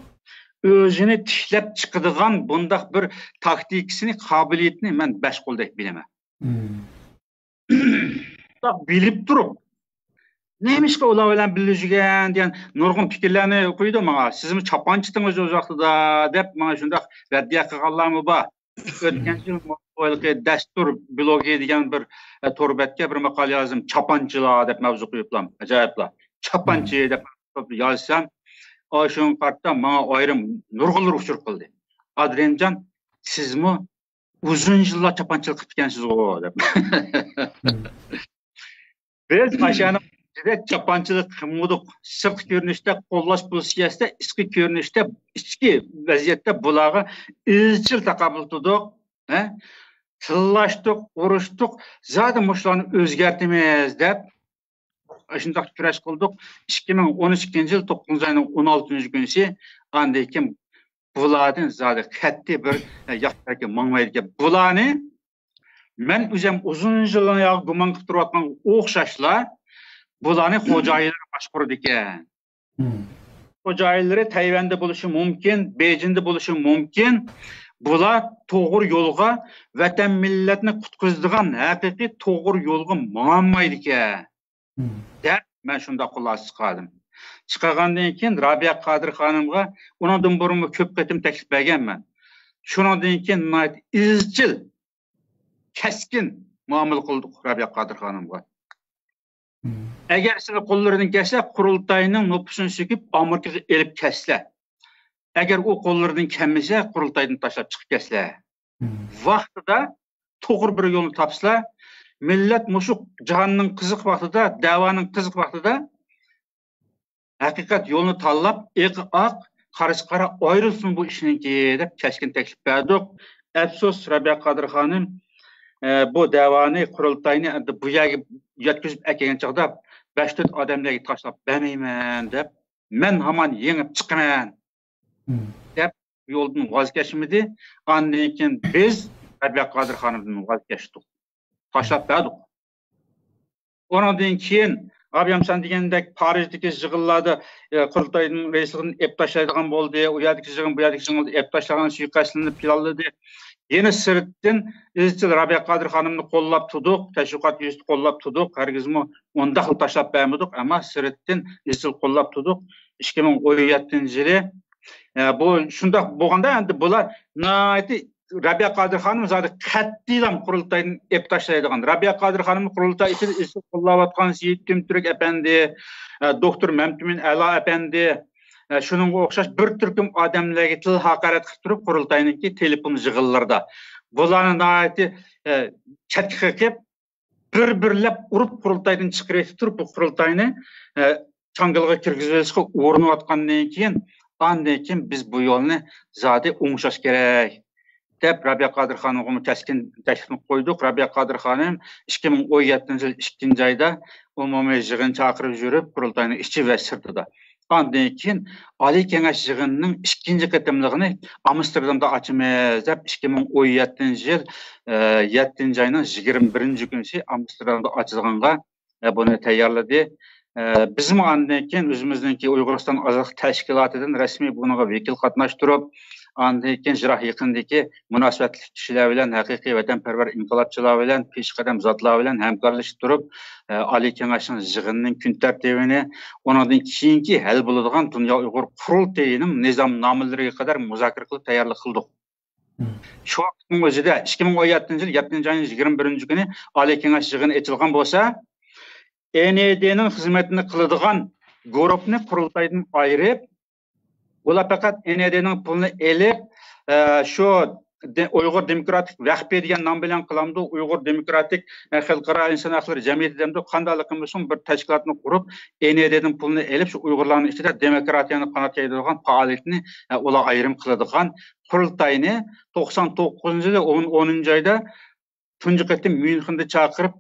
o'zini tishlab chiqadigan bundaq bir taktikasini, qobiliyatini men besh qo'ldek bilaman. Bilib turib, neymişki ular bilan birga yurgan degan nurg'un fikrlarni qo'ydi menga. Sizmi chapanchidingiz o'z vaqtida deb menga shundoq raddiya qilganlarmi bor. O'tgan yil mo'yilqi dastur blogi degan bir torbatga bir maqola yozdim. Chapanchilar deb mavzu qo'yibman. Ajoyiblar. Chapanchi deb yozsam, Aşığın kartta bana ayrım nurgulur uçurup kıldı. Adrencan siz mi uzun yıllar çapançılık etkensiz o dep. Biz aşağıda direkt çapançılık kılmadık. Sırt görünüşte, kollaş buluşiyasında, içki görünüşte, içki vaziyette bulağı izcil takabül tutuk. Tıllaştık, uğraştık. Zaten muşlarını özgertimiz dep. Aşındak küreş kıldık. 2012 yıl 9. ayının 16. günüsü andayken buladın zaten kattı bir yaştaki mağmaydı. Bulanı men özüm uzun yılın yağı guman kıtırı atman oğuşaşlar bulanı hocayları başkurdu eken. Hocayları Tayvan'da buluşu mümkün, Beijing'de buluşu mümkün. Bular toğur yolga vatan milletini kutkuzduğun hakiki toğur yolga mağmaydı eken. Dep men şunda kulası çıkardım. Çıkargandan keyin Rabia Qadir xonimga undan burun köp ketim teklif berganman. Shundan keyin izchil keskin muomala qildik Rabia Qadir xonimga. Agar siz qo'llaridan kelsa, qurultayning nopusini söküp Amerikaga elib kesler. Agar u qo'llaridan kelmasa, qurultaydan tashlab chiqib keslar. Vaqtida to'g'ri bir yo'lni topsalar, millet mushu jahonning qiziq vaqtida, da'voning qiziq vaqtida haqiqat yo'lni tanlab, aq qarish qara ayrılsın bu ishninki deb keskin teklif berdik. Afsus Rabia Qadir xonim bu davoni qurultayni bu yerga yetkazib kelgan chog'da 5-4 odamlarga tashlab bermayman deb, men hamon yengib chiqaman deb yo'ldan voz kechmadi. Ondan keyin biz Rabia Qadir xonimdan voz kechdik. Tashlab berdik. Ondan keyin Abiyam sen degandek Parijdagi yig'inlarda qurultayning raisligini ep tashlaydigan bo'ldi. U yerdagi yig'in, bu yerdagi yig'in ep tashlagan suiqasdlarni planladi. Yana sirtdan izchil Rabia Qadir xonimni qo'llab turdik, tashviqot yuzida qo'llab turdik. Hargizmi unda xil tashlab bermadik, ammo sirtdan izchil qo'llab turdik. 2017-yili bu shundoq bo'lganda endi bular nihoyatda Rabia Qadir xonim zaten qat'iyan qurultayni ep tashlaydigan. Rabia Qadir xonim qurultay ichida izchil qo'llayotgan Seyit Tümtürk efendi, doktor Mamtumin A'lo efendi, shuningga o'xshash bir turkum odamlarga til haqorat qilib turib qurultayniki telefon yig'inlarida bularni nihoyatda chatga qilib bir-birlab urib qurultaydan chiqarib turib bu qurultayni changilga kirgizishga urinayotgandan keyin ondan keyin biz bu yo'lni zodi o'nglash kerak deb Rabia Qadir xonimga keskin taklifni qo'ydik. Rabia Qadir xonim 2017-yil 2-oyda umumiy yig'in chaqirib yurib qurultayning ichi va sirtida. Ondan keyin Oliy Kengash yig'inining 2-qatimligini Amsterdamda ochamiz deb 2017-yil 7-oyning 21-kunisi Amsterdamda ochilganga buni tayyorladi. Bizim ondan keyin o'zimizningki Uyg'uriston ozodlik tashkilotidan rasmiy bunga vakil qatnashtirib, ondan keyin Jirah yaqindagi munosabatli kishilar bilan, haqiqiy vatanparvar inqilobchilar bilan, peshqadam zotlar bilan hamkorlashib turib, Oliy Kengashning yig'inining kun tartibini, undan keyingi hal bo'ladigan Dunyo Uyg'ur qurultayining nizomnomalariga qadar muzokara qilib tayyorlik qildik. Shu vaqtning o'zida 2017-yil 7-oyning 21-kuni Oliy Kengash yig'ini ochilgan bo'lsa, NED'nin xizmetini qiladigan guruhni qurultaydan ayırıp, ular faqat NED'nin pulini elib, şu Uyg'ur Demokratik Vahbi degan nom bilan qilamdi. Uyg'ur Demokratik Xalqaro inson huquqlari jamiyati demdi. Qandaligimiz bir tashkilotni qurib, NED'nin pulini elib, shu Uyg'urlarning ichida demokratiyani qanot yaydiradigan faoliyatni ular ayrim qiladigan qurultayni 99-yil 10-oyda tunji qatim Myunxenda chaqirib,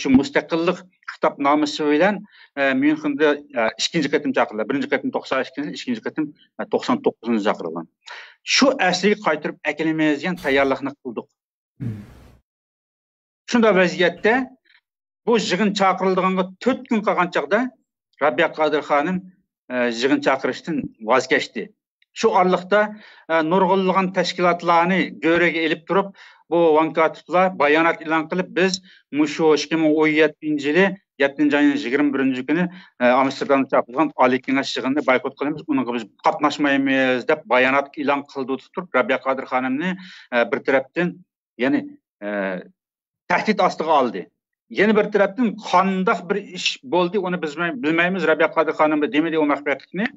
şu mustaqillik kitapnamesi bilen München'de 2. qatim chaqirdilar. 1. qatim 92, 2. qatim 99 chaqirdilar. Şu asliga qaytarib akilimizgan tayyorlikni qildik. Shunda vaziyatda bu yig'in chaqirildiganga 4 kun qolgan chaqda Rabia Qadir xonim yig'in chaqirishdan voz kechdi. Şu arlıqda nurg'unlagan tashkilotlarni go'raga elib turib, bu vankatiblar bayonot e'lon qilib, biz mushu 2017-yili 7-oyning 21-kuni Amsterdamda chaqirgan Oliy Kengash yig'inini boykot qilamiz, unga biz qatnashmaymiz deb bayonot e'lon qildi turib, Rabia Qadir xonimni bir tarafdan, ya'ni tahdid ostiga oldi. Yana bir tarafdan qanday bir ish bo'ldi, uni biz bilmaymiz. Rabia Qadir xonim demadi o maxfiyatlikni.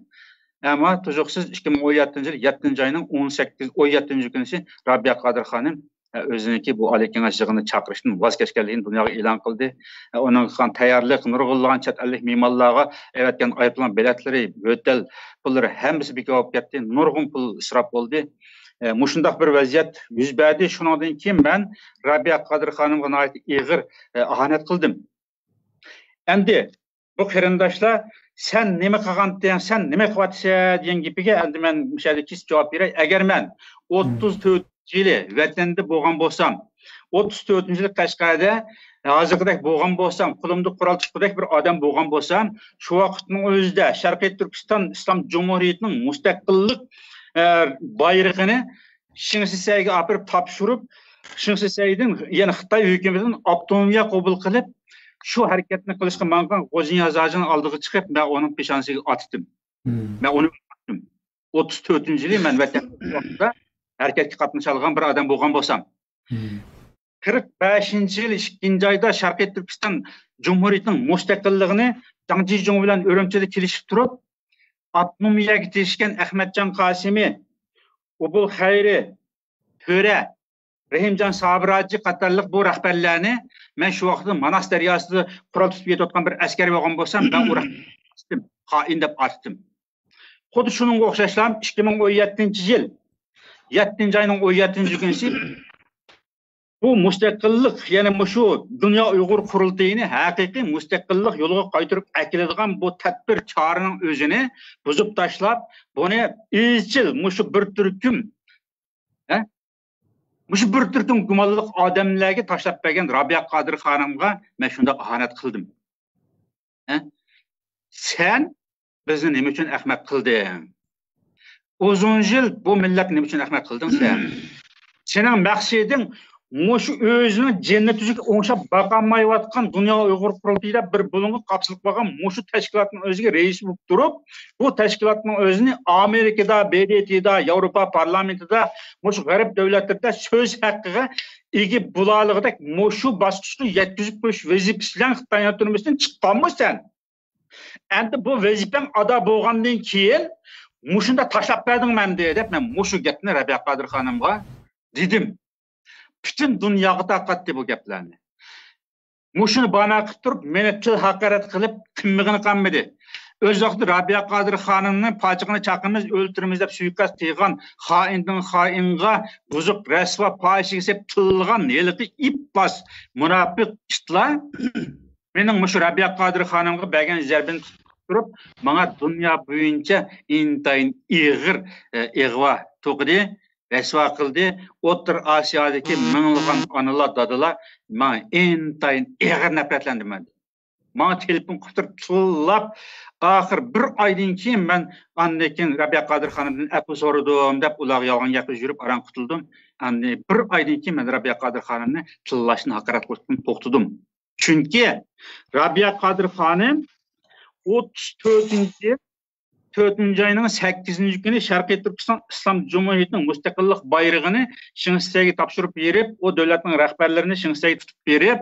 Ama tuzuksuz 2017 yıl 7. ayının 17. günü Rabia Kadir Hanım özüneki bu Ali Kengaş yığını çağırışının vaz keçkenligini dünyaya elan kıldı. Onun kan tayarlıq, nurgullan chet ellik mimallarga evetken ayıplan biletleri, ötel pulları hemisi bir olub ketdi. Nurgun pul israf oldu. Muşundaq bir vaziyet yüz berdi. Şundan keyin ben Rabia Kadir Hanımga ait iğir ahanet kıldım. Endi bu qarindoshlar sen nima qilgan, sen nima qilyapsan degan gapiga endi men o'sha kis javob beray. Agar men 34 yili vatanda bo'lgan bo'lsam, 34 yil Qashqarda hozirgidek bo'lgan bo'lsam, qo'limda qurol tutqudek bir odam bo'lgan bo'lsam, shu vaqtning o'zida Sharqiy Turkiston Islom Jumhuriyatining mustaqillik bayrog'ini Shinsisayga olib topshirib, Shinsisaydan yana Xitoy hukumatining avtonomiya qabul qilib şu hareketini kılışkı mangan Gozin Yazarcı'nın aldığı çıkıp ben onun peşansını attım. Ben onu attım. 34. yılı ben vatandaşlıkta hareketki katmış algan bir adam boğan bolsam. 45. yıl 2. ayda Şarkı Türkistan Cumhuriyeti'nin müstakilliğini Zhang Jizhong bilen Örümçeli kilişip durup Abnumiye'ye gitişken Ahmetcan Kasimi, Ubul Hayri, Töre, Rahimcan Sabiracı qatarlıq bu rəhbərlərini mən şu vaxtda Manas dəryasında kural tutub yetotqan bir əskər bolğan bolsam mən o rəhbərlərini xain deb atdım. Xuddi şunun oxşaşlam 2017 yıl 7. ayının 17. günü bu müstəqillik, yəni şu Dünya Uyğur Qurultayını həqiqi müstəqillik yoluna qaytarıb əkiladigan bu tədbir çağrının özünü buzub taşlab, bunu izchil şu bir türküm Muşu bir türküm gumalılık adamlarga taşlap bergen Rabia Kadir Hanımga men şunda ahanet kıldım. Sen bizni nima uchun ahmaq qilding? Uzun yil bu millat nima uchun ahmaq qilding sen? Sening maqsading Muşu özünün cennet üzük oңşap baqamayotgan Dünya Uyghur Qurultayida bir bulungu qapsılık bo'lgan Muşu təşkilatının özüge reis bo'lib turib, bu təşkilatның özünü Amerikada, BDT'da, Avropa parlamentida, Muşu g'arb davlatlarda söz haqqıga ega bo'laligidek Muşu bosqichni yetkazib qo'yish vazifasi bilan Xitoy turmisidan chiqqanmi sen? Endi bu vazifang ado bo'lgandan keyin Muşunda tashlab berding meni deb men Muşu gapni Rabia Kadir Hanımga dedim. Bütün dünyaya taqatdi bu gaplarni. Muşunu bana qilib turib, meni til haqorat qilib, qimligini qanmidi. O'z vaqtida Rabia Kadir Hanımning pochig'ini chaqimiz, o'ltirimiz deb suiqasd qilgan, xoindan xoinga buzuq rasvo pochiga sep tilgan, neliqi ipbas munofiq itlar mening mushu Rabia Kadir Hanımga bergan zarbini turib, menga dunyo bo'yicha intayin ig'ir ig'vo to'qidi. Resva qildi. O'tir Osiyodagi minglagan onalar, dadalar men intayin ig'ir nafratlandim men. Men telefon qilib tullab, oxir bir oydan keyin men annekin Rabia Kadir Hanımdan afu so'radim deb ular yolg'on gapirib yurib aran qutuldim. Anne bir oydan keyin men Rabia Kadir Hanımni tillashni haqorat qilishdan to'xtadim. Chunki Rabia Kadir Hanım 4. ayının 8. günü Şarkı Türkistan İslam Cumhuriyeti'nin müstakillik bayrağını Shinsisayga topshirib berib, o devletin rəhbərlərini Shinsisayga tutub berib,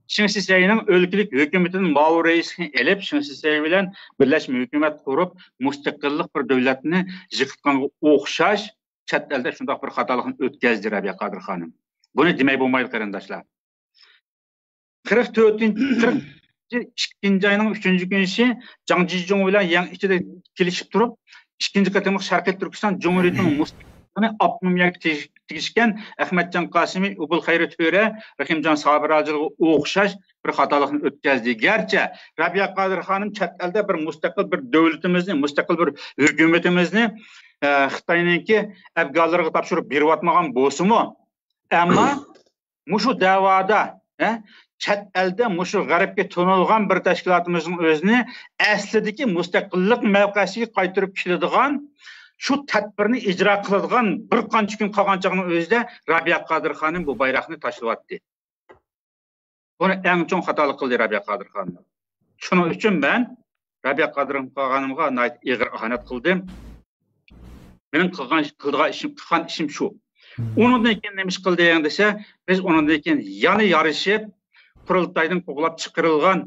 Shinsisayning o'lkalik hukumatining ma'mur reisini elib, Shinsisay bilan birlashma hukumat qurib, müstakillik bir davlatni yiqitganga o'xshash chet elda shunday bir xatolikni o'tkazdi Rabia Kadir Hanım. Buni demay bo'lmaydi qarindoshlar. 2. ayının 3. günü Zhang Jizhong bilan yang ichida kelishib turib, 2. qatimliq Sharqiy Turkiston Cumhuriyetining mustaqilligini avtonomiyaga tegishgan Ahmetcan Kasimi, Ubul Hayri Töre, Rahimcan Sabiracı'ga o'xshash bir xatolikni o'tkazdi. Garchi Rabia Kadir Hanım chet elda bir mustaqil bir davlatimizni, mustaqil bir hukumatimizni Xitoyningki afg'onlarga topshirib berayotmagan bo'lsa-mu, ammo mushu da'voda chet elda mushu g'arbga to'nilgan bir tashkilotimizning o'zini aslidagi mustaqillik mavqesiga qaytarib keladigan shu tadbirni ijro qiladigan bir qancha kun qolgan chog'ning o'zida Rabia Kadir Hanım bu bayroqni tashlayapti. Buni eng chong xatolik qildi Rabia Kadir Hanım. Shuning uchun men Rabia Kadir Hanımga ig'ir ahanat qildim. Mening qilgan ishim shu. Undan keyin nima ish qildi desa, biz undan keyin yana yarışib Qurultaydan qo'g'lab chiqarilgan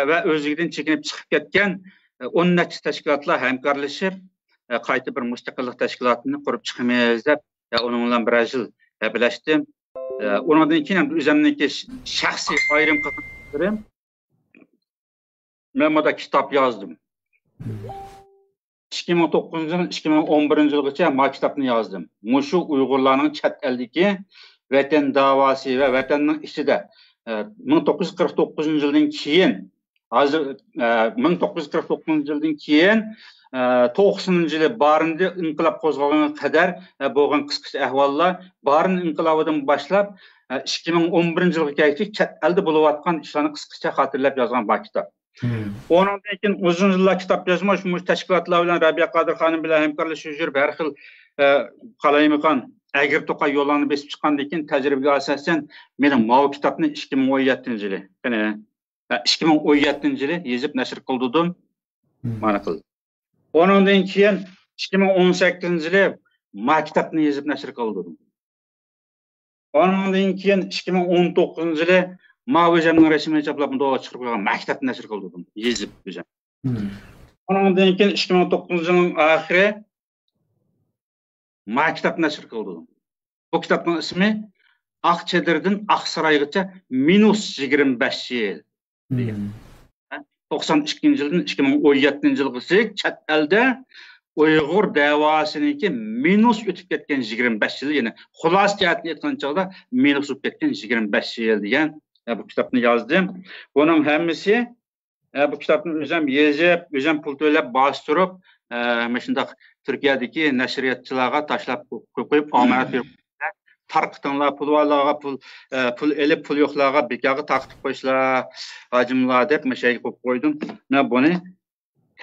va o'zidan chekinib chiqib ketgan 10 necha tashkilotlar hamkorlashib qayta bir mustaqillik tashkilotini qurib chiqamiz deb onun bilan bir yil birlashdim. Ondan keyin o'zimniki shaxsiy ayrim qilib men burada kitap yazdım. 2009 yıl 2011 yılgacha ma kitapni yazdım. Mushu Uyg'urlarning chet eldagi vatan davası ve vatanning ichida 1949 yıldan keyin hozir 1949 yıldan keyin 90 yılı barında inqilab qo'zg'alganga qadar bo'lgan qisqacha ahvollar barin inqilobidan boshlab 2011 yilgacha chet elda bo'layotgan ishlarni qisqacha xotirlab yozgan bu kitap. Ondan keyin uzun yillar kitap yazmoq, shu tashkilotlar bilan Rabiya Qodir xonim bilan hamkorlashib yurib, har xil qalaymiqan agir to'qay yo'llarni besib chiqqandan keyin tajribaga asosan mening bu kitobni 2017-yili, ya'ni 2017-yili yozib nashr qildim. Mana qildim. Ondan keyin 2018-yili ma kitobni yozib nashr qildim. Ondan keyin 2019-yili ma o'zimning rasmiy choplarni do'g'ri chiqib qo'ygan maktabni nashr qildim, yozib o'zim. Ondan keyin 2009-yilning oxiri maktab nashr qildim. Bu kitobning ismi Aqchadirdan Aqsaroygacha -25 yil. 92-yildan 2017-yilgacha chet elda Uyg'ur davosiniki minus o'tib ketgan 25 yil, ya'ni xulos jihatni aytgan chog'da minus o'tib ketgan 25 yil degan bu kitobni yozdim. Bunun hammasi bu kitobni o'zim yozib, o'zim pul to'lab bostirib, mana shunday Turkiyadagi nashriyatchilarga tashlab qo'yib omonat berib tarqatinglar, pullarga pul elib, pul yo'qlarga bekaga taqib qo'yishlar, hajimlar deb mashayiq qo'yib qo'ydim. Men buni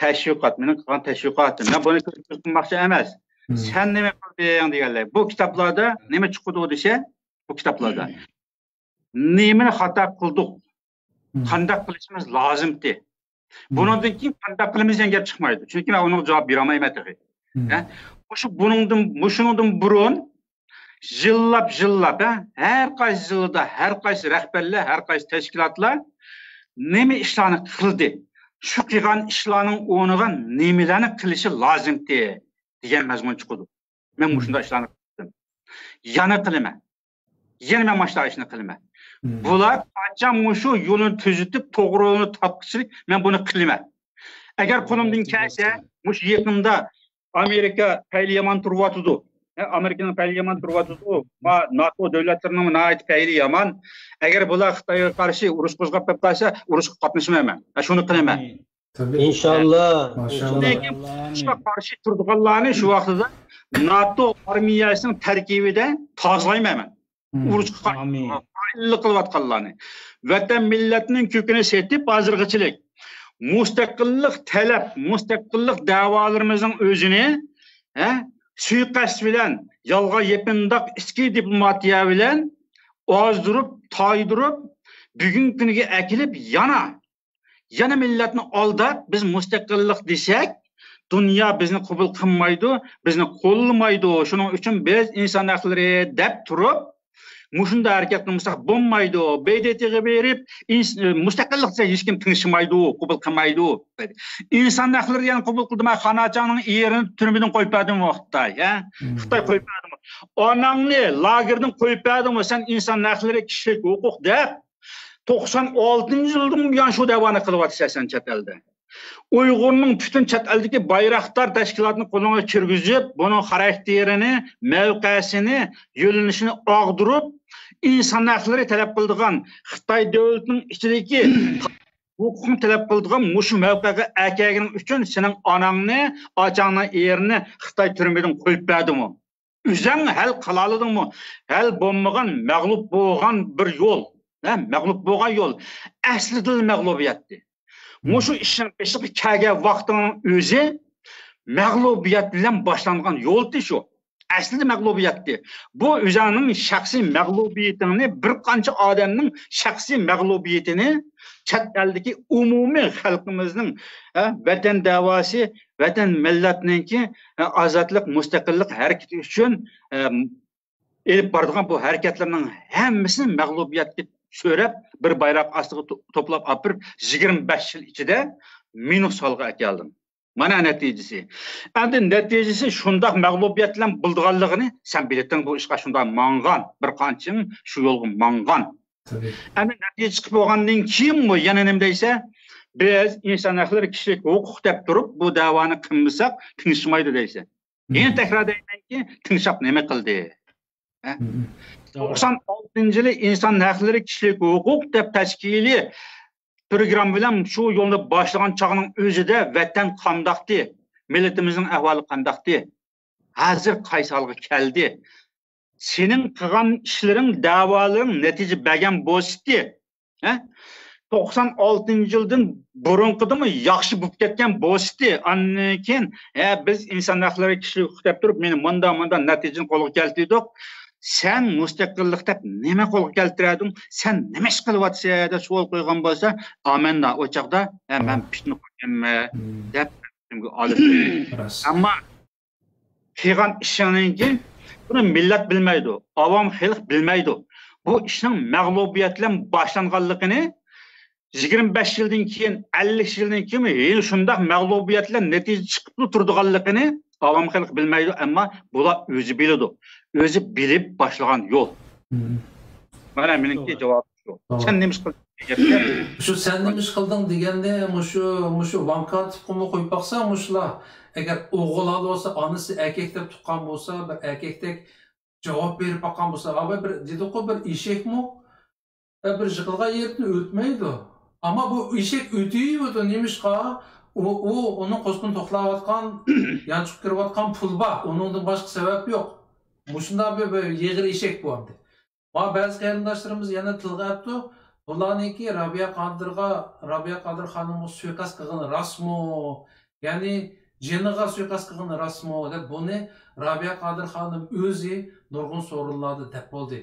tashviqot, mening qilgan tashviqotim. Men buni qilmoqchi emas. Sen nima qilding deganlar. Bu kitoblarda nima chiqdi desa, bu kitoblarda nimani xato qildik, qanday qilishimiz lozimdi. Bundan keyin qanday qilamiz degan gap chiqmaydi. Chunki men uni javob bera olmayman. Shu buningdan burun yillab har qaysi yilda har qaysi rahbarlar, har qaysi tashkilotlar nima ishlarni qildi, shu qilgan ishlarning o'rniga nimalarni qilishi lozimdi degan mazmun chiqdi. Men shunday ishlarni qildim. Yana qilaman. Yana men mana ishni qilaman. Bular qachon shu yo'lni tuzitib, to'g'ri yo'lni topqichilik, men buni qilaman. Agar qo'limdan kelsa, mush yaqinda Amerika payli yomon turyapti. Amerika'nın payli yomon turyapti. Va NATO davlatlarining nəhayət payli yomon. Agar bular Xitoyga qarshi urush qo'zg'ab qolsa, urushga qatnashmayman. Shuni qilaman. İnşallah. Maşallah. Urushga qarshi turganlarni shu vaqtida NATO armiyasining tarkibida tozalayman. Urushga qarshi qilayotganlarni. Vatan millatning ko'kini setib hozirgachilik mustaqillik talab, mustaqillik da'volarimizning o'zini, suiqasd bilan, yolg'on yepindoq ichki diplomatiya bilan ozdirib, toydirib, bugungi kuniga akilib yana millatni aldab biz mustaqillik desak, dunyo bizni qabul qilmaydi, bizni qo'llamaydi. Shuning uchun biz inson haqlari deb turib, mushunda harakat qilmasak bo'lmaydi. BDTga berib, mustaqillikcha hech kim tinishmaydi, qabul qilmaydi. Inson haqlari yana qabul qildimi, Xanachaning yerini turmadan qo'yib berdim vaqtda, Xitoy qo'yib berdim. Onangni lagerdan qo'yib berdim, sen inson haqlari, kishilik huquq deb 96-yildan buyon shu davoni qilyapsan chet elda. Uyg'urning butun chet eldagi bayroqlar tashkilotini qo'lga kirgizib, buning xarakterini, mavqesini, yo'linishini og'dirib, inson haqlari talab qiladigan Xitoy davlatining ichidagi huquqni talab qiladigan mushu mavqega akagining uchun sening onangni, ochangni, erini Xitoy turmadan qo'yib berdimi? O'zing hal qila oldingmi? Hal bo'lmagan, mag'lub bo'lgan bir yo'l, mag'lub bo'lgan yo'l aslida mag'lubiyatdir. Mushu ishning peshiga kelgan vaqtning o'zi mag'lubiyat bilan boshlangan yo'ldi shu. Aslida mag'lubiyatdir. Bu o'zining shaxsiy mag'lubiyatini, bir qancha odamning shaxsiy mag'lubiyatini chet eldagi umumiy xalqimizning vatan davosi, vatan millatninki ozodlik, mustaqillik harakati uchun elib boradigan bu harakatlarning hammasini mag'lubiyatga so'rab bir bayroq ostiga to'plab olib 25 yil ichida minus holga keldim. Mana neticesi. Endi neticesi şundaq məğlubiyyət bilan bulduğanlığını sen bilettin bu işqa şunda manğan bir qançın şu yolgu manğan. Tabii. Endi netice çıkıp olğandan keyin bu yana nima deysə biz insan hakları kişilik hukuk dep durup bu davanı qılmasak tinchmaydı deysə. Yine tekrar deymen ki tinchap nima qildi? 96-yılı insan hakları kişilik hukuk dep təşkili program bilan şu yolda başlagan çağının özü de vatan qandaqdı, milletimizin ahvali qandaqdı. Hazır qaysi halga keldi. Senin qilgan işlerin, davaların netice bergen bolsaydı. 96-yıldan burunqidimi yaxshi bo'lib ketgan bolsaydı. Andan keyin biz inson haqlari kishilik huquq deb turib, meni manda natijani qo'lga keltirdik. Sen mustaqillik deb nima qo'lga keltirading? Sen nima ish qilyapsan deb savol qo'ygan bo'lsa, amanda o chaqda men pishni qo'yganman deb olib. Ammo qilgan ishininki buni millat bilmaydi, avam xalq bilmaydi. Bu ishning mag'lubiyat bilan boshlanganligini 25 yıldan keyin 50 yıldan keyin yine şundaq mag'lubiyatlar natija chiqib turdiganligini avam xalq bilmaydi, ammo bular o'zi biladi. O'zi bilib boshlagan yo'l. Mana meniki javob shu. Sen nima ish qilding? Shu sen nima ish qilding deganda mushu vankant qilib qo'yib baqsa, mushlar agar o'g'il olsa, onasi erkak deb tuqqan bo'lsa, bir erkakdek javob berib baqan bo'lsa, ava bir dedi-ku bir eshakmi? Bir jiqilgan yerni o'tmaydi. Ama bu eshak o'tiydi, nemishqa? Onun qo'sqini to'xlayotgan, yanchiq kirayotgan pul bor. Uningdan boshqa sabab yo'q. Mushunda bir yig'ir eshak bo'ldi. Va ba'zi qarindoshlarimiz yana tilga olibdi. Bularniki Rabiya Qodir xonim suiqasd qilgan rasmi, ya'ni jiniga suiqasd qilgan rasmi deb buni Rabiya Qodir xonim o'zi nurg'un so'rinlarda deb bo'ldi.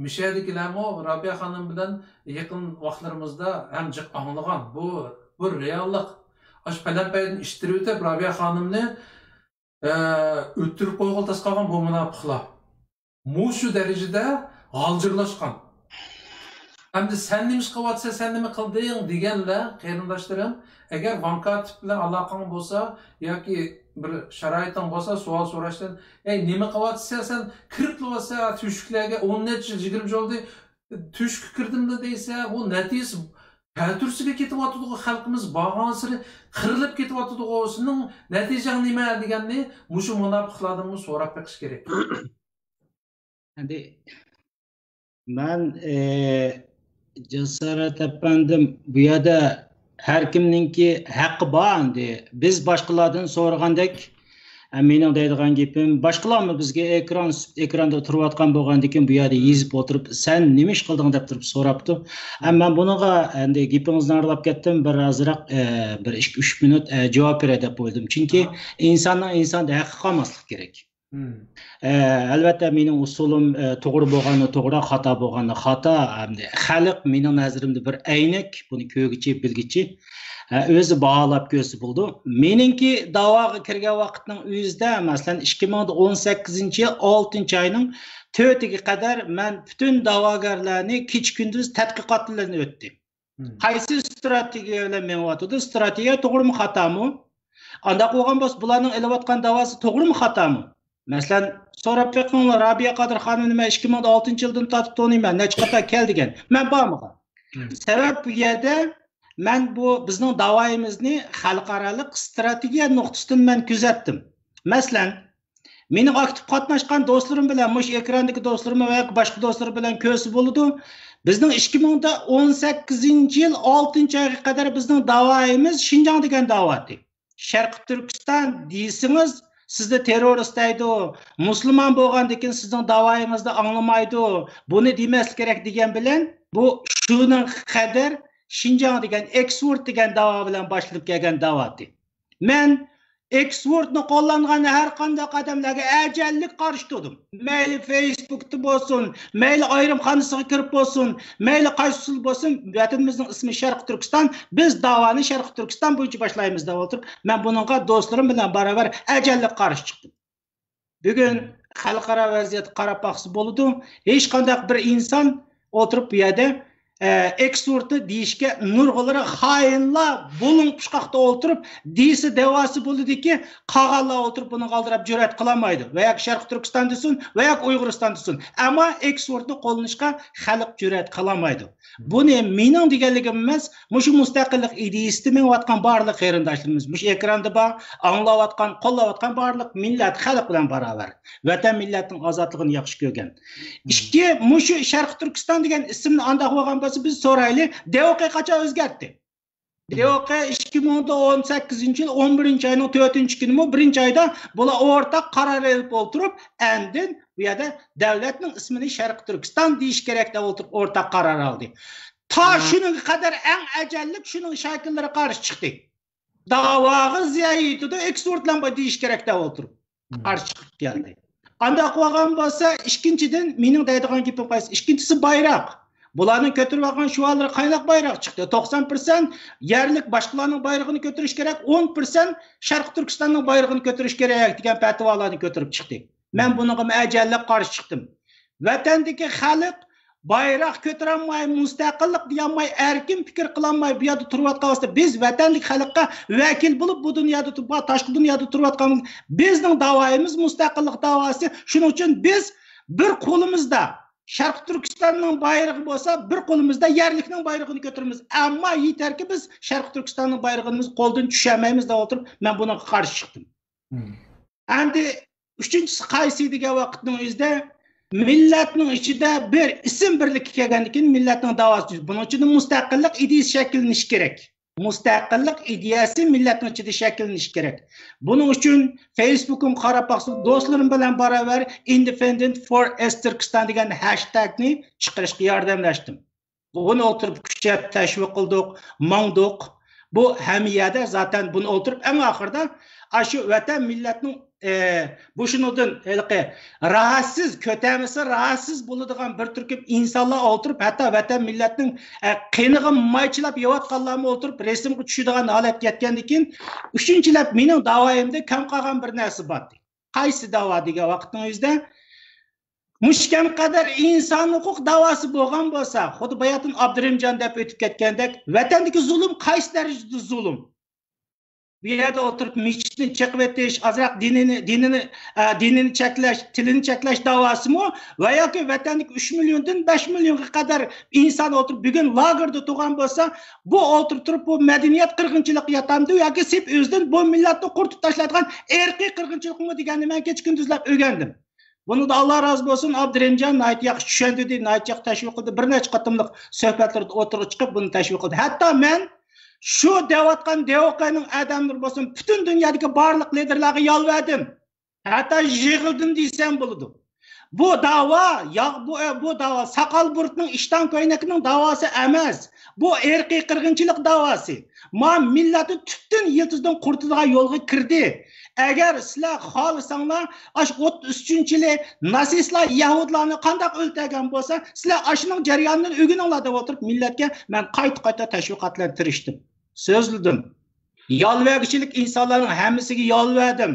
Müşahedikilerimi Rabiya Hanım bilen yakın vaxtlarımızda hem cık anlagan. Bu reallik. Aş palanpaydan iştirip ötüp Rabiya Hanım'ni öttürüp koyğul tasqagan bu münafıqlar. Şu derecede alcırlaşkan. Hem de sen neymiş qıvatsa sen nemi qıldın degenle qarindoshlarım eğer vankatip bilen alaqan bolsa yoki bir sharoiting bo'lsa savol so'rashdan nima qilyapsan sen kirib bo'lsa tushuklarga 10 necha 20 yilda tushuk kirdimda deysa bu natijasi patursiga ketyapti xalqimiz bag'ansiri qirilib ketyapti o'zining natijasi nima deganni mushu munofiqlardan so'rab beqish kerak. Endi men jasorat epandim bu yerda her kimninki haqqı bor endi. Biz boshqalardan so'ragandek, mening deydigan gapim, boshqalarmi bizga ekranda turayotgan bo'lgandan keyin bu yerda yezib o'tirib, sen nima ish qilding deb turib so'rabdi. Men bunaqa endi gapingizni anglab ketdim, bir ozroq bir 2-3 minut javob beray deb o'yladim. Chunki insonda haqqi qolmasligi kerak. Albatta mening usulim to'g'ri bo'lgani to'g'ri, xato bo'lgani xato. Xalq mening nazarimda bir aynak, buni ko'rgichi, bilgichi o'zi baholab ko'rsa bo'ldi. Meningki da'voga kirgan vaqtning o'zida, masalan 2018-yil 6-oyning 4-iga qadar men butun da'vogarlarni kecha-kunduz tadqiqotlarni o'tdim. Qaysi strategiya bilan menyapti? Strategiya to'g'rimi, xatomi? Anda qo'ygan bo'lsa, bularning elayotgan da'vosi to'g'rimi, xatomi? Masalan, so'rab beqinglar, Rabiya Qodir xonim nima 2006-yildan tortib to'nayman, necha qator kel degan. Men bormagan. Sabab bu yerda men bu bizning da'voyimizni xalqarалық strategiya nuqtasidan men kuzatdim. Masalan, mening aktiv qatnashgan do'stlarim bilan, mush ekrandagi do'stlarim va boshqa do'stlar bilan ko'rsa bo'ladi. Bizning 2018-yil 6-oyga qadar bizning da'voyimiz Shinjong degan da'voti. Sharqi Turkiston deysiniz, sizde terörist deydi, Müslüman bo'lgandan keyin sizning da'voyingizni anglamaydi. Buni demaslik kerak degan bilan bu shuning qadar Shinjong degan Oxford degan da'vo bilan boshlanib kelgan da'voti. Men Oxfordni qo'llangan har qanday qadamlarga ajallik qarshi turdim. Mayli Facebookda bo'lsin, mayli ayrimxonasiga kirib bo'lsin, mayli qaysi usul bo'lsin, vatanimizning ismi Sharq Turkiston, biz da'voni Sharq Turkiston bo'yicha boshlaymiz deb o'tirib, men buningga do'stlarim bilan baravar ajallik qarshi chiqdim. Bugun xalqaro vaziyat qarab baqsa bo'ladi, hech qanday bir inson o'tirib bu yerda eksportu deyishga nurg'ulari xoinlar bo'lin pushqoqda o'tirib deysi devasi bo'ldiki qag'allar o'tirib buni qoldirib jur'at qilolmaydi va yoki sharq turkiston desin va yoki uyg'uriston desin ammo eksportni qo'llanishga xalq jur'at qilolmaydi. Buni mening deganligim emas, mushu mustaqillik ideyasida menayotgan barliq qarindoshlarimiz, mushu ekranda bor, anglayotgan, qo'llayotgan barliq millat xalq bilan barobar. Vatan millatning ozodligini yaxshi ko'rgan. Ikki mushu sharq turkiston degan ismni anda qo'ygan bo'lsa biz so'raylik, DOQ qachon o'zgartdi? DOQ 2018-yil 11-oyning 4-kunimi 1-oyda bular o'rtaq qaror olib o'tirib, andin bu yerda davlatning ismini Sharq Turkiston deyish kerak deb o'tirib o'rtaq qaror oldi. Ta shuning qadar eng ajallik shuning shakllari qarshi chiqdi. Da'voga ziyayitida eksportlanma deyish kerak deb o'tirib qarshi chiqib keldi. Anda qo'ygan bo'lsa, ikkinchidan mening deydigan gapim qaysi? Ikkinchisi bayroq. Bularning ko'tarib olgan shuvalari qaynoq bayroq chiqdi. 90% yerlik boshqalarning bayrog'ini ko'tarish kerak, 10% Sharq Turkistonning bayrog'ini ko'tarish kerak degan fatvolarni ko'tarib chiqdi. Men bunga ajallab qarshi chiqdim. Vatandagi xalq bayroq ko'tarolmay, mustaqillik deyolmay, erkin fikr qilolmay bu yerda turayotgan bo'lsa, biz vatandagi xalqqa vakil bo'lib bu dunyoda turib, tashqi dunyoda turayotgan bizning da'voyimiz mustaqillik da'vosi. Shuning uchun biz bir qo'limizda Sharq Turkistonning bayrog'i bo'lsa, bir qo'limizda yerlikning bayrog'ini ko'taramiz. Ammo yetarki biz Sharq Turkistonning bayrog'imiz qo'ldan tushamaymiz deb o'tirib, men bunga qarshi chiqdim. Endi uchinchisi qaysi degan vaqtning o'zida millatning ichida bir ism birligi kelgandan keyin millatning da'vosi. Buning uchun mustaqillik ideyasi shakllanishi kerak. Mustaqillik ideyasi millatning ichida shakllanishi kerak. Buning uchun Facebook'im qarab baqsam, do'stlarim bilan baravar Independent for East Turkestan degan hashtagni chiqarishga yordamlashdim. Buni o'tirib kuchab tashviq qildik, mangdiq. Bu hamiyada zaten buni o'tirib eng oxirida shu vatan millatning bu shundan rahatsiz ko'tamisi rahatsiz bo'ladigan bir turkum insonlar o'tirib hatto vatan millatning qenig'i maychilab yeyotganlarni o'tirib rasmga tushadigan holatga yetgandan keyin uchinchilab mening da'voyimda kam qolgan bir narsa bor. Qaysi da'vo degan vaqtning o'zida mushkam qadar inson huquq da'vosi bo'lgan bo'lsa, xuddi Bayotin Abdurimjon deb o'tib ketgandek, vatandagi zulm qaysi darajada zulm? Bu yerda o'tirib mechitni chiqib etish, azroq dinini cheklash, tilini cheklash davosimi va yoki vatandagi 3 milliondan 5 millionga qadar inson o'tirib bugun lagerda turgan bo'lsa, bu o'tirib turib bu madaniyat qirg'inchiligi yatamdi yoki sep o'zidan bu millatni qurtib tashlaydigan erkiy qirg'inchilikmi deganni men kech kunduzlab o'rgandim. Buni da Allah razı olsun Abdurimjon nayt yaxshi tushundi dedi, nayt yaxshi tashviq qildi. Bir necha qatimliq suhbatlarda o'tirib chiqib buni tashviq qildi. Hatto men shu deyotgan DOQning adamlar bo'lsin, butun dunyodagi barliq liderlarga yolvadim. Hatto yig'ildim desam bo'ladi. Bu da'vo, bu da'vo Saqalburtning ishton ko'ynakining da'vosi emas. Bu erkiy qirg'inchilik da'vosi. Men millatni tubdan yiltizdan qurtadigan yo'lga kirdi. Agar sizlar xohlasanglar, 33-yili nasistlar Yahudlarni qanday o'ltirgan bo'lsa, sizlar ashuning jarayonini o'rganinglar deb o'tirib millatga men qayta tashviqotlantirishdim. So'zladim. Yolvergichilik insonlarning hammasiga yolverdim.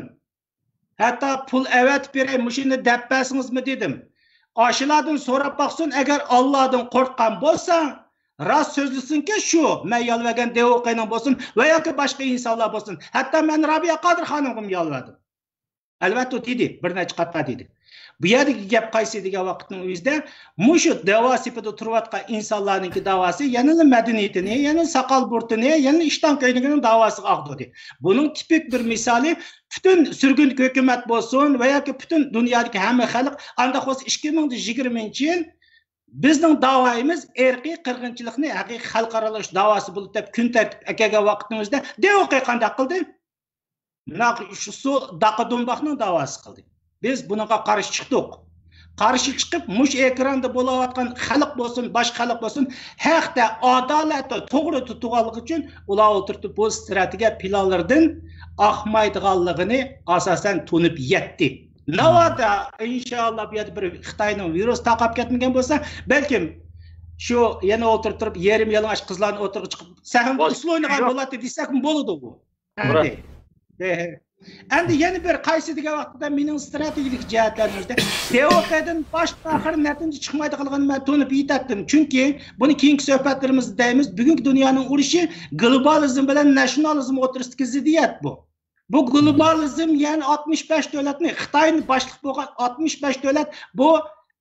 Hatto pul avatib beray, mushuni dabbasingizmi dedim. Ashulardan so'rab baqsin, agar Allohdan qo'rqqan bo'lsa, rost so'zlasinki shu men yolvagan DOQning bo'lsin va yoki boshqa insonlar bo'lsin. Hatto men Rabiya Qodirxonimga yolvadim. Albatta dedi, bir necha qator dedi. Bu yerdagi gap qaysi degan vaqtning o'zida mushu da'vo sifida turayotgan insonlarning da'vosi yana madaniyatini, yana Saqalburtini, yana ishton ko'ynigining da'vosiga og'dirdi. Buning tipik bir misoli butun surgun hukumat bo'lsin va yoki butun dunyodagi hamma xalq anda xo's 2020-yil bizning da'voyimiz erkiy qirg'inchilikni haqiqiy xalqaralash da'vosi bo'lib deb kun tartib akagan vaqtimizda DOQ qanday qildi? Shu Daqadumbaqning da'vosi qildi. Biz bunga qarshi chiqdik. Qarshi chiqib, mush ekranda bo'layotgan xalq bo'lsin, boshqa xalq bo'lsin, haqda adolatni to'g'ri tutganligi uchun ular o'tirib bu strategiya planlardan oqmaydiganligini asosan tunib yetdi. Navada inshaalloh bu yerda bir Xitoyning virus taqab ketmagan bo'lsa, balkim shu yana o'tirib turib yerim yalang'och qizlarni o'tirib chiqib, "Sen usul o'ynagan bo'ladi" desak bo'ladi bu. Endi yana bir qaysi degan vaqtda mening strategik jihatlarimizda DOK'dan boshqa axir natija chiqmaydi qilgan men to'nib yetatdim. Chunki buni keyingi suhbatlarimizda deymiz. Bugungi dunyoning urushi globalizm bilan nasionalizm o'rtasidagi ziddiyat bu. Bu globalizm yani 65 davlatni Xitoyning boshliq bo'lgan 65 davlat bu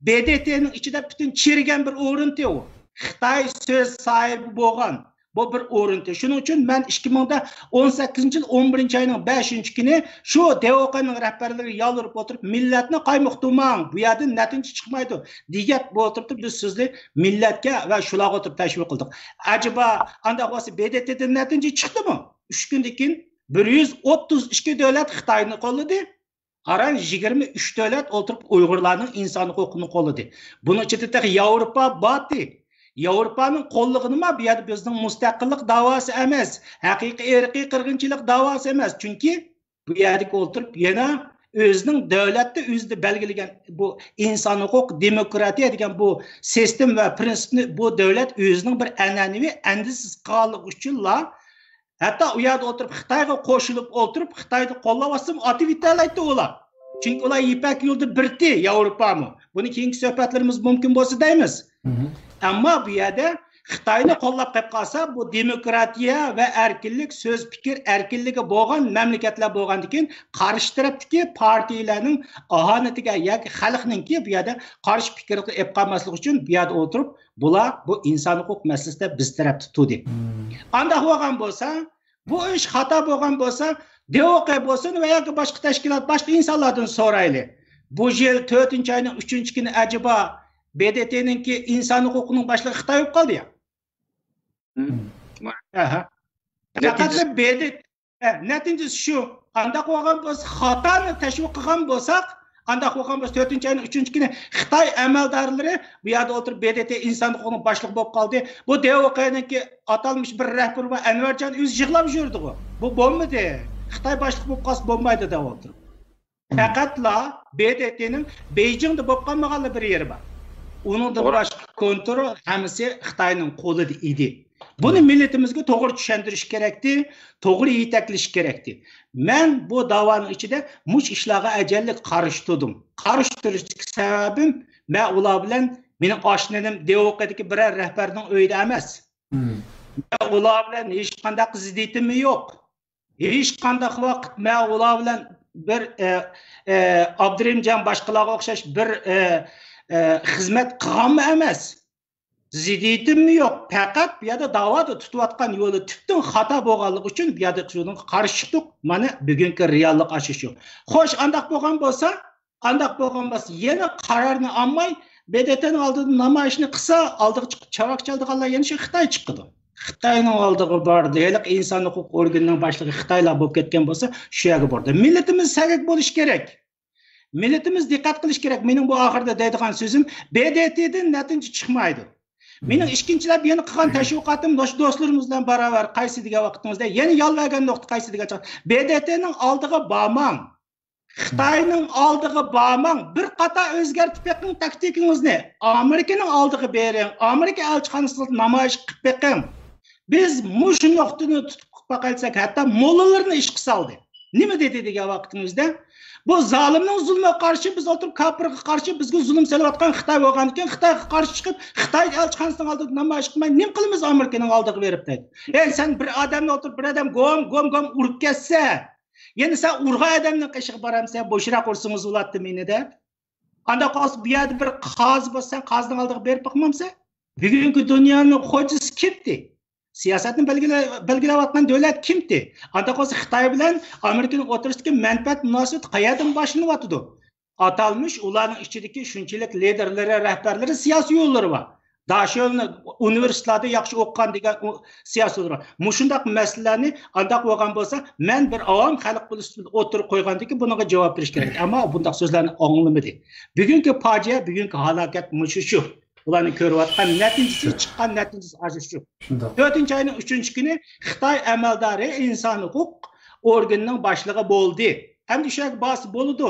BDT'ning ichida butun chirigan bir o'rinti u. Xitoy so'z sahibi bo'lgan. Bu bir o'rinti. Shuning uchun men 2018-yil 11-oyning 5-kuni shu DOK'ning rahbarlariga yolvorib o'tirib, millatni qaymoqtumang, bu yerdan natija chiqmaydi degan o'tirib biz sizni millatga va shularga o'tirib tashviq qildik. Acaba anda bo'lsa BDTdan natija chiqdimi? 3 kundan keyin 132 davlat Xitoyni qo'lladi. Aran 23 davlat o'tirib Uyg'urlarning inson huquqini qo'lladi. Buning ichida Yevropa botdi. Yevropaning qo'lligi nima? Bu yerda bizning mustaqillik da'vosi emas, haqiqiy irqiy qirg'inchilik da'vosi emas. Chunki bu yerga o'tirib yana o'zining davlatda o'zida belgilagan bu inson huquq, demokratiya degan bu sistem va prinsipni bu davlat o'zining bir an'anaviy andisiz qolib uchunlar hatto u yerda o'tirib Xitoyga qo'shilib o'tirib Xitoyni qo'llayapsam aktivitalaydi ular. Chunki ular Ipak yo'lda birti Yevropami. Buni keyingi suhbatlarimiz mumkin bo'lsa deymiz. Ammo bu yerda Xitoyni qo'llab qolib qolsa, bu demokratiya va erkinlik, so'z fikr erkinligi bo'lgan mamlakatlar bo'lgandan keyin qarshi tarafdagi partiyalarning ahonatiga yoki xalqningki bu yerda qarshi fikrni olib qolmaslik uchun bu yerda o'tirib, bular bu inson huquq masalasida biz tarafda turdi. Anda bo'lgan bo'lsa, bu ish xato bo'lgan bo'lsa, DOK bo'lsin va yoki boshqa tashkilot, boshqa insonlardan so'raylik. Bu yil 4-oyning 3-kuni acaba BDT'ninki inson huquqining boshlig'i Xitoy bo'lib qoldi ya. Faqat BDT natijasi shu. Anda qo'ygan bo'lsa, xatoni tashviq qilgan bo'lsak, anda qo'ygan bo'lsa 4-oyning 3-kuni Xitoy amaldorlari bu yerda o'tirib BDT inson huquqining boshlig'i bo'lib qoldi. Bu DOK'ninki atalmış bir rahbar va Anvarjon o'zi yig'lab yurdi bu. Bu bo'lmadi. Xitoy boshliq bo'lib qolsa bo'lmaydi deb o'tirib. Faqatla BDT'ning Beijingda bo'lib qolmagan bir yeri bor. Onun da başka kontrol hamısı Xitoyning qo'lida edi. Buni millatimizga to'g'ri tushuntirish kerakdi, to'g'ri yetaklish kerakdi. Men bu da'voning ichida mush ishlarga ajallik qarshi turdim. Qarshi turish sababim men ular bilan mening oshnanim DOK'dagi biror rahbarning uyida emas. Men ular bilan hech qanday ziddiyatim yo'q. Hech qanday vaqt men ular bilan bir Abdurimjon boshqalarga o'xshash bir xizmat qilganmi emas. Ziddiyatim yo'q. Faqat bu yerda da'voda tutayotgan yo'li tubdan xato bo'lganligi uchun bu yerda shunga qarshi chiqdik. Mana bugungi reallik ashi shu. Xo'sh, andaq bo'lgan bo'lsa, yana qarorni olmay BDT'ning oldida namoyishni qilsa, oldiga chiqib chavoq chaldiganlar yana shu Xitoy chiqdi. Xitoyning oldiga bordi. Haliq inson huquq organining boshlig'i Xitoylar bo'lib ketgan bo'lsa, shu yerga bordi. Millatimiz sagak bo'lish kerak. Milletimiz dikkat qilish kerak. Mening bu oxirida deydigan so'zim BDT'dan natija chiqmaydi. Mening ikkinchilab yana qilgan tashviqotim do'stlarimiz bilan baravar qaysi degan vaqtimizda yana yolvorgan nuqta qaysi degan BDT'ning oldiga bormang. Xitoyning oldiga bormang. Bir qator o'zgartib beqing taktikangizni. Amerikaning oldiga bering. Amerika elchixonasida namoyish qilib beqing. Biz mush nuqtani tutib qolsak, hatto mollalarni ish qilsaldi. Nima dedi degan vaqtimizda bu zolimning zulmiga qarshi biz o'tirib kafirga qarshi bizga zulm solayotgan Xitoy bo'lgandan keyin Xitoyga qarshi chiqib Xitoy elchixonasining oldida namoyish qilmay nim qilamiz Amerikaning oldiga berib deydi. Sen bir odamni o'tirib bir odam gom urib ketsa, yana sen urg'an odamning qishig'i boramsa, bo'shroq ursangiz ulatdi meni deb. Anda qolsa bu yerda bir qozi bo'lsa, qozining oldiga berib qo'ymamsa, bugungi dunyoning xo'jasi kimdi? Siyosatni belgilayotgan davlat kimdi? Anda qolsa Xitoy bilan Amerikaning o'tirishidagi manfaat munosabati qayerdan boshlanyapti? Atalmış ularning ichidagi shunchalik liderlari, rahbarlari siyosiy yo'llari bor. Dashyo'lni universitetlarda yaxshi o'qigan degan siyosatlar bor. Mushundaq masalalarni andaq bo'lgan bo'lsa, men bir avom xalq bo'lishni o'tirib qo'ygandiki, bunga javob berish kerak. Ammo bundaq so'zlarni anglamadi. Bugungi fojia, bugungi halokat shu. Ularni ko'rayotgan natijasi chiqqan natijasi aziz shu. 4-oyning 3-kuni Xitoy amaldori inson huquq organining boshlig'i bo'ldi. Endi shu bas bo'ldi.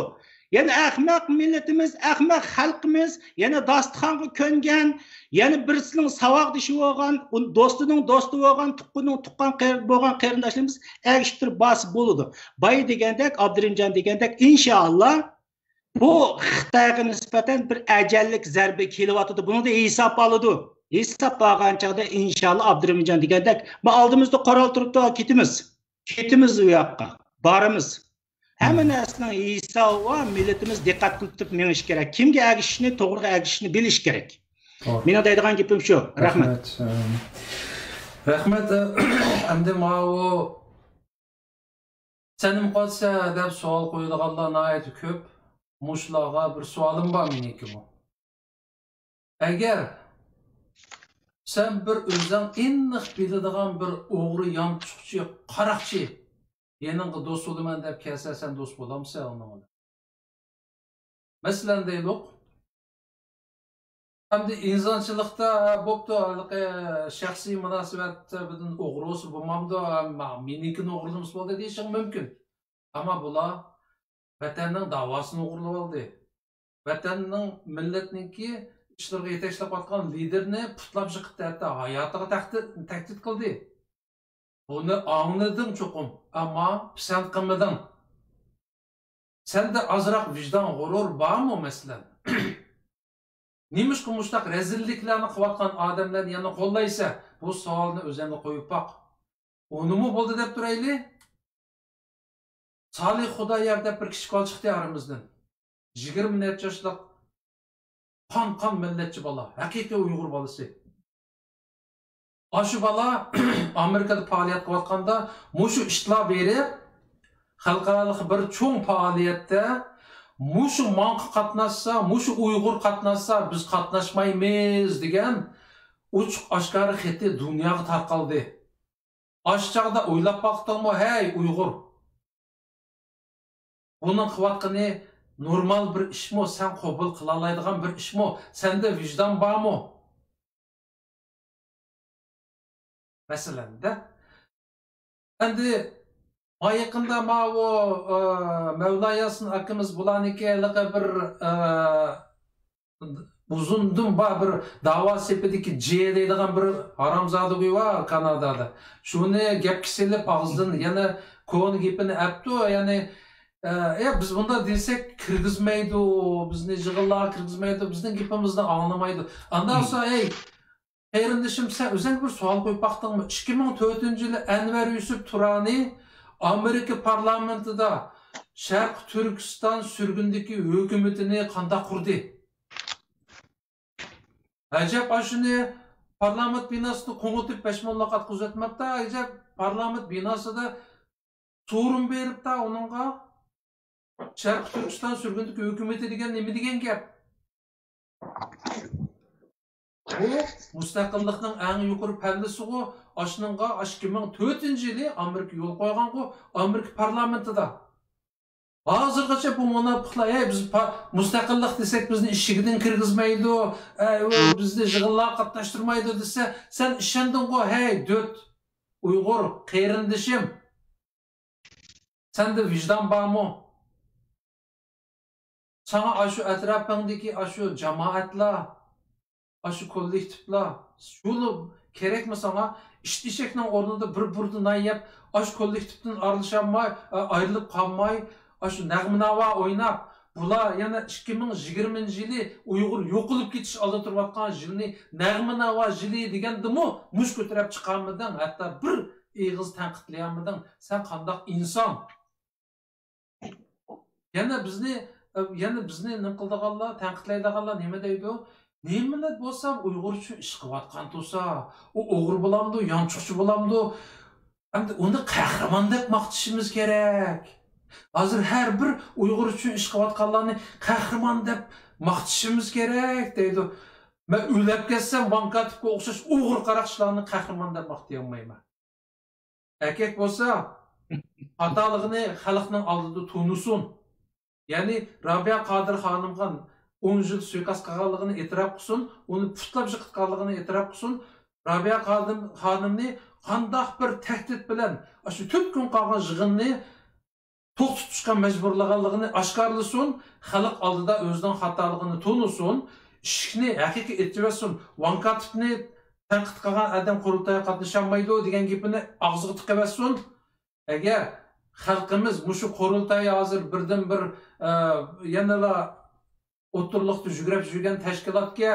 Yani ahmaq milletimiz, ahmaq xalqimiz, yani dasturxonga ko'ngan, yani birisining saboqdishi bo'lgan, do'stining do'sti bo'lgan, tuqqanining tuqqan bo'lgan qarindoshlarimiz agishtirib bosib bo'ladi. Boy degandek, Abdurimjon degandek, inshaalloh bu Xitoyga nisbatan bir ajallik zarba kelyapti. Buni da hisob oladi. Hisob olgan chog'da inshaalloh Abdurimjon degandek, bu oldimizda qoral turibdi, ketimiz. Ketimiz u yoqqa, boramiz. Hamma narsaning hisobi va millatimiz diqqat qilib menish kerak. Kimga agishishni, to'g'ri agishishni bilish kerak. Mening deydigan gapim shu. Rahmat. Rahmat. Endi ma'u senim qolsa deb savol qo'yilganlar nihoyat ko'p. Mushlarga bir savolim bor meniki bu. Agar sen bir o'zing aniq biladigan bir o'g'ri yonchuqchi, qaraqchi yanınğı dost olaman deb kelsa sen dost bo'lamsan onunla. Masalan deylik. Hamda insonchilikda bo'pti, shaxsiy munosabatda bizning o'g'risi bo'lmamdi, menikini o'g'rimiz bo'ldi deyishing mumkin. Ammo bular vatanning davosini o'g'irlab oldi. Vatanning millatningki ishlarga yetakchilab atgan liderni putlab chiqdi, hatto hayotiga tahdid qildi. Bunu anladın çokum ama sen kılmadın. Sende azrak vicdan, gurur var mı mesela? Neymiş ki muştak rezilliklerini kıvatkan adamların yanına kollaysa bu sualını üzerine koyup bak. Onu mu buldu dep duraylı? Salih Xudayar dep bir kişi kal çıktı aramızdan. 20 yaşlık kan milletçi bala. Hakiki Uygur balısı. Aşı bala Amerika'da faaliyet kıvatkanda muşu iştila berip halkaralık bir çoğun faaliyette muşu mankı katnaşsa, muşu Uygur katnaşsa biz katnaşmaymiz degen uçuk aşkarı xeti dünyaga tarqaldı. Aşçağda oylap baktın hey Uygur. Bunun kıvatkını normal bir iş mi? Sen kabul kılalaydıgan bir iş mi? Sende vicdan var mı? Mesela de. Endi yakında o Mevla Yasin akımız bulan hikayeliğe bir uzundum bir dava sepedeki C deydiğen bir haramzadı güy var Kanada'da. Şunu gep kiselip ağızdan yani konu gepini yaptı yani biz bunda desek kırgızmaydı, biz ne jığılar kırgızmaydı, bizden gepimizden anlamaydı. Ondan sonra Hayırındışım sen özel bir sual koyup baktın mı? 2004 yılı Enver Yusuf Turani Amerika parlamentida Şark Türkistan sürgündeki hükümetini kanda kurdu. Acaba aşını parlament binasını konutup peşmanlakat kuzatmakta, acaba parlament binası da sorun verip da onunla Şark Türkistan sürgündeki hükümeti degen nemi degen gap? Bu mustaqillikning eng yuqori pallasi go, aşnınğa 2004-yili Amerika yol qo'ygan go, Amerika parlamentida. Hozirgacha bu munofiqlar, biz mustaqillik desek bizni ishigidan kirgizmaydi, bizni yig'inlar qatnashtirmaydi desa, sen ishonding go, hey, döt Uyg'ur qarindishim. Sende vicdan bormi? Sana aşu atrofingdagi aşu jamoatlar aşı kollektifler, şunu gerek mi sana? İştişekten orada bir buradan yap, aşı kollektiften ayrılıp kalmay, aşı nağmınava oynap, bula yani 2020 yılı Uygur yok olup geçiş aldı turbatkan yılını nağmınava yılı degen demu muş götürüp çıkarmadın, hatta bir eğiz tenkitleyemadın, sen kandak insan. Yani bizni ne kıldığallah, tenkitleydığallah neme deydi o? Neymenet bolsam Uygur üçün iş qıvatqan tursa, o oğur bulamdı, yançuqçu bulamdı. Endi onu qahraman deb maqtishimiz kerak. Hazır her bir Uygur üçün iş qıvatqanlarni qahraman deb maqtishimiz kerak deydi. Men o'ylab kelsam Vankatovga o'xshash Uygur qaraqchilarni qahraman deb maqtay olmayman. Erkek bolsa, xatoligini xalqning oldida tunusun. Ya'ni Rabia Qodir xonimga 10 yıl suikast qilganligini e'tirof qilsin, uni putlab yiqitganligini e'tirof qilsin. Rabia xonimni qandoq bir tahdid bilan shu 4 kun qolgan yig'inni to'q tutishga majburlaganligini oshkorlasin, xalq oldida o'zining xatoligini to'nisin, ishni haqiqiy aytib Vankatovni tanqid qilgan adam qurultayga qatnasholmaydi degan gapini og'ziga tiqaversin. Agar xalqimiz mushu qurultay hozir birdan bir yanala o'tirliqda yurgan tashkilotga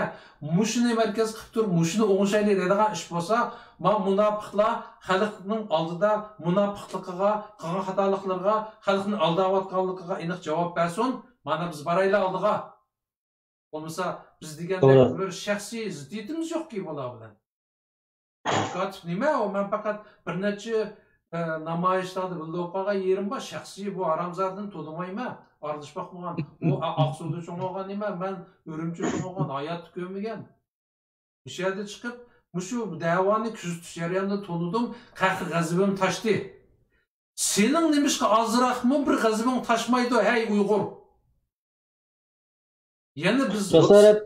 mushuni markaz qilib turib, mushuni o'ngishayli deydigan ish bo'lsa, men munofiqlar xalqning oldida munofiqligiga, qilgan xatoliklarga, xalqni aldayotganligiga aniq javob bersin. Mana biz baraylar oldiga. Bo'lmasa biz degandek bir shaxsiy ziddiyatimiz yo'qki bular bilan. Vakatov nima? Men faqat bir necha namoyishlarda bildirilgan yerim bor. Shaxsiy bu aramzordan to'damayman. Aralashmoq bo'lgan. U Aqsuda cho'ng'olgan nima? Men Urumchida cho'ng'olgan, hayotni ko'rmagan. O'sha yerda chiqib, mushu davoni kuzatish jarayonida to'nidim, qahri g'azabim tashdi. Sening nimishqa ozroqmi bir g'azabing tashmaydi, hey Uyg'ur. Yani biz Jasorat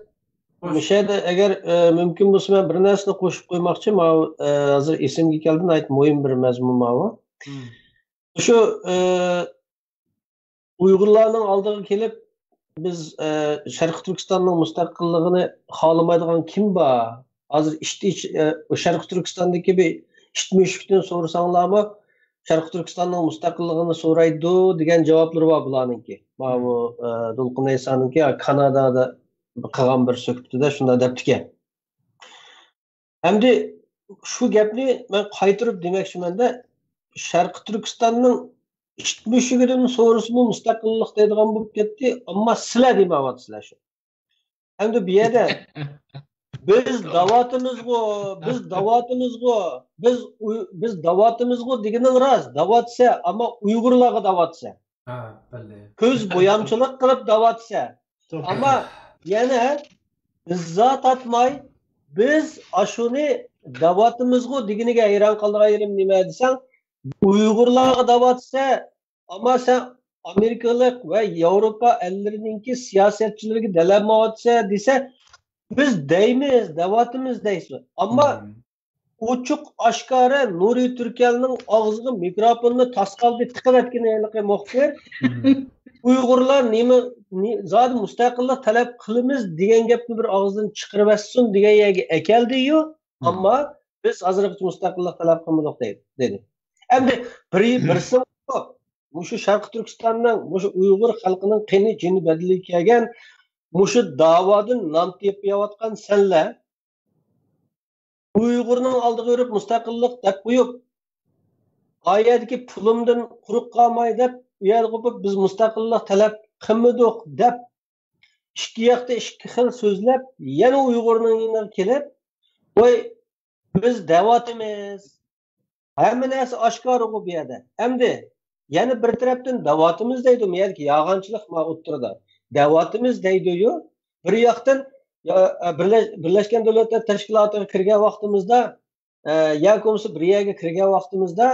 Mishada agar mumkin bo'lsa men bir narsani qo'shib qo'ymoqchi. Men hozir esimga keldi, aytib muhim bir mazmun bu. Shu Uyg'urlarning oldiga kelib biz Sharq Turkistonning mustaqilligini xohlamaydigan kim bor? Hozir Sharq Turkistondagi bir ishitmishlikdan so'rasanglarmi, Sharq Turkistonning mustaqilligini so'raydi degan javoblar bor bularningki. Mana bu Dolqin Aysaningki Kanadada qilgan bir suhbatida shunday debdiki. Endi shu gapni men qaytirib demoqchiman-da, Sharq Turkistonning ishitmishligidan so'rasa bu mustaqillik deydigan bo'lib ketdi, ammo sizlar demayapsizlar shu. Endi bu yerda biz da'vatimizgo deganing rost, da'vatsa, ammo Uyg'urlarga da'vatsa. Ha, bildi. Ko'z bo'yamchilik qilib da'vatsa. Ammo yana izzat atmay biz ashuni da'vatimizgo deganiga hayron qoldigan nima desang, Uyg'urlarga da'vatsa, ammo sen Amerikalik va Yevropa ellarininki siyosatchilariga dalamayotsa desa, biz deymiz, da'vatimiz deysiz. Ammo ochiq oshkora Nuri Turkalning og'ziga mikrofonni tasqaldi tiqib atganligi muxbir Uyg'urlar nima zot mustaqillik talab qilamiz degan gapni bir og'zidan chiqaribsin degan yerga akeldi-yu, ammo biz hozirgacha mustaqillik talab qilmadik dedi. Endi birisi mushu Sharq Turkistonning, mushu Uyg'ur xalqining qini jini badili kelgan mushu da'vodan non tepayotgan senlar Uyg'urning oldiga yurib mustaqillik deb qo'yib, oyadagi pulimdan quruq qolmay deb, u yerga qo'yib biz mustaqillik talab qilmadik deb ikki yoqda ikki xil so'zlab, yana Uyg'urning yoniga kelib, "Voy, biz da'vatimiz, hamma narsa oshkor bu yerda." Endi yana bir tarafdan da'vatimiz deydi, yoki yolg'onchilik ma o'tirdi. Da'vatimiz deydi-yu, bir yoqdan Birlashgan Davlatlar Tashkilotiga kirgan vaqtimizda, yoki bo'lmasa bir yerga kirgan vaqtimizda,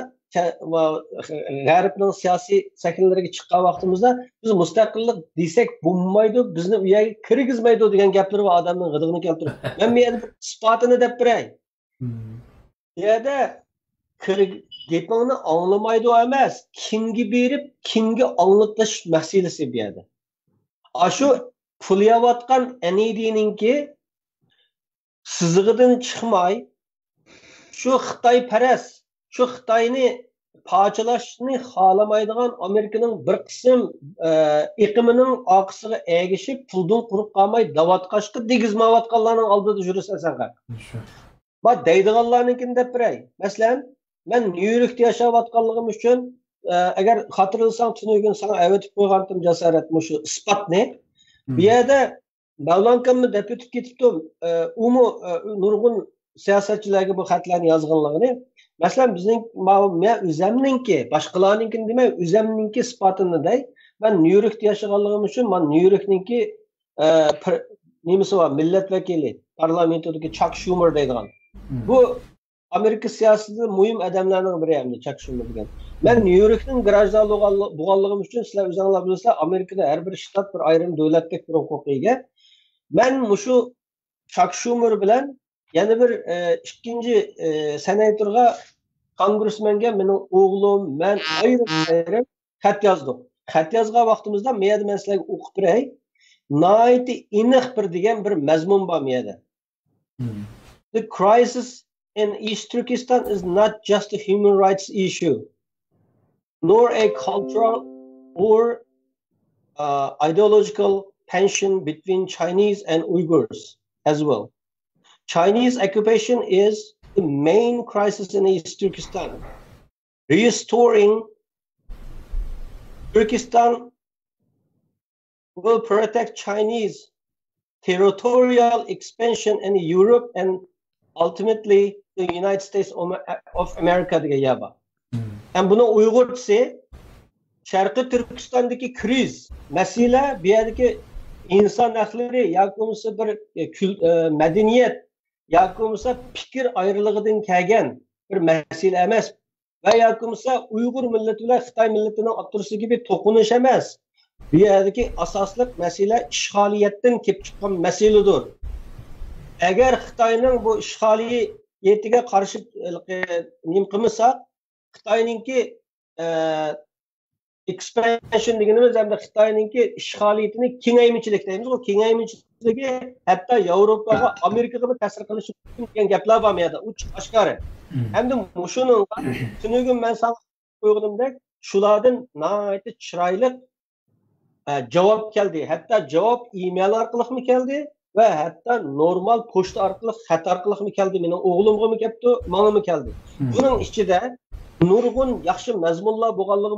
G'arbning siyosiy sahnalariga chiqqan vaqtimizda biz mustaqillik desak bo'lmaydi, bizni u yerga kirgizmaydi degan gaplar va odamning g'idig'ini keltirib. Men bu yerda isbotini deb beray. Bu yerda gapingni anglamaydi emas, kimga berib, kimga anglatish masalasi bu yerda. Shu pulayotgan anidiningki sizig'idan chiqmay, shu Xitoy paras, shu Xitoyni parchalashni xohlamaydigan Amerikaning bir qism iqimining oqisiga egishib, puldan quruq qolmay davatqashqa degizmayotganlarning oldida yursa sanqa. Ma deydiganlarninkini deb beray. Masalan, men New Yorkda yashayotganligim uchun agar xotirlasang tunugin sana avatib qo'ygandim jasorat mushu isbotni. Bu yerda Mavlankamni deb o'tib ketibdim. Umi nurg'un siyosatchilarga bu xatlarni yozganligini. Masalan, bizning men o'zimninki, boshqalarninkini demay, o'zimninki isbotini dey. Men New Yorkda yashaganligim uchun men New Yorkninki nimasi bor, millat vakili, parlamentdagi Chuck Schumer deydigan. Bu Amerika siyosatida muhim odamlarning biri hamda Chuck Schumer degan. Men New Yorkning garajda bo'lganligim uchun sizlar o'zingizlar bilasizlar, Amerikada har bir shtat bir ayrim davlatdek bir huquqqa ega. Men mushu Chuck Schumer bilan yana bir ikkinchi senatorga, kongressmenga mening o'g'lim, men ayrim xat yozdik. Xat yozgan vaqtimizda men sizlarga o'qib beray. Nihoyatda aniq bir degan bir mazmun bor bu yerda. The crisis in East Turkestan is not just a human rights issue, nor a cultural or ideological tension between Chinese and Uyghurs as well. Chinese occupation is the main crisis in East Turkestan. Restoring Turkestan will protect Chinese territorial expansion in Europe and ultimately the United States of America diye yaba. Yani bunu Uygurca Şarkı Türkistan'daki kriz, mesela bir yerdeki insan hakları, yakımısı bir medeniyet, yakımısı fikir ayrılığından kelgen bir mesele emas. Ve yakımısı Uygur milletiyle Xitay milletinin atırısı gibi dokunuş emas. Bir yerdeki asaslık mesele işgaliyetten kelip çıkan meseledir. Eğer Xitay'ın bu işgaliyetine karşı nima qilmasa, Xitay'ninki expansion deganimiz hamda Xitoyninki ishg'oliyatini kengaymichilik deymiz. O kengaymichiligi hatto Yevropaga, Amerikaga bir ta'sir qilishi mumkin degan gaplar bor bu yerda. U oshkora. Hamda shuni tunugun men sana qo'yganimdek, shulardan nihoyatda chiroyli javob keldi. Hatto javob email orqali keldi va hatto normal pochta orqali, xat orqali keldi. Mening o'g'limga keldi, menga keldi. Buning ichida nurg'un yaxshi mazmunlar bo'lganligi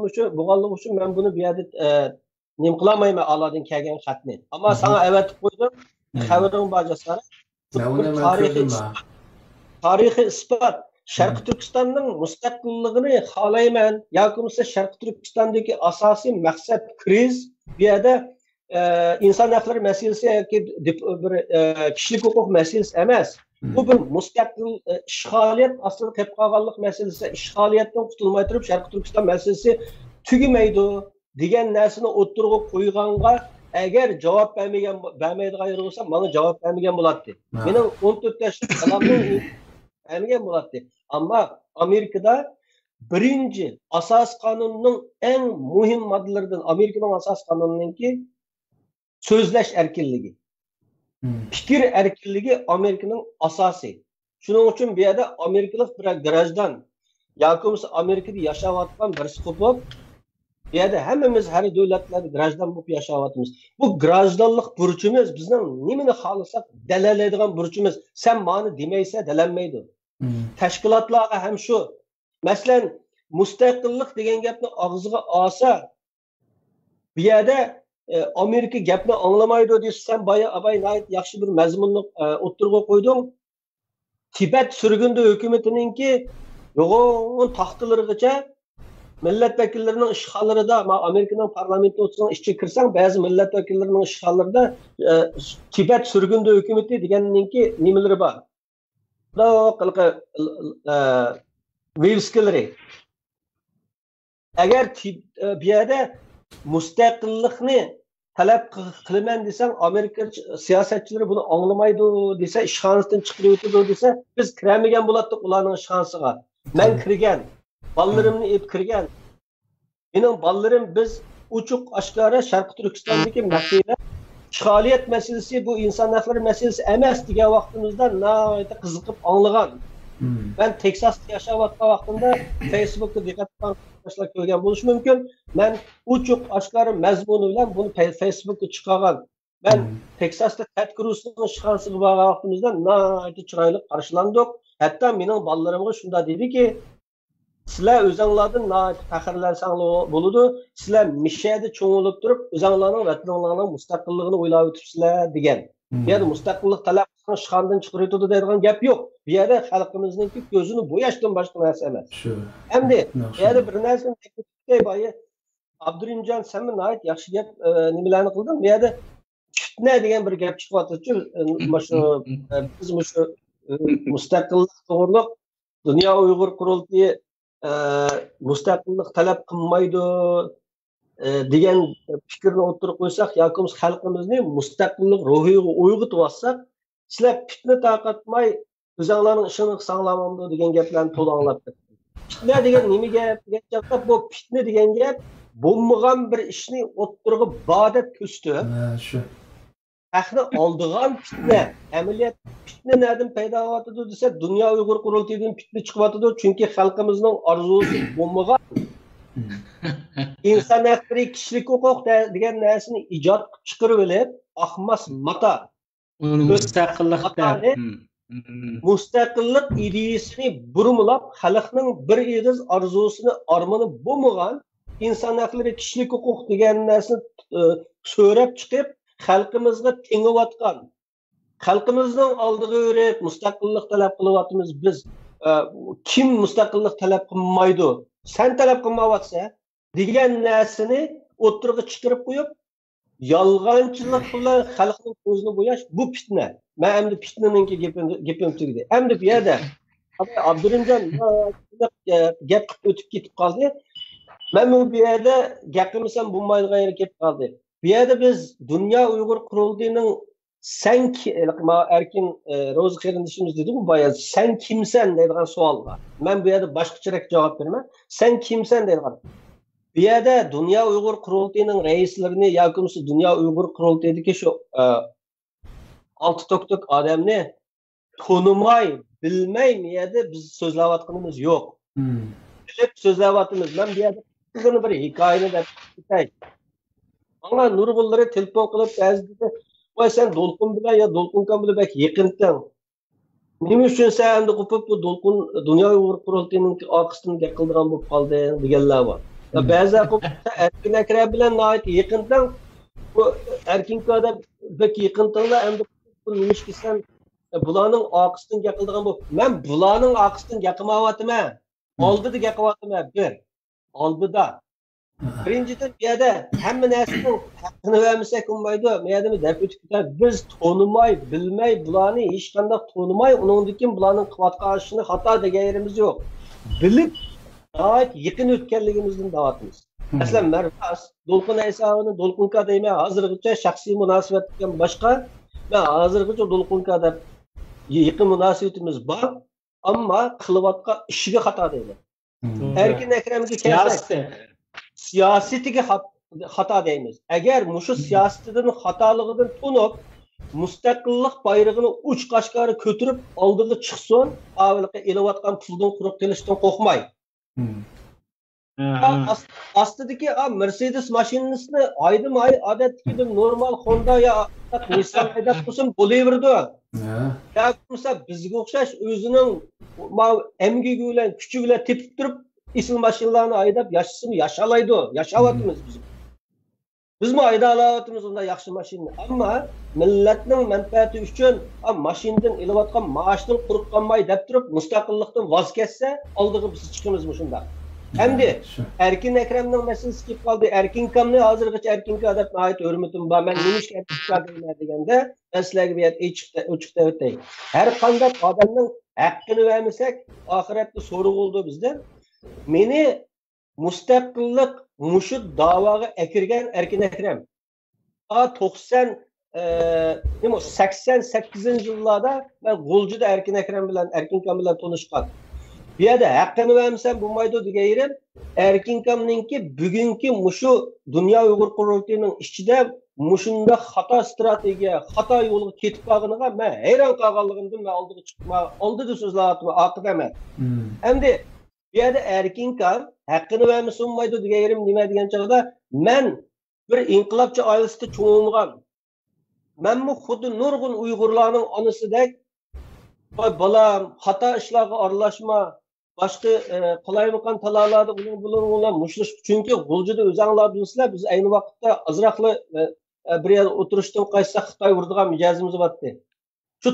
uchun men buni bu yerda nima qilolmayman Allodan kelgan xatni. Ammo sana avatib qo'ydim. Xabaring bor jasar. Tarixiy isbot Sharq Turkistonning mustaqilligini xohlayman yoki bo'lmasa Sharq Turkistondagi asosiy maqsad kriz bu yerda inson haqlari masalasi yoki bir kishilik huquq masalasi emas. Bu bir mustaqil ishg'oliyat aslida qilib qolganlik masalasi, ishg'oliyatdan qutulmay turib Sharq Turkiston masalasi tugamaydi degan narsani o'ttirib qo'yganga agar javob bermaydigan bo'lsa, menga javob bermagan bo'ladi. Mening 14 yoshli bolamning bermagan bo'ladi. Ammo Amerikada birinchi asos qonunning eng muhim moddalaridan Amerikaning asos qonunininki so'zlash erkinligi. Fikir erkinligi Amerikaning asosi. Shuning uchun bu yerda Amerikalik bir grajdan yoki bo'lmasa Amerikada yashayotgan birisi bo'lib, bu yerda hammamiz har davlatlarda grajdan bo'lib yashayapmiz. Bu grajdanlik burchimiz, bizning nimani xohlasak dalalaydigan burchimiz. Sen meni demaysa dalanmaydi. Tashkilotlarga ham shu. Masalan, mustaqillik degan gapni og'ziga olsa, bu yerda Amerika gapni anglamaydi deysiz, sen boya abay yaxshi bir mazmunni o'ttirib qo'yding. Tibet surgundi hukumatiningki yo'g'on taxtalarigacha millat vakillarining ishg'ollarida, Amerikaning parlamenti o'tsin ishga kirsang, ba'zi millat vakillarining ishg'ollarida Tibet surgundi hukumati deganninki nimalari bor. Qilqa vivskilari. Agar bu yerda mustaqillikni talab qilaman desang, Amerika siyosatchilari buni anglamaydi desa, ishxonasidan chiqib o'tadi desa, biz kiramagan bo'lardik ularning ishxonasiga. Men kirgan, bolalarımni ep kirgan. Mening bolalarim biz uchuq oshkora Sharq Turkistondagi masala, ishg'oliyat masalasi bu inson haqlari masalasi emas degan vaqtimizda nihoyatda qiziqib anglagan. Ben Texas'ta yaşayotgan vaqtimda Facebook'ta diqqat qilgan ko'rgan bo'lishi mumkin. Men uchuq oshkora mazmuni bilan buni Facebook'ga chiqargan. Ben Texas'ta Ted Cruz'ning ishxonasiga borgan vaqtimizda nihoyatda chiroyli qarshilandik. Hatto mening bolalarimga shunda dediki, sizlar o'zingizlardan nihoyatda faxrlansanglar bo'ladi. Sizlar mishada cho'ngilib turib, o'zingizlarning vataningizning mustaqilligini o'ylab o'tibsizlar degan. Bu yerda mustaqillik talab qilgan ishxonadan chiqarib o'tadi deydigan gap yo'q. Bu yerda xalqimizning ko'zini bo'yashdan boshqa narsa emas. Shu. Endi bu yerda bir narsani aytib boya Abdurimjon sen nihoyat yaxshi gap nimalarni qilding. Bu yerda fitna degan bir gap chiqyapti-ku. Biz shu mustaqillik to'g'riliq Dunyo Uyg'ur qurultiyi mustaqillik talab qilmaydi degan fikrni o'tirib qo'ysak, yoki xalqimizni mustaqillik ruhiga uyg'otib olsak, sizlar fitna taqatmay o'zinglarning ishini qilsanglarmi degan gaplarni to'la anglab ketdim. Fitna degan nima gap? Bu fitna degan gap bo'lmagan bir ishni o'ttirg'i bada ko'sti. Shu. Haqni oldigan fitna, amaliyat fitna nereden paydo bo'lyapti desa, Dunyo Uyg'ur qurultiyidan fitna chiqyapti, chunki xalqimizning orzusi bo'lmagan. İnsan hakları, kişilik hukuk degan narsani ijod qilib chiqarib olib, ahmas mata. Müstakillikda. Mustaqillik ideyasini burumlab, xalqning bir egiz orzusini armoni bo'lmagan inson haqlari, kişilik hukuk degan narsani so'rab chiqib, xalqimizga tengayotgan, xalqimizning oldiga yurib mustaqillik talab qilyapmiz biz. Kim mustaqillik talab qilmaydi? Sen talab qilmayapsa, degan narsani o'ttirg'i chiqarib qo'yib, yolg'onchilik bilan xalqning ko'zini bo'yash bu fitna. Men endi fitnaninki gapim tugdi. Endi bu yerda Abdurimjon gap qilib o'tib ketib qoldi. Men bu yerda gapimiz ham bo'lmaydigan yerga kelib qoldi. Bu yerda biz Dunyo Uyg'ur qurultiyining sen erkin Ro'zi qarindishimiz dedi bu boya sen kimsan deydigan savol bor. Men bu yerda boshqacharoq javob beraman. Sen kimsan deydigan. Bu yerda Dunyo Uyg'ur qurultiyining raislarini yoki Dunyo Uyg'ur qurultiyidagi shu 6 toktok odamni tanimay, bilmay bu yerda biz so'zlayotganimiz yo'q. Bilib so'zlayotimiz. Men bu yerda qizg'in bir hikoyani deb aytay. Ama nurgulları telefon qilib ba'zida "Voy sen Dolqun bilan ya Dolqunkan bilan bak yaqindan. Nima uchun sen endi qo'pib bu Dolqun Dunyo Uyg'ur qurultiyining orqasidan gap qildigan bo'lib qoldi" deganlar bor. Ba'zi Erkin Akram bilan yaqindan bu Erkinkada bak yaqindanlar endi nima ishkisan bularning orqasidan gap qildigan bo'lib. Men bularning orqasidan gap qilmayapman. Oldida gap qilyapman bir. Oldida Birinciden bir yerda hamma narsaning haqqini vermasak bo'lmaydi. Bu yerda deb o'tib ketadi. Biz tanimay, bilmay, bularni hech qanday tanimay, uningdan keyin bularning qilayotgan ishini xato degan yerimiz yo'q. Bilib, yaqin o'tganligimizdan davatimiz. Masalan, Marvas, Dolqun Aysovni Dolqunka deyman, hozirgacha shaxsiy munosabatdan boshqa, men hozirgacha Dolqunka deb yaqin munosabatimiz bor, ammo qilayotgan ishiga xato deyman. Erkin Akramga kelsak, siyosetiga xato deymiz. Agar mushu siyosatidan xatoligidan tunib, mustaqillik bayrog'ini uch qashqari ko'tarib oldiga chiqsin, avvalgi elayotgan puldan quruq qilishdan qo'rqmay. Astidagi Mercedes mashinasini oydim-oy odatdagi normal Honda ya Nissan haydab tursin bo'laverdi. Yo'qsa bizga o'xshash o'zining emgigi bilan, kuchi bilan tepib turib isil mashinalarni haydab yashasini yashalaydi, yashayapmiz biz. Biz mi ayda alayapmiz unda yaxshi mashinani. Ammo millatning manfaati uchun mashinadan elayotgan maoshdan quruq qolmay deb turib mustaqillikdan voz kechsa, oldiga biz chiqamiz shunda. Endi Erkin Akramning masalasi kelib qoldi. Erkinkamni hozirgacha Erkinka deb ayt hurmatim bor. Men nima ishga Erkinka deganda, sizlarga bu yerda ochiqda o'tay. Har qanday odamning haqqini vermasak, oxiratda so'roq bo'ldi bizda. Meni mustaqillik mushu da'voga akirgan Erkin Akram 88-yillarda men G'uljida Erkin Akram bilan Erkinkam bilan tanishgan. Bu yerda haqqini vermesam bo'lmaydi degan yerim Erkinkamninki bugungi mushu Dunyo Uyg'ur qurultiyining ichida mushunda xato strategiya, xato yo'lga ketib qolganiga men hayron qolganligimdan men oldiga chiqma, oldida so'zlayapman, oqidaman. Endi bu yerda Erkinkam haqqini vermesi olmaydi degan yerim nima degan chog'da men bir inqilobchi oilasida cho'mgan. Men bu xuddi nurg'un Uyg'urlarning onasidek bolam xato ishlarga aralashma, boshqa qolaymagan talalarda bilan mushlash. Chunki G'uljida o'zinglar bilasizlar, biz ayni vaqtda azroqli bir yerda o'tirishdan qaytsa Xitoy urdigan mijozimiz bordi. Shu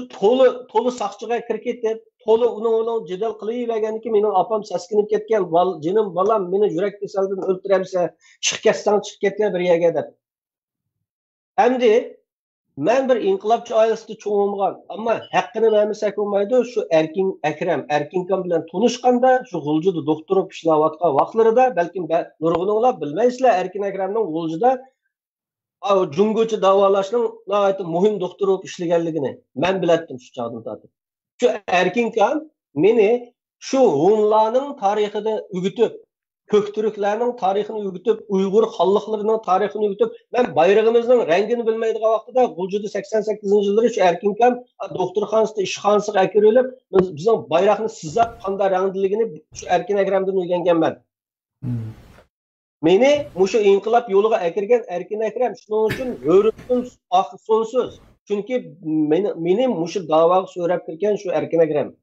to'li saqchiga kirib ketib, to'li uning jidal qilaverganiki mening opam saskinib ketgan, jinim bolam meni yurak kasalidan o'ltiramsa, chiqib ketsang chiqib ketgan bir yerga deb. Endi men bir inqilobchi oilasida cho'mgan, ammo haqqini vermasak bo'lmaydi. Shu Erkin Akram, Erkinkam bilan tanishganda, shu G'uljida doktorlik ishlayotgan vaqtlarida, balkim nurg'uninglar bilmaysizlar, Erkin Akramning G'uljida jungochi davolashning nihoyatda muhim doktorlik ishlaganligini men bilatdim shu chog'dan tortib. Shu Erkinkam meni shu hunlarning tarixida o'gitib, Köktürklerinin tarixini öğütüp, Uygur xallıqlarının tarixini öğütüp, ben bayrağımızın rengini bilmeydiği vaxtıda Gulcu'da 88 yılları şu Erkinkam doktorxanasında, işxanasıga akirelip, bizim bayrağını sizap qanda rangdiligini şu Erkin Ekrem'den öğrengen ben. Meni muşu inqilab yoluga akirgen Erkin Ekrem şunun için hürmetim sonsuz. Çünkü meni muşu davaga söylep kirgen şu Erkin Ekrem.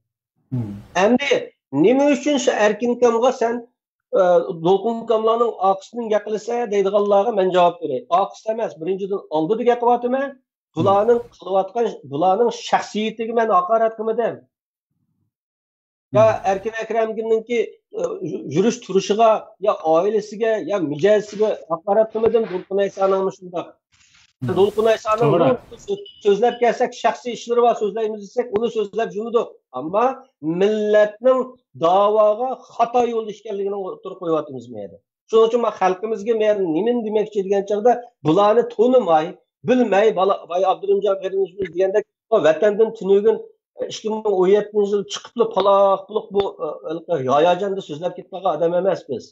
Endi nima uchun şu Erkinkamga sen Dolqunkamlarning aqishini gapilsa deydiganlarga men javob beray. Aqis emas, birinchidan oldida gapiryapman. Bularning shaxsiyatiga men haqorat qilmadim. Ya Erkin Ekrem'ninki yurish turishiga, ya oilasiga, ya mijozisiga haqorat qilmadim. Dolqun Aysoning shundoq. Dolqun Aysoning so'zlab kelsak, shaxsiy ishlari bor so'zlaymiz desak, uni so'zlab jumudiq. Ammo millatning da'voga xato yo'lda ekanligini o'tirib qo'yapmiz meyda. Shuning uchun men xalqimizga men nima demoqchi degan chog'da bularni tanimay, bilmay, Bay Abdurrahimjon Qarinishimiz degandek vatandan tunugin 2017-yil chiqibli paloq bu hayajonda so'zlab ketgan odam emas biz.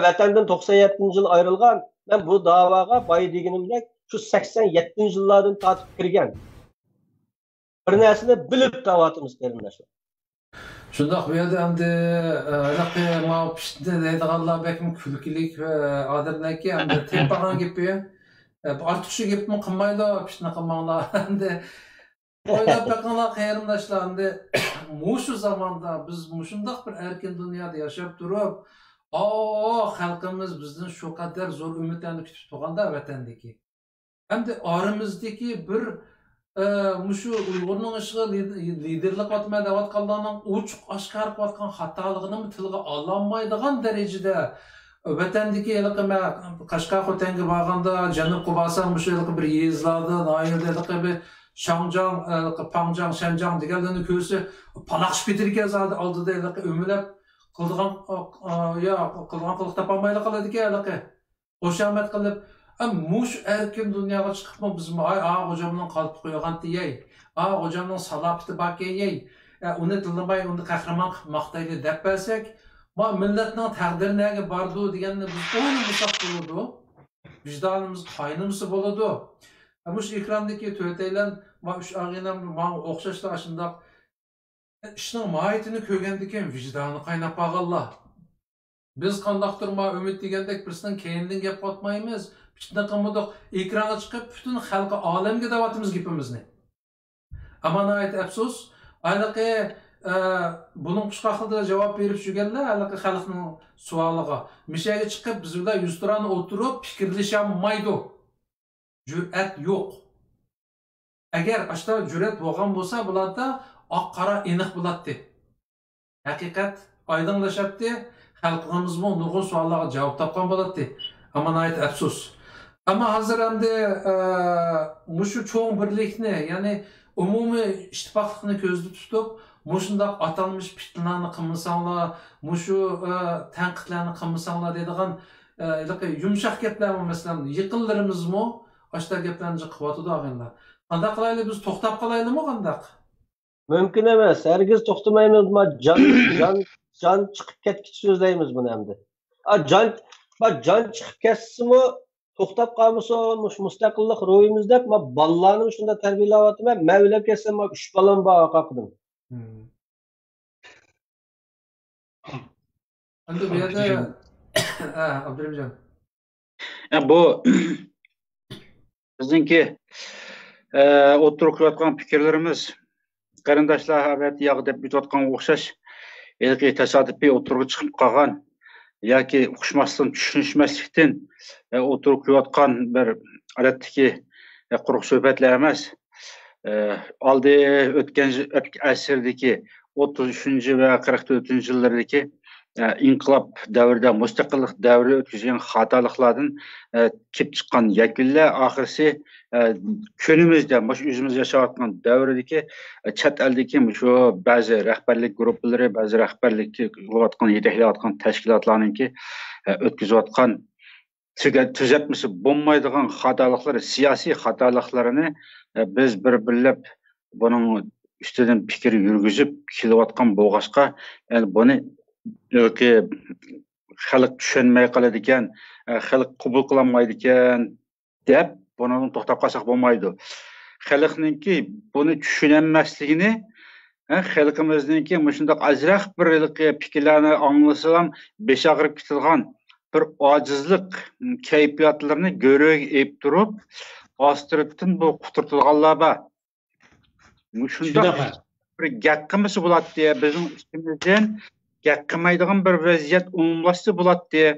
Vatandan 97-yil ayrilgan, men bu da'voga boy deganimdek shu 87-yillardan tortib kirgan. Bir narsani bilib tavatimiz qarindoshlar. Şundaq bu yerda endi anaqa ma pishdi deydiganlar bekim kulkilik odamlarki endi tepagan gapi ortiqcha gapmi qilmaydi pishni qilmanglar endi o'ylab baqinglar qarindoshlar endi mushu zamonda biz mushundaq bir erkin dunyoda yashab turib xalqimiz bizdan shu qadar zo'r umidlarni kutib turganda vatandagi endi oramizdagi bir mushu Uyg'urning ishiga liderlik qilmay deyotganlarning ochiq oshkor qilayotgan xatoligini tilga ololmaydigan darajada vatandagi Qashqar Xotanga borganda janubga borsam mushu bir yezlarda noyilda bir Shangjiang, Pangjang, Shanjang deganlarni ko'rsa palaqshib ketirgan oldida o'milab qilgan qilib topolmaydi qiladigan qo'shamat qilib mush erkin dunyoga chiqibmi bizmi hocamning qolib qo'ygan deyay hocamning salobati bakayay uni tillamay uni qahramon qilib maqtaydi deb bersak millatning taqdiri nega bordi deganni biz o'ylasak bo'ladi vijdonimiz qaynimisi bo'ladi mush ekrandagi to'rtaylan uch ag'inam o'xshashlar shundoq ishning mohiyatini ko'rgandan keyin vijdoni qaynab qolganlar biz qandoqdir umid degandek birisdan keyindan gap qotmaymiz Shunday qilmadik, ekranga chiqib butun xalqi olamga davatimiz gapimizni. Ammo nəhayət afsus, anaqa buning qisqaqida javob berib жүргенlar, anaqa xalqning savoliga mishaga chiqib biz bilan yuzturani o'tirib fikrlashamaydi. Jur'at yo'q. Agar ashta jur'at bo'lgan bo'lsa, bularda oq qora aniq bo'ladi. Haqiqat oydinlashadi, xalqimizning nurg'un savollarga javob topgan bo'ladi. Ammo nəhayət afsus. Ama hazır endi mushu cho'ng birlikni, ya'ni umumiy ittifoqlikni ko'zda tutib, mushundaq atalmish fitnalarni qilmasanglar, mushu tanqidlarni qilmasanglar deydigan yumshoq gaplar masalan, yaqinlarimizmi ashta gaplarni qilyotdi og'inlar. Qanday qilaylik biz to'xtab qolaylikmi qandaq? Mumkin emas. Hargiz to'xtamaymiz. Jon chiqib ketgich so'zlaymiz buni endi. Jon chiqib ketsimi to'xtab qolmasin, mustaqillik ro'yimizda bolalarni shunda tarbiyalayapman. Men o'ylab kelsam, 3 bolam bor qaqdim. Endi bu yerda Abdurrahimjon. Bu bizningki o'tirib ko'rayotgan fikrlarimiz qarindoshlar habat yog' deb aytayotgan o'xshash, yoki tasodifiy o'tirib chiqib qolgan yoki uqishmasdan tushunishmaslikdan o'tirib ko'rayotgan bir odatdagi quruq suhbatlar emas. Oldi o'tgan asrdagi 33 va 44 yillardagi inqilob davrida mustaqillik davri o'tkazgan xatoliklardan kelib chiqqan yakunlar oxirisi kunimizda o'zimiz yashayotgan davrdagi chet eldagi shu ba'zi rahbarlik guruhlari, ba'zi rahbarlik qilayotgan, yetaklayotgan tashkilotlarningki o'tkazayotgan tuzatmasi bo'lmaydigan xatoliklar, siyosiy xatoliklarini biz bir-birlab buning ustidan fikr yurgizib kelayotgan bo'lg'achqa, buni yoki xalq tushunmay qoladi ekan, xalq qabul qilolmaydi ekan deb buni to'xtab qolsak bo'lmaydi. Xalqninki buni tushunmasligini, xalqimizningki shundoq azraq bir fikrlarni anglasam besh og'rib ketilgan bir ojizlik kayfiyatlarini görög ep turib, ostiridan bu quturtilganlar bor. Shundoq bir gap qilmasa bo'ladi deya, bizning ustimizdan gap qilmaydigan bir vaziyat umumlashsa bo'ladi deya,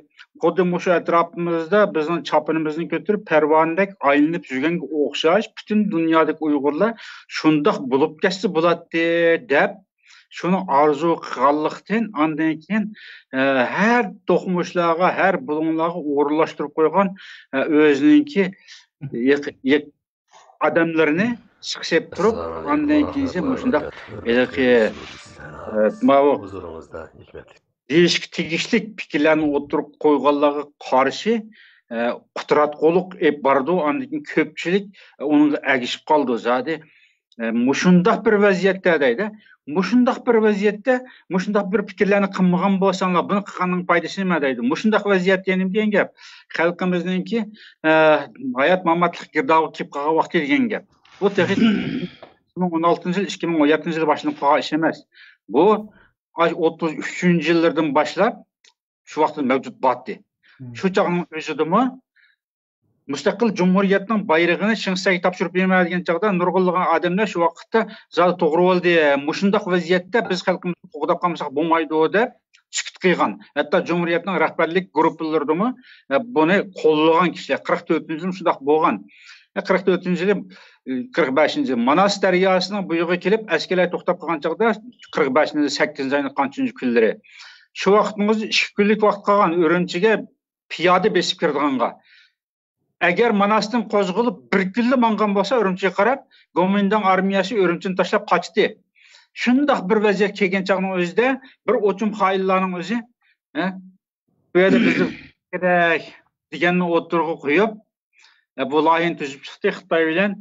xuddi shu atrofimizda bizning chopinimizni ko'tarib parvonadek aylanib yurganga o'xshash butun dunyodagi Uyg'urlar shundoq bo'lib ketsa bo'ladi deb shuni orzu qilganlikdan ondan keyin har to'qmushlarga, har bulunglarga o'rinlashtirib qo'ygan o'zininki odamlarini chiqib turib, ondan keyin shundoq deyishga tegishli fikrlarni o'tirib qo'yganlarga qarshi quturatqo'liq bordi, ondan keyin ko'pchilik unga agishib qoldi. Zodi mushundoq bir vaziyatda deydi. Mushundoq bir vaziyatda, mushundoq bir fikrlarni qilmagan bo'lsanglar, buni qilganning foydasi nima deydi? Mushundoq vaziyatda yana degan gap. Xalqimizningki hayot mamatlik girdog'i kelib qolgan vaqt degan gap. Bu texnik 2016 yil, 2017 yil boshlanib qolgan ish emas. Bu 33-yillardan boshlab shu vaqtda mavjud bo'ldi. Shu chog'ning o'zidami mustaqil Cumhuriyetning bayrog'ini Shinsayga topshirib bermaydigan chog'da nurg'unlagan odamlar shu vaqtda zodi to'g'ri bo'ldi. Mushundoq vaziyatda biz xalqimizni qo'g'dab qolmasak bo'lmaydi deb chiqit qilgan. Hatto Cumhuriyetning rahbarlik guruhlaridami buni qo'llagan kishilar 44-yil shundoq bo'lgan. 44-yil 45-yil Manas daryosining bu yerga kelib askarlar to'xtab qolgan chog'da 45-yil 8-oyning qanchınchi kunlari. Shu vaqtimizda 2 kunlik vaqt qolgan Urumchiga piyoda besib kirdiganga. Agar Manasdan qo'zg'alib bir kunli mangan bo'lsa, Urumchiga qarab, Gomindan armiyasi Urumchini tashlab qochdi. Shundoq bir vaziyat kelgan chog'ning o'zida bir o'chum xoinlarning o'zi, bu yerda bizni kerak deganni o'tirg'i qo'yib, bu loyihani tuzib chiqdi, Xitoy bilan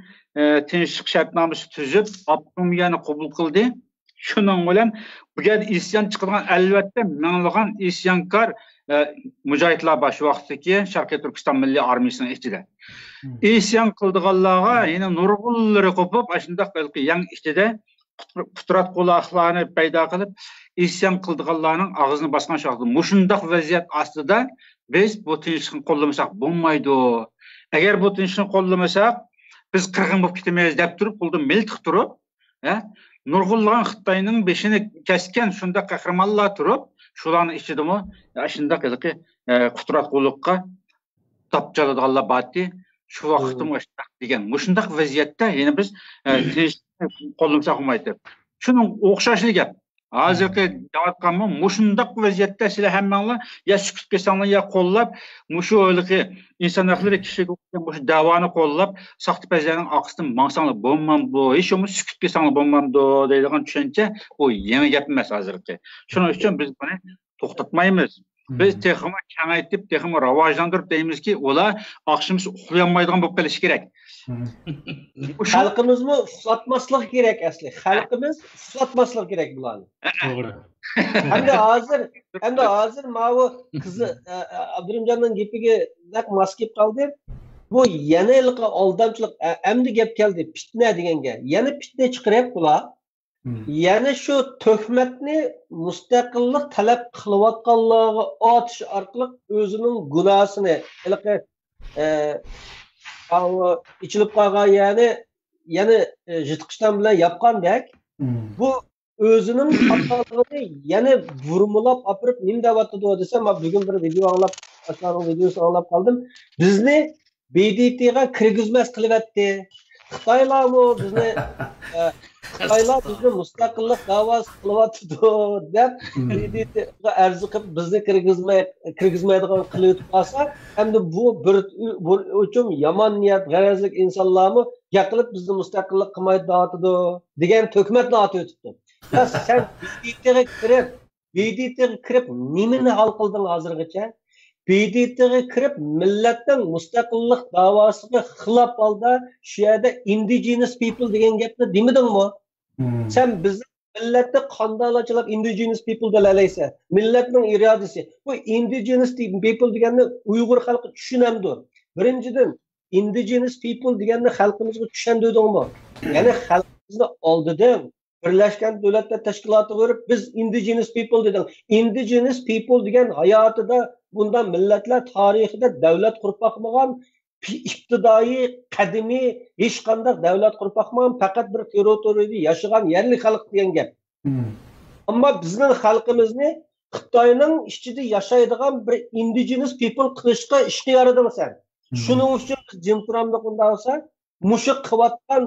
tinchlik shartnomasi tuzib, Abdumiyani qabul qildi. Shuning bilan bu yerda isyon chiqadigan albatta minglagan isyonkor mujohidlar bor shu vaqtdagi Sharqiy Turkiston Milliy armiyasining ichida. Isyon qildiganlarga yana nurg'unlari qo'pib, shundoq balki yang ichida qutrat quloqlarni paydo qilib, isyon qildiganlarning og'zini bosgan chog'da mushundoq vaziyat ostida biz bu tinchlikni qo'llamasak bo'lmaydi. Agar bu tinchlikni qo'llamasak, biz qirg'in bo'lib ketamiz deb turib, qo'lda miltiq turib, nurg'unlagan Xitoyning beshini kesgan shundoq qahramonlar turib, shularning ichidami shundoq qutratqulikqa topchaladiganlar bordi. Shu vaqtda degan mushundoq vaziyatda yana biz qo'llamsak bo'lmaydi. Shuning o'xshashli gap. Hozirgi deyotganmi, mushundoq vaziyatda sizlar hammanglar ya sukut qilsanglar ya qo'llab, mushu o'yligi inson haqlari kishiga mushu davoni qo'llab, soxtapazlarning oqisidan mangsanglar bo'lmamdi, hech bo'lmasa sukut qilsanglar bo'lmamdi deydigan tushuncha bu yangi gap emas hozirgi. Shuning uchun biz buni to'xtatmaymiz. Biz texnik kengaytib, texnik rivojlantirib deymizki, ular oqshimiz uxlayolmaydigan bo'lib qolishi kerak. Xalqimizmi uxlatmaslik kerak asli. Xalqimiz uxlatmaslik kerak bularni. To'g'ri. Hamda hozir mana qizi Abdurumjonning gapiga naq mos kelib qoldi. Bu yana ilqi aldamchilik, endi gap keldi, fitna deganga. Yana fitna chiqarib bular. Yana shu tuhmatni mustaqillik talab qilayotganlarga otish orqali o'zining gunohini ilqi ichilib qolgan yana jitqishdan bilan yapqandek bu o'zining xatoligini yana vurmulab opirib nima deyapti desam, men bugun bir video anglab, aslarning videosini anglab qoldim. Bizni BDTga kirgizmas qilyapti. Xitoylarmi bizni Xitoylar bizni mustaqillik da'vosi qilyapti deb BDTga arz qilib bizni kirgizmaydigan qilib qolsa, hamda bu bir uchun yomon niyat, g'arazlik insonlarmi gapirib bizni mustaqillik qilmaydi degan to'kmatni otib o'tibdi. Sen BDTga kirib nimani hal qilding hozirgacha? BDTga kirib millatning mustaqillik davosiga xilof holda shu yerda indigenous people degan gapni demidingmi? Sen bizni millatni qandalachilab indigenous people delalaysa, millatning irodasi. Bu indigenous people deganni Uyg'ur xalqi tushunamdi. Birinchidan, indigenous people deganni xalqimizga tushundirdingmi? Ya'ni xalqimizni oldidan Birleşken Devletler Teşkilatı görüp biz indigenous people dedik. Indigenous people degan hayotida bundan millatlar tarixida davlat qurib boqmagan, iqtidoi, qadimiy hech qanday davlat qurib boqmagan, faqat bir territoriyada yashagan yerli xalq degan gap. Ammo bizning xalqimizni Xitoyning ichida yashaydigan bir indigenous people qilishga ixtiyoridimisan. Shuning uchun jim turamda bunda olsa, mushu qilayotgan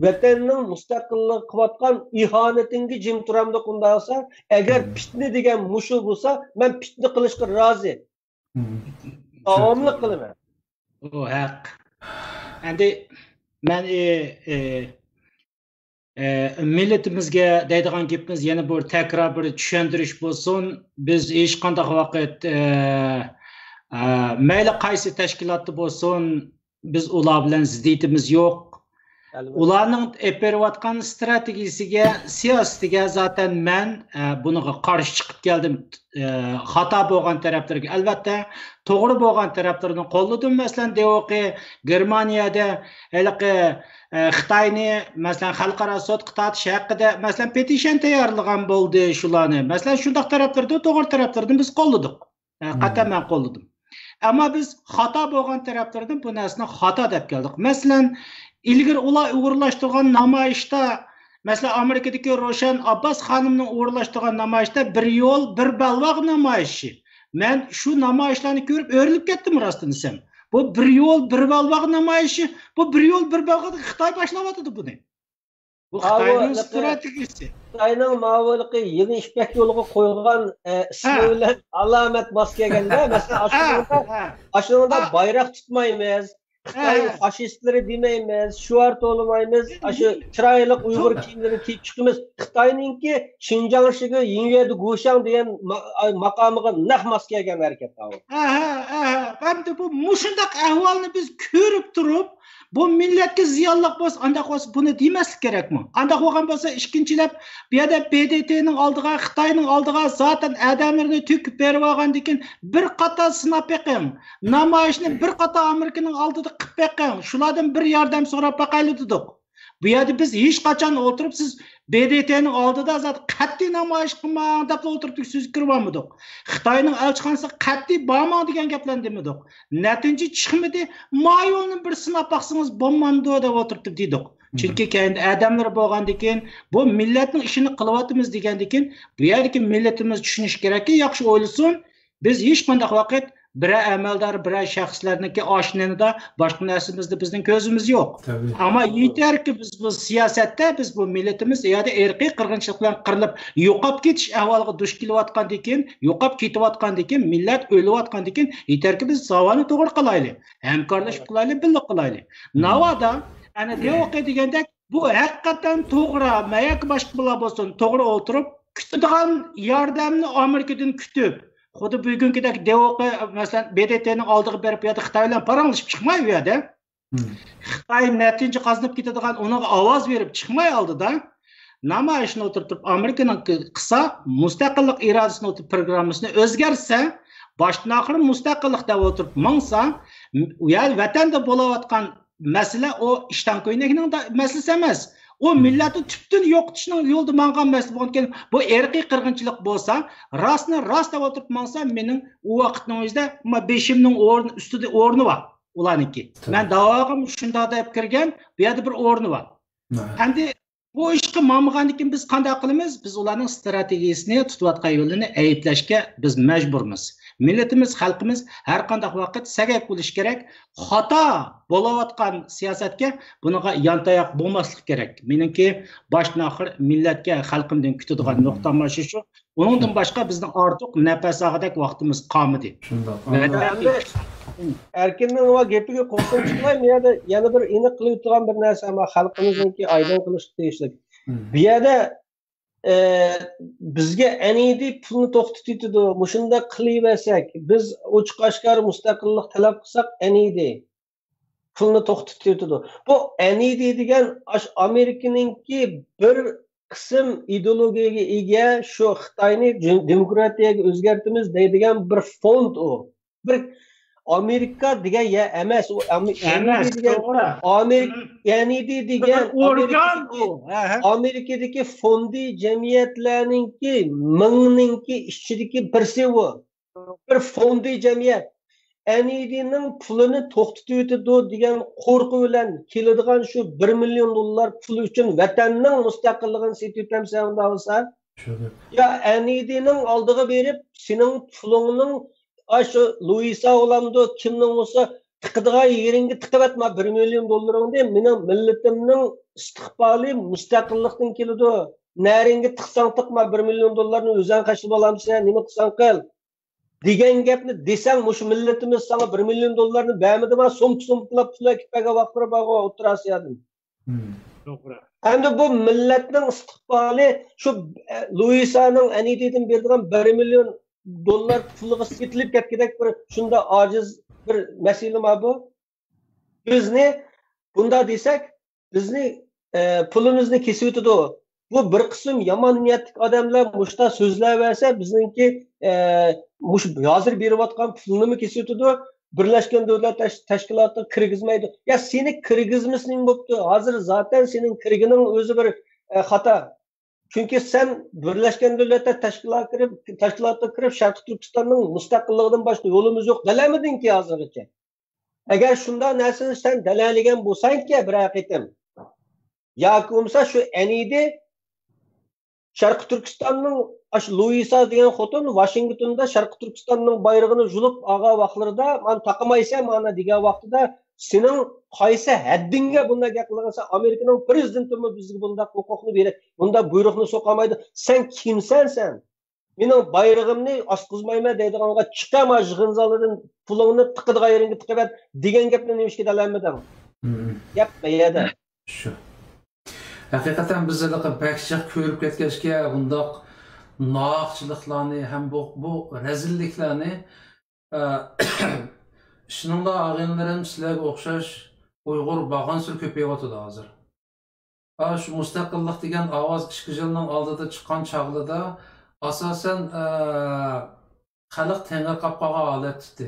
vatanning mustaqillik qilayotgan ihonatinga jim turamda bunda olsa, agar fitna degan mushu bo'lsa, men fitna qilishga rozi. Davomli qilaman. O haq. Endi men milletimizga deydigan gapimiz yana bir takror bir tushuntirish bo'lsin. Biz hech qanday vaqt mayli qaysi tashkilotda bo'lsin, biz ular bilan ziddiyatimiz yo'q. Ularning berayotgan strategiyasiga, siyosatiga zaten men buniga qarshi chiqib keldim. Xato bo'lgan taraflarga albatta to'g'ri bo'lgan taraflarni qo'lladim. Masalan, devoqi Germaniyada haliqi Xitoyni masalan xalqaro sudga tortish haqida masalan petition tayyorlagan bo'ldi shularni. Masalan, shunday taraflarda to'g'ri taraflarni biz qo'lladik. Qat'iyan qo'lladim. Ammo biz xato bo'lgan taraflardan bu narsani xato deb keldik. Masalan, ilgari ular uyg'urlashtirgan namoyishda, masalan, Amerikadagi Roshan Abbas xonimning uyg'urlashtirgan namoyishda bir yo'l, bir balvoq namoyishi. Men shu namoyishlarni ko'rib o'rilib ketdim rostini desam. Bu bir yo'l, bir balvoq namoyishi, bu bir yo'l, bir balvoq Xitoy boshlayotdi buni. Bu Xitoyning strategiyasi. Xitoyning ma'voliqi yeni ishbak yo'liga qo'yilgan ismi bilan alomat bosganda, masalan, aslında bayrak tutmaymiz. Xitoy faşistleri demaymiz, şuar to'lamaymiz, shu chiroyli Uyg'ur kiyimlarini kiyib chiqamiz. Xitoyninki Xinjiang Yingyedu Gushang degan maqomiga naq mos kelgan harakat bu. Endi bu mushundaq ahvolni biz ko'rib turib, bu millatga ziyonliq bo'lsa, anda bo'lsa buni demaslik kerakmi? Anda bo'lgan bo'lsa, ikkinchilab bu yerda BDTning oldiga, Xitoyning oldiga zaten odamlarni to'kib berib olgandan keyin bir qator sinab beqing. Namoyishni bir qator Amerikaning oldida qilib beqing. Shulardan bir yordam so'rab baqayli dedik. Bu yerda biz hech qachon o'tirib siz BDTning oldida zaten qat'iy namoyish qilmang deb o'tirib so'z kirib Xitoyning elchixonasi qat'iy bormang degan gaplarni demadik. Natija chiqmadi. Mayolni bir sinab baqsangiz bo'lmandi deb o'tirib dedik. Chunki keyin odamlar bo'lgandan keyin bu millatning ishini qilyapmiz degandan keyin bu yerdagi millatimiz tushunish kerakki, yaxshi o'ylasin. Biz hech qanday vaqt bir amaldor, bir shaxslarniki oshnanida boshqa narsamizda bizning ko'zimiz yo'q. Ammo yetarki biz bu siyosatda biz bu millatimiz yo'da irqiy qirg'inchilik bilan qirilib yo'qolib ketish ahvoliga duch kelayotgandan keyin, yo'qolib ketayotgandan keyin, millat o'layotgandan keyin yetarki biz savolni to'g'ri qilaylik, hamkorlashib qilaylik, birlik qilaylik. Navoda ana devoqi degandek bu haqiqatan to'g'ri, mayak boshqa bilan bo'lsin, to'g'ri o'tirib kutadigan yordamni Amerikadan kutib xuddi bugünkidek devoqi masalan BDTning oldiga berib yo'da Xitoy bilan paranglashib chiqmay u yerda. Xitoy natija qazinib ketadigan unaga ovoz berib chiqmay oldida namoyishni o'tirib Amerikaning qisa mustaqillik irodasini o'tirib programmasini o'zgarsa, boshdan oxir mustaqillik deb o'tirib mangsa, u yer vatanda bo'layotgan masala o ishdan ko'ynakning masalasi emas. O millatni tubdan yo'qotishning yo'lida mangan masala bo'lgan. Bu irqiy qirg'inchilik bo'lsa, rostni rost deb o'tirib mangsa, mening u vaqtning o'zida beshimning o'rni ustida o'rni bor ularniki. Men davog'im shunda deb kirgan, bu yerda bir o'rni bor. Endi bu ishga mamg'andan keyin biz qanday qilamiz? Biz ularning strategiyasini, tutayotgan yo'lini ayblashga biz majburmiz. Milletimiz, xalqimiz har qanday vaqt sagak bo'lish kerak. Xato bo'layotgan siyosatga buniga yantayoq bo'lmaslik kerak. Meningki boshdan oxir millatga, xalqimdan kutadigan nuqtam shu. Uningdan boshqa bizning ortiq nafas og'idek vaqtimiz qolmadi. Erkinning va gapiga qo'shib chiqmayman, yana bir aniq qilib turgan bir narsa ama xalqimizniki aydin qilish tegishli. Bu yerda bizga anidi pulni to'xtatadi. Mushunda qilaversak, biz ochiq-oshkor mustaqillik talab qilsak, anidi pulni to'xtatadi. Bu anidi degan Amerikaningki bir qism ideologiyaga ega shu Xitoyni demokratiyaga o'zgartimiz deydigan bir fond u. Bir Amerika degan ya emas, u Emas, to'g'ri. Amerika degan organ u. Amerikadagi fondi jamiyatlarningki mingninki ichidagi birsi u. Bir fondi jamiyat. NED'nin pulini to'xtatib o'tadi degan qo'rquv bilan keladigan shu 1 million dollar pul uchun vatanning mustaqilligini setib o'tamsan bo'lsa, ya NED'ning oldiga berib, sening pulingning shu Luisa olamdi kimning bo'lsa tiqidigan yeringa tiqib atma 1 million dollaringni mening millatimning istiqboli mustaqillikdan keladi. Naringa tiqsang tiqma 1 million dollarni o'zing qashib olamsan, nima qilsang qil. degan gapni desang, mush millatimiz sana 1 million dollarni bermadimi? So'm-so'mlab pul ketpaga vaqtlar bag'o O'rta Osiyodan. To'g'ri. Endi bu millatning istiqboli shu Luisaning NED'dan berdigan 1 million dollar puliga setilib ketgidek bir shunda ojiz bir masala bu. Bizni bunda desak, bizni pulimizni kesib o'tadi. Bu bir qism yomon niyatli odamlar mushta so'zlayversa, bizningki mush hozir berayotgan pulni kesib o'tadi. Birlashgan Davlatlar Tashkilotiga kirgizmaydi. Ya seni kirgizmisning bo'pti. Hozir zaten sening kirgining o'zi bir xato. Chunki sen Birlashgan Davlatlar Tashkilotiga kirib Sharqiy Turkistonning mustaqilligidan boshqa yo'limiz yo'q delamidingki hozirgacha. Agar shunday narsani sen dalalagan bo'lsang-ki bir haqiqatan yoki bo'lmasa shu NED Sharqiy Turkistonning Luisa degan xotin Washingtonda Sharqiy Turkistonning bayrog'ini julib olgan vaqtlarida men taqamaysan mana degan vaqtida sening qaysi haddingga bunday gap qilgansan Amerikaning prezidentimi bizga bunday huquqni beradi, bunday buyruqni so'qamaydi. Sen kimsan sen? Mening bayrog'imni osqizmayman deydiganga chiqama yig'inzalaridan pulingni tiqidigan yeringa tiqib degan gapni nemishga dalanmadim. Gap qayerda? Shu. Haqiqatan bizlarda bakchiq ko'rib ketgachga bundoq nohaqchiliklarni ham bu rezilliklarni shuningda og'inlarim sizlarga o'xshash Uyg'ur bag'ansur ko'payyapti hozir. Shu mustaqillik degan ovoz 2 yilning oldida chiqqan chog'ida asosan xalq tengqab qolgan holat tutdi.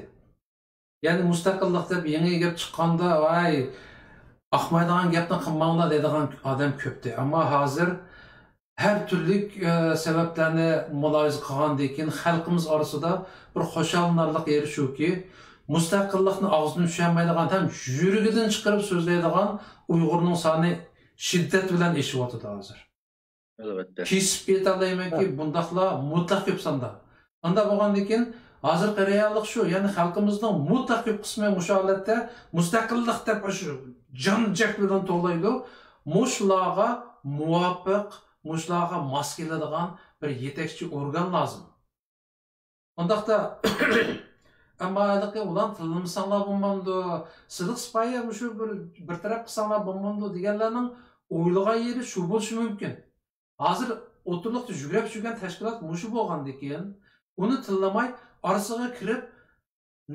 Ya'ni mustaqillik deb yangi gap chiqqanda voy Ahmaydan gapni qilmanglar deydigan odam ko'pdi. Ammo hozir har turli sabablarni mulohaza qilgandan keyin xalqimiz orasida bir xushalnorlik yeri shuki, mustaqillikni og'zidan tushunmaydigan ham yurigidan chiqarib so'zlaydigan Uyg'urning soni shiddat bilan eshityapti hozir. Albatta. Kesib aytolmaymanki, bundaqlar mutlaq ko'p sonda. Unda bo'lgandan keyin hozirgi reallik shu, ya'ni xalqimizning mutlaq ko'p qismi mushu holatda mustaqillik deb shu jon-jak bilan to'g'laydi. Mushlarga muvofiq, mushlarga mos keladigan bir yetakchi organ lozim. Undaqda ammo ular tilimisanlar bo'lmamdi, sidiq sipoyi shu bir taraf qilsanlar bo'lmamdi deganlarning o'ylagan yeri shu bo'lishi mumkin. Hozir o'tirliqda yugurib yurgan tashkilot mushu bo'lgandan keyin uni tillamay orasiga kirib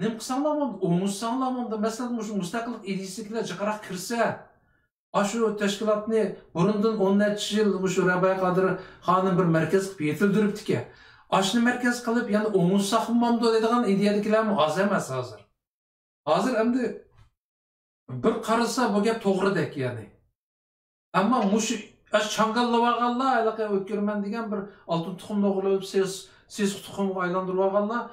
nim qilsanlarmi, o'ngizsanlarmi, masalan mushu mustaqillik ideyasiga jiqaroq kirsa, shu tashkilotni burundan 10 necha yil mushu Rabay Qodir xonim bir markaz qilib yetildiribdi-ki, ashni markaz qilib yana o'ngizsaqmamdi deydigan ideyadagilarmi oz emas hozir. Hozir endi bir qarasa bu gap to'g'ridek ya'ni. Ammo mushu changallavaqanlar, alaqa o'tkirman degan bir oltin tuxumni o'g'irlab siz tuxumga aylantirib olganlar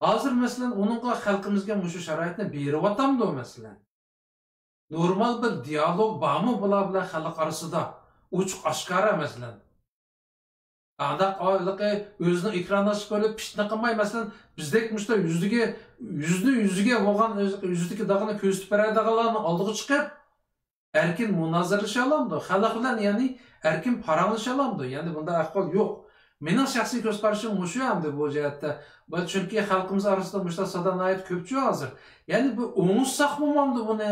hozir masalan uningga xalqimizga mushu sharoitni beryaptamdi masalan. Normal bir dialog bormi bular bilan xalq orasida? Ochiq oshkora masalan. Anda oyliqi o'zini ekrandan chiqarib pishni qilmay masalan bizdek mushta yuziga bo'lgan yuzdagi dog'ini ko'rsatib beradiganlarning oldiga chiqib erkin munozaralasha olamdi. Xalq bilan ya'ni erkin paranlasha olamdi. Ya'ni bunda ahvol yo'q. Mening shaxsiy ko'z qarashim mushu hamda bu jihatda. Chunki xalqimiz orasida mushta sadanayat ko'pchi hozir. Ya'ni bu o'ngizsaq bo'lmamdi buni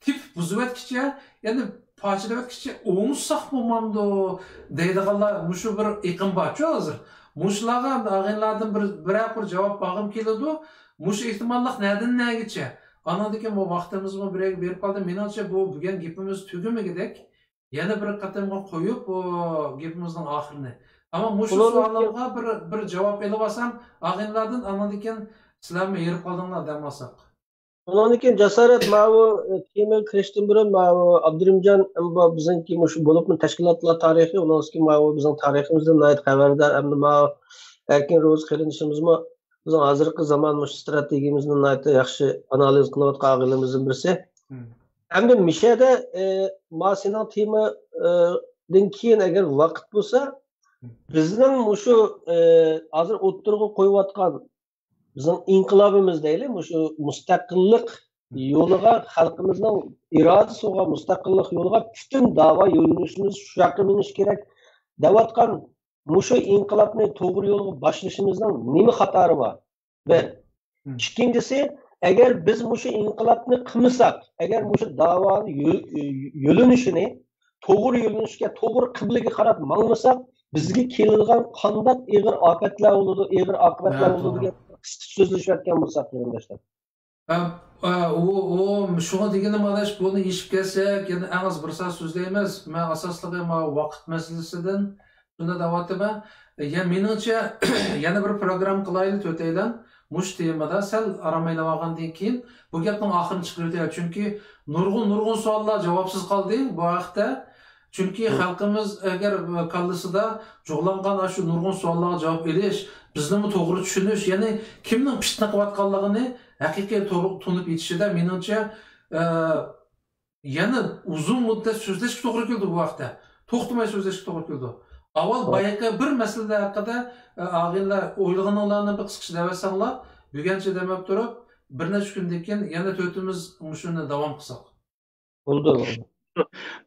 tip buzivatkicha, ya'ni pochilavatkicha o'ngizsaq bo'lmamdi deydiganlar mushu bir iqim borchi hozir. Mushlarga ag'inlardan bir javob bag'im keladi. Mush ehtimollik nerdan nergacha? Anadagi bu vaqtimizni birga berib qoldi. Menimcha bu bugun gapimiz tugamagidek. yana bir qatamga qo'yib, o gapimizning oxirini. Ammo mushu Ular- savollarga bir javob elib olsam, ag'inlardan aman ekan sizlarmi yerib qoldinglar demasak. Ondan keyin jasorat bu kemaga kirishdan burun bu Abdurimjon bizning mushu bo'libmi tashkilotlar tarixi, undan keyin bu bizning tariximizdan nayt xabardor, hamda bu erkin ro'z qilinishimizmi bizning hozirgi zamon mush strategiyamizni nayt yaxshi analiz qilayotgan ag'ilimizdan birisi. Hamda mishada sening temadan keyin agar vaqt bo'lsa, bizning mushu hozir o'ttirg'i qo'yayotgan bizning inqilobimiz deylik, mushu mustaqillik yo'liga xalqimizning irodasiga mustaqillik yo'liga butun da'vo yo'linishimiz shu yoqqa minish kerak deyotgan mushu inqilobni to'g'ri yo'lga boshlashimizning nima xatori bor? Bir. Ikkinchisi, agar biz mushu inqilobni qilmasak, agar mushu da'voni yo'linishini to'g'ri yo'linishga, to'g'ri qiblaga qarab mangmasak, bizga keladigan qanday ig'ir ofatlar bo'ladi, ig'ir oqibatlar bo'ladi degan so'zlashayotgan bo'lsak, qarindoshlar. O shuna deganim adash buni eshib kelsak, yana aniq bir so'z so'zlaymiz. Men asosligi vaqt masalasidan shunda da'vatman. Ya meningcha yana bir program qilaylik o'taylan. Mush temada sal aramaylagandan keyin bu gapning oxirini chiqaraylik. Chunki nurg'un savollar javobsiz qoldi bu vaqtda. Chunki xalqimiz agar qallisida jo'g'langan shu nurg'un savollarga javob berish, bizni to'g'ri tushunish, ya'ni kimning fitna qilayotganligini haqiqiy to'g'ri tunib yetishida meningcha yana uzun muddat so'zlashga to'g'ri keldi bu vaqtda. To'xtamay so'zlashga to'g'ri keldi. Avval boyaqa bir masala haqida ag'inlar o'ylaganlarni bir qisqacha devasanlar, buguncha demab turib, bir necha kundan keyin yana to'timiz shuni davom qilsak. Bo'ldi.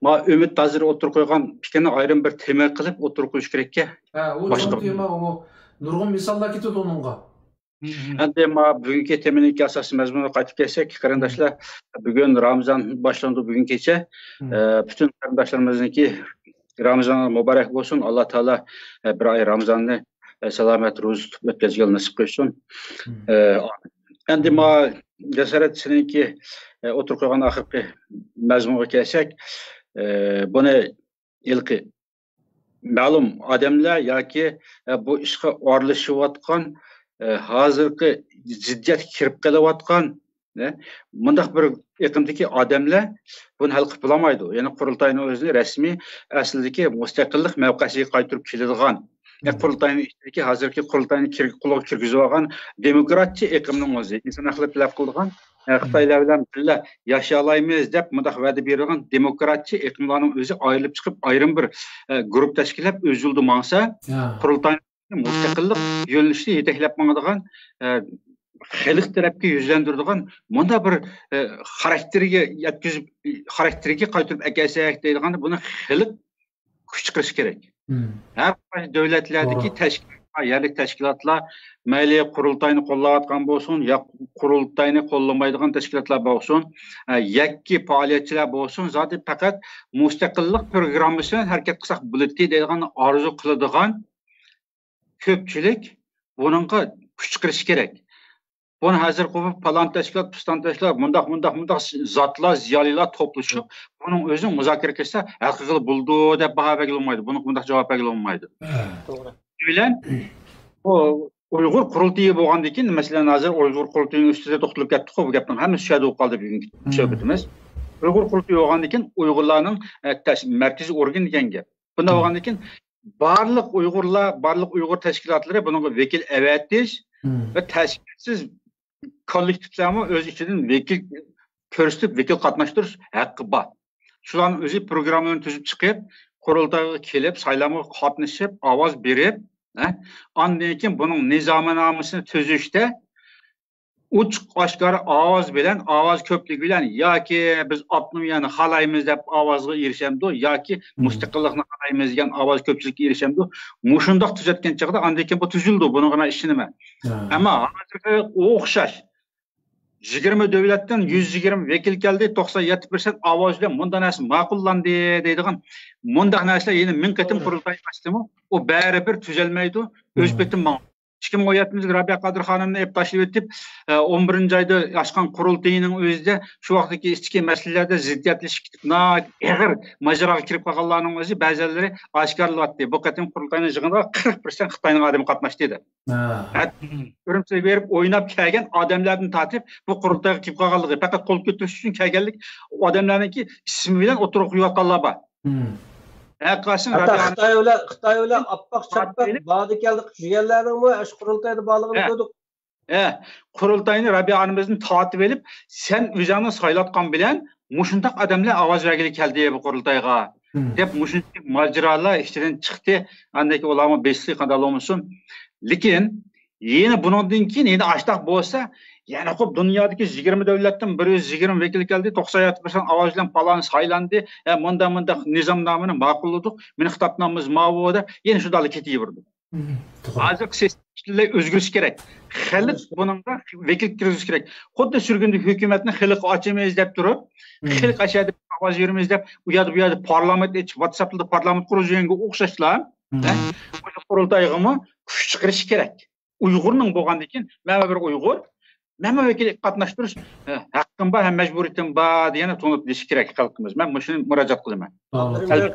Ma Ümit hozir o'tirib qo'ygan fikrni ayrim bir tema qilib o'tirib qo'yish kerak-ku. O tema o nurg'un misollar ketadi onunga. Endi ma bugungi temaning asosiy mazmuniga qaytib kelsak, qarindoshlar, bugun Ramazon boshlandi bugun kecha. Bütün qarindoshlarimizninki Ramazon muborak bo'lsin. Alloh taolo bir oy Ramazonni salomat ro'za tutib o'tkazishga nasib qilsin. Endi ma jasorat seninki o'tirib qo'ygan oxirgi mazmunga kelsak, buni ilqi ma'lum odamlar yoki bu ishga o'rlashayotgan hozirgi ziddiyat kirib kelayotgan bundaq bir iqimdagi odamlar buni hal qilib bo'lmaydi. Ya'ni qurultayning o'zini rasmiy aslidagi mustaqillik mavqesiga qaytarib keladigan qurultayning ichidagi hozirgi qurultayni quloq kirgizib olgan demokratchi iqimning o'zi inson haqlari talab qilgan Xitoylar bilan birga yashay olamiz deb mundaq va'da bergan demokratchi iqimlarning o'zi ayrilib chiqib ayrim bir guruh tashkillab o'z yo'lida mangsa qurultayning mustaqillik yo'nalishida yetaklab mangadigan xalq tarafga yuzlandiradigan bunda bir xarakteriga qaytarib akasak deydigan buni xalq kuch qilish kerak. Har qaysi davlatlardagi yerlik tashkilotlar mayli qurultayni qo'llayotgan bo'lsin, yo qurultayni qo'llamaydigan tashkilotlar bo'lsin, yakki faoliyatchilar bo'lsin, zoti faqat mustaqillik programmasi bilan harakat qilsak bo'ladi deydigan orzu qiladigan ko'pchilik buningga kuch qilish kerak. Bunu hazır qo'yib falan tashkilot, piston tashkilot, mundaq zotlar, ziyolilar to'plashib, bunun o'zini muzokara qilsa, haqiqiy bo'ldi deb baho berilmaydi. Buni mundaq javob berilmaydi. To'g'ri. Bilan o Uyg'ur qurultiyi bo'lgandan keyin, masalan, hozir Uyg'ur qurultiyining ustida to'xtalib ketdik, bu gapning hammasi shu yerda qoldi bugungi suhbatimiz. Uyg'ur qurultiyi bo'lgandan keyin Uyg'urlarning markaziy organ degan gap. Bunda bo'lgandan keyin barliq Uyg'ur tashkilotlari bunga vakil avatish va tashkilsiz kollektivlarni o'z ichidan vakil ko'rsatib, vakil qatnashtirish haqqi bor. Shularning o'zi programmani tuzib chiqib, qurultayga kelib, saylovga qatnashib, ovoz berib, ondan keyin buning nizominamasini tuzishda uchiq oshkora ovoz bilan, ovoz ko'pligi bilan yoki biz avtonomiyani xohlaymiz deb ovozga erishamdi, yoki mustaqillikni xohlaymiz degan ovoz ko'pchilikka erishamdi. Mushundoq tuzatgan chog'da ondan keyin bu tuzildi, bunga men ishonaman. Ammo hozirgi o'xshash 20 davlatdan 120 vakil keldi, 97% ovoz bilan bunday narsa ma'qullandi deydigan bunday narsalar yana ming qatim qurultay açdimi, o baribir tuzalmaydi, o'z betim 2017 Rabia Qadir xonimni ep tashlab o'tib, 11 oyda ochgan qurultayning o'zida shu vaqtdagi ichki masalalarda ziddiyatlaşib ketib, og'ir majroga kirib qolganlarning o'zi ba'zilari oshkorlayapti. Bu qatim qurultayning yig'inida 40% Xitoyning odami qatnashdi dedi. Urumchiga berib o'ynab kelgan odamlarni tortib, bu qurultayga kelib qolganligi, faqat qo'l ko'tarish uchun kelganlik odamlarningki ismi bilan o'tirib qo'yayotganlar bor. Hatta Xitoy bilan appak chappak bağdı keldik jiyanlarning bu ash qurultayda bağlığını ko'rdik. Qurultayni Rabia onamizni tortib elib, sen o'zingni saylatgan bilan mushundaq odamlar ovoz bergili keldi bu qurultayga deb mushundaq majrolar ichidan chiqdi. Andaki ularga besli qanday olmasin. Lekin yana bundan keyin endi ashtaq bo'lsa, yana xo'p dunyodagi 20 davlatdan 120 vakil keldi, 97% ovoz bilan falan saylandi. Munda nizomnomani ma'qulladik. Meni xitobnomamiz ma'voda yana shunday ketaverdi. Hozir sistemlar o'zgarish kerak. Xalq buningga vakil kirish kerak. Xuddi surgunda hukumatni xalq ochamiz deb turib, xalq ashadi ovoz beramiz deb u yerda parlament ichib WhatsAppda parlament qurishga o'xshashlar. Bu qurultayga kuch chiqarish kerak. Uyg'urning bo'lgandan keyin mana bir Uyg'ur men vakil qatnashtirish haqqim bor ham majburiyatim bor degani to'nib deyish kerak xalqimiz. Men shuni murojaat qilaman.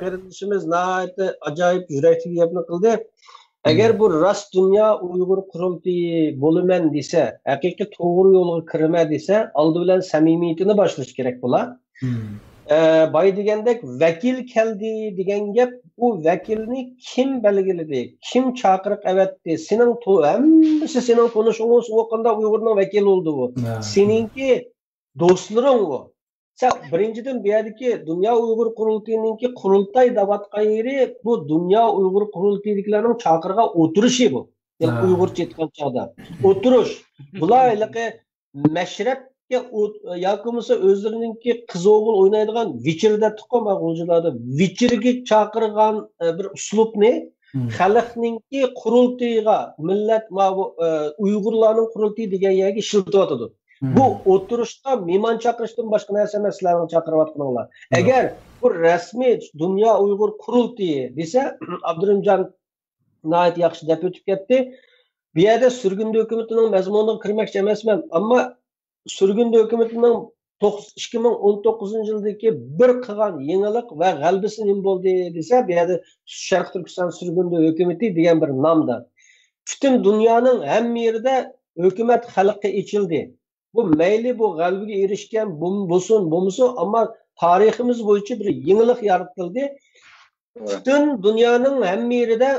Qarindoshimiz nihoyatda ajoyib yurakli gapni qildi. Agar bu rost dunyo Uyg'ur qurultayi bo'laman desa, haqiqiy to'g'ri yo'lga kirma desa, oldi bilan samimiyatini boshlash kerak bo'lar. Boy degandek vakil keldi degan gap, bu vakilni kim belgiladi, kim chaqiriq avatdi, sening hammasi sening tanishing o'qanda Uyg'urning vakili bo'ldi bu. Seninki do'stlaring bu. Sen birinchidan bu yerdagi Dunyo Uyg'ur qurultayininki qurultay davatgan yeri bu Dunyo Uyg'ur qurultayidagilarning chaqirga o'tirishi bu. Yani Uyg'urcha aytgan chog'da o'tirish. Bularga mashrab yoki o'zlarininki qiz o'g'il o'ynaydigan vichirda tuqqan ma'g'ulchilarda vichirga chaqirgan bir uslubni xalqninki qurultayiga millat Uyg'urlarning qurultayi degan yerga ishlatyotdi. Bu o'tirishda mehmon chaqirishdan boshqa narsa emas, sizlarni chaqiryotganlar. Agar bu rasmiy Dunyo Uyg'ur qurultayi desa, Abdurimjon nihoyat yaxshi deb o'tib ketdi. Bu yerda surgun hukumatining mazmuniga kirmoqchi emasman, ammo surgun hukumatining 2019-yildagi bir qilgan yangilik va g'albisi nima bo'ldi desa, bu yerda Sharq Turkiston surgun hukumati degan bir nomda. Butun dunyoning hamma yerida hukumat xalqqa ichildi. Bu mayli bu g'albiga erishgan bo'lmasin, ammo tariximiz bo'yicha bir yangilik yaratildi. Butun dunyoning hamma yerida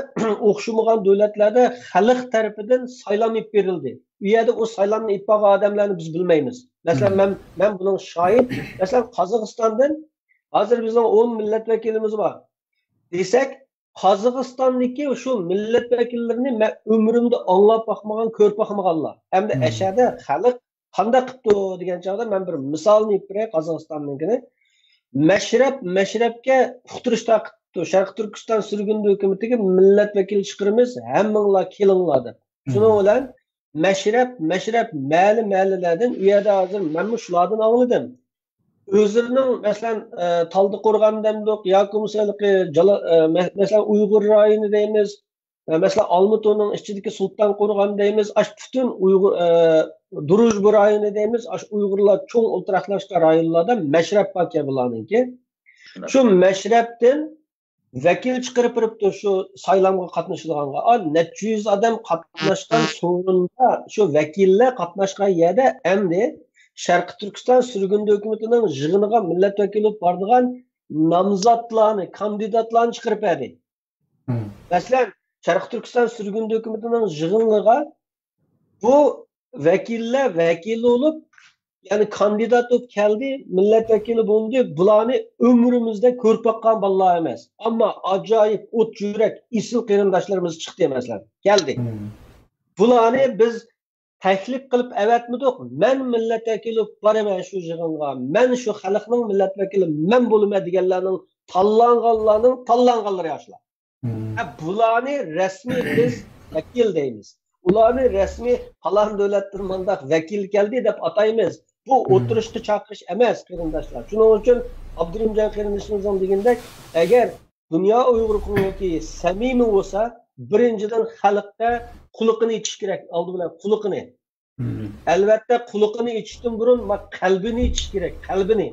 o'xshamagan davlatlarda xalq tarafidan saylanib berildi. U yerda o saylanni itpagan odamlarni biz bilmaymiz. Masalan, men buning shohid. Masalan, Qozog'istondan hozir bizning 10 millat vakilimiz bor. Desak, Qozog'istondagi shu millat vakillarini men umrimda anglab boqmagan, ko'rib boqmaganlar. Hamda ashada xalq qanday qildi degan chog'da men bir misolni aytib beray Qozog'istonnikini. Mashrabga uqtirish taqibdi. Sharq Turkiston surgun hukumatiga millat vakil chiqirimiz, hammanglar kelinglar deb. Shuning bilan mashrab ma'lilardan u yerda hozir men shulardan angladim. O'zlarining masalan Taldi qo'rg'ondamdiq yoki masalan Uyg'ur rayoni deymiz. Mesela Almuto'nun içindeki Sultan Qo'rg'on deymiz, butun Uyg'ur Duruj bu rayoni deymiz, Uyg'urlar cho'ng o'ltiraqlashgan rayonlarda mashrab bor bularninki. Shu mashrabdan vakil chiqarib turibdi shu saylamga qatnashadiganlar. Necha yuz odam qatnashgan so'rinda shu vakillar qatnashgan yerda endi Sharq Turkiston surgun hukumatining yig'iniga millat vakili boradigan nomzodlarni, kandidatlarni chiqarib berdi. Masalan, Sharq Turkiston surgun hukumatining yig'iniga bu vakillar vakil bo'lib, ya'ni kandidat bo'lib keldi, millat vakili bo'ldi. Bularni umrimizda ko'rib boqqan bolalar emas. Ammo ajoyib o't yurak isil qarindoshlarimiz chiqdi masalan. Keldi. Bularni biz taklif qilib avatmidik. Men millat vakili boraman shu yig'inga. Men shu xalqning millat vakili men bo'laman deganlarning tanlanganlari yoshlar. Bularni rasmiy biz vakil deymiz. Ularni rasmiy falan davlatlar mandaq vakil keldi deb ataymiz. Bu o'tirishni chaqirish emas qarindoshlar. Shuning uchun Abdurimjon qarindoshimizning degandek, agar Dunyo Uyg'ur qurultayi samimiy bo'lsa, birinchidan xalqqa quliqini ichish kerak. Oldi bilan quliqini. Albatta quliqini ichishdan burun qalbini ichish kerak, qalbini.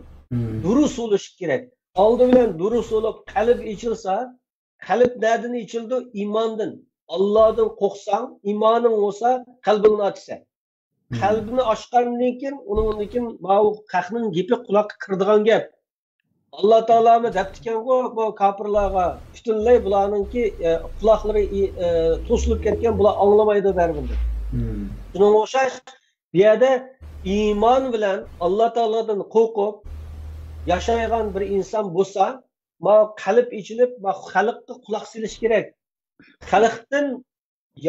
Durus bo'lishi kerak. Oldi bilan durus bo'lib qalb ichilsa, qalb nereden içildi? İmandan. Allah'dan qo'rqsang, imoning bo'lsa, qalbingni ochsan. Qalbini ochgandan keyin, uningkin bu qahning gapi quloqqa kirdigan gap. Allah Taola'mı deptiken bu kafirlarga butunlay bularninki quloqlari to'silib ketgan, bular anglamaydi berbindi. Şunun o'xshash bu yerda iymon bilan Alloh Taoladan qo'rqib yashaygan bir inson bo'lsa, ma qalb ichilib, ma xalqqa quloq silish kerak. Xalqdan